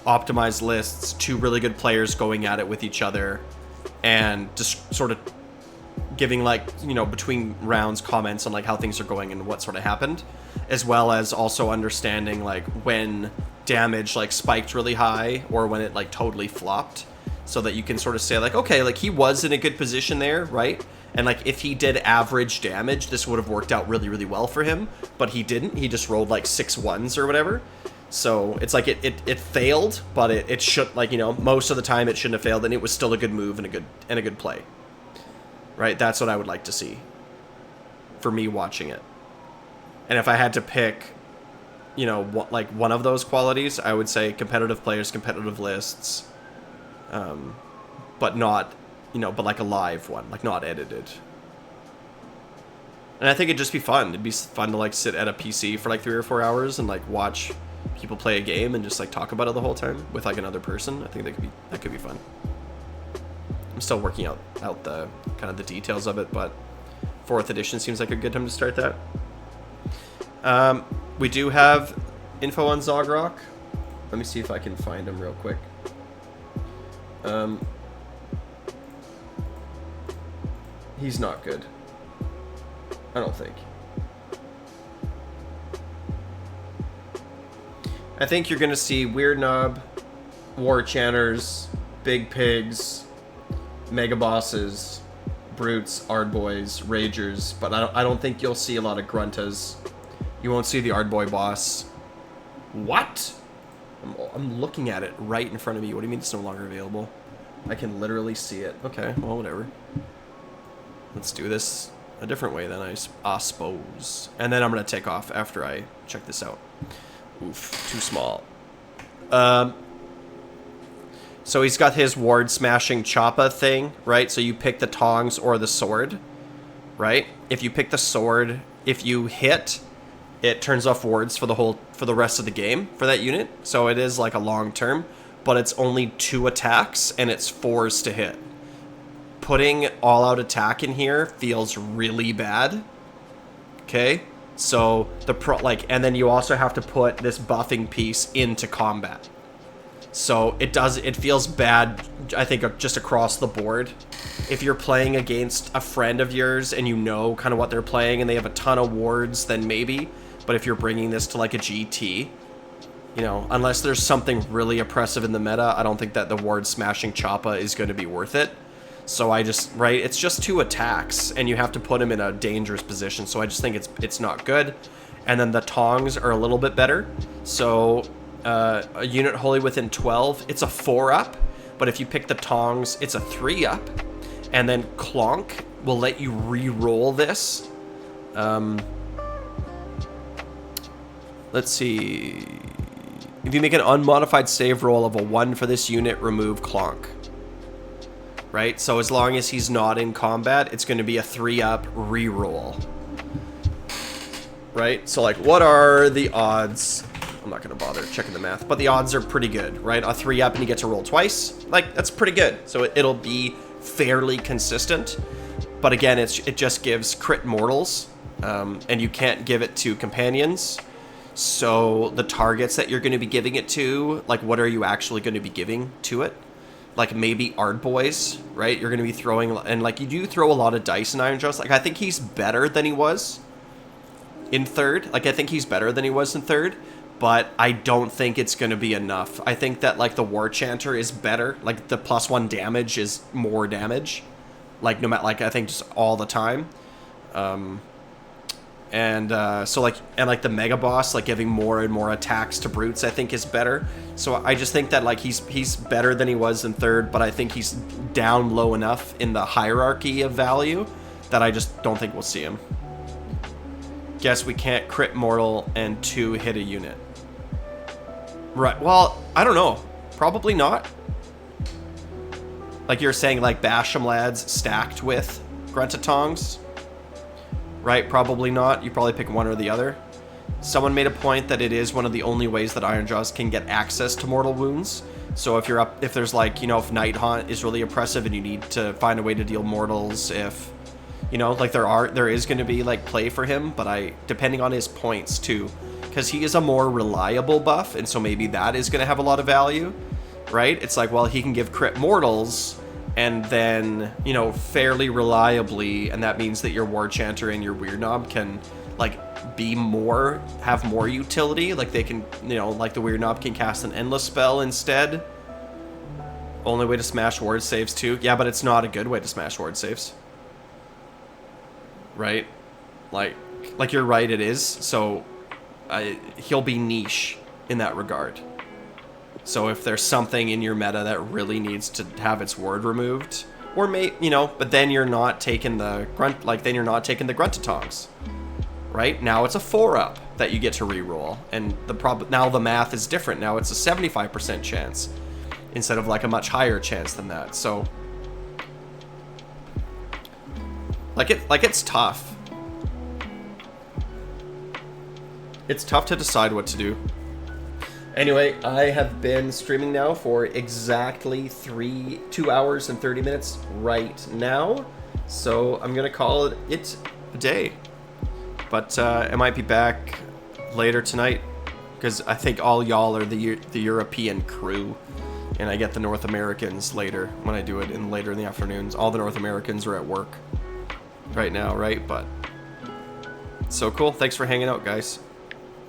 optimized lists, 2 really good players going at it with each other, and just sort of giving, like, you know, between rounds comments on like how things are going and what sort of happened, as well as also understanding like when damage like spiked really high or when it like totally flopped, so that you can sort of say like, okay, like he was in a good position there, right? And like if he did average damage, this would have worked out really, really well for him, but he didn't. He just rolled like 6 1s or whatever. So it's like it failed, but it should, like, you know, most of the time it shouldn't have failed, and it was still a good move and a good play. Right? That's what I would like to see for me watching it. And if I had to pick, you know, like one of those qualities, I would say competitive players, competitive lists, but not, you know, but like a live one, like not edited. And I think it'd just be fun. It'd be fun to like sit at a PC for like 3 or 4 hours and like watch people play a game and just like talk about it the whole time with like another person. I think that could be fun. I'm still working out the kind of the details of it, but 4th edition seems like a good time to start that. We do have info on Zogrock. Let me see if I can find him real quick. He's not good. I don't think. I think you're gonna see Weird Knob, War Chanters, Big Pigs, Mega Bosses, Brutes, Ardboys, Ragers, but I don't think you'll see a lot of Gruntas. You won't see the Ardboy boss. What? I'm looking at it right in front of me. What do you mean it's no longer available? I can literally see it. Okay, well, whatever. Let's do this a different way then, I suppose. And then I'm going to take off after I check this out. Oof, too small. So he's got his ward smashing choppa thing, right? So you pick the tongs or the sword, right? If you pick the sword, if you hit, it turns off wards for the rest of the game for that unit. So it is like a long term, but it's only 2 attacks and it's 4s to hit. Putting all-out attack in here feels really bad. Okay, so and then you also have to put this buffing piece into combat. So it feels bad, I think, just across the board. If you're playing against a friend of yours and you know kind of what they're playing and they have a ton of wards, then maybe. But if you're bringing this to like a GT, you know, unless there's something really oppressive in the meta, I don't think that the ward smashing choppa is going to be worth it. So it's just 2 attacks, and you have to put him in a dangerous position. So I just think it's not good. And then the tongs are a little bit better. So a unit wholly within 12, it's a 4-up. But if you pick the tongs, it's a 3-up. And then Clonk will let you re-roll this. Let's see. If you make an unmodified save roll of a 1 for this unit, remove Clonk. right? So as long as he's not in combat, it's going to be a 3-up reroll. Right? So, like, what are the odds? I'm not going to bother checking the math, but the odds are pretty good, right? A 3-up and you get to roll twice. Like, that's pretty good. So it'll be fairly consistent. But again, it just gives crit mortals, and you can't give it to companions. So the targets that you're going to be giving it to, like, what are you actually going to be giving to it? Like, maybe Ard Boys, right? You're going to be throwing, and, like, you do throw a lot of dice in Ironjawz. Like, I think he's better than he was in 3rd. Like, I think he's better than he was in 3rd, but I don't think it's going to be enough. I think that, like, the War Chanter is better. Like, the +1 damage is more damage. Like, no matter, like, I think just all the time. So, like, and, like, the Mega Boss, like, giving more and more attacks to brutes, I think is better. So I just think that, like, he's better than he was in 3rd, but I think he's down low enough in the hierarchy of value that I just don't think we'll see him. Guess we can't crit mortal and 2 hit a unit. Right, well, I don't know. Probably not. Like you're saying, like, Bcalm lads stacked with Gruntatongs. Right, probably not. You probably pick one or the other. Someone made a point that it is one of the only ways that Ironjawz can get access to mortal wounds. So if you're up, if there's, like, you know, if Night Haunt is really oppressive and you need to find a way to deal mortals, if, you know, like, there is going to be, like, play for him, but depending on his points too, because he is a more reliable buff, and so maybe that is going to have a lot of value, right? It's like, well, he can give crit mortals, and then, you know, fairly reliably, and that means that your War Chanter and your Weird Knob can, like, have more utility. Like, they can, you know, like, the Weird Knob can cast an Endless spell instead. Only way to smash ward saves too. Yeah, but it's not a good way to smash ward saves. Right? Like you're right, it is. So, he'll be niche in that regard. So if there's something in your meta that really needs to have its ward removed, or you know, but then you're not taking the Gruntatongs, right? Now it's a 4-up that you get to reroll, and now the math is different. Now it's a 75% chance instead of, like, a much higher chance than that. So, it's tough. It's tough to decide what to do. Anyway, I have been streaming now for exactly 2 hours and 30 minutes right now. So I'm going to call it a day. But I might be back later tonight, because I think all y'all are the European crew. And I get the North Americans later when I do it later in the afternoons. All the North Americans are at work right now, right? But so cool. Thanks for hanging out, guys.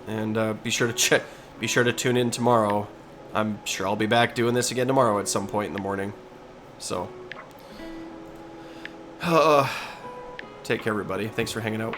And be sure to tune in tomorrow. I'm sure I'll be back doing this again tomorrow at some point in the morning. So, take care, everybody. Thanks for hanging out.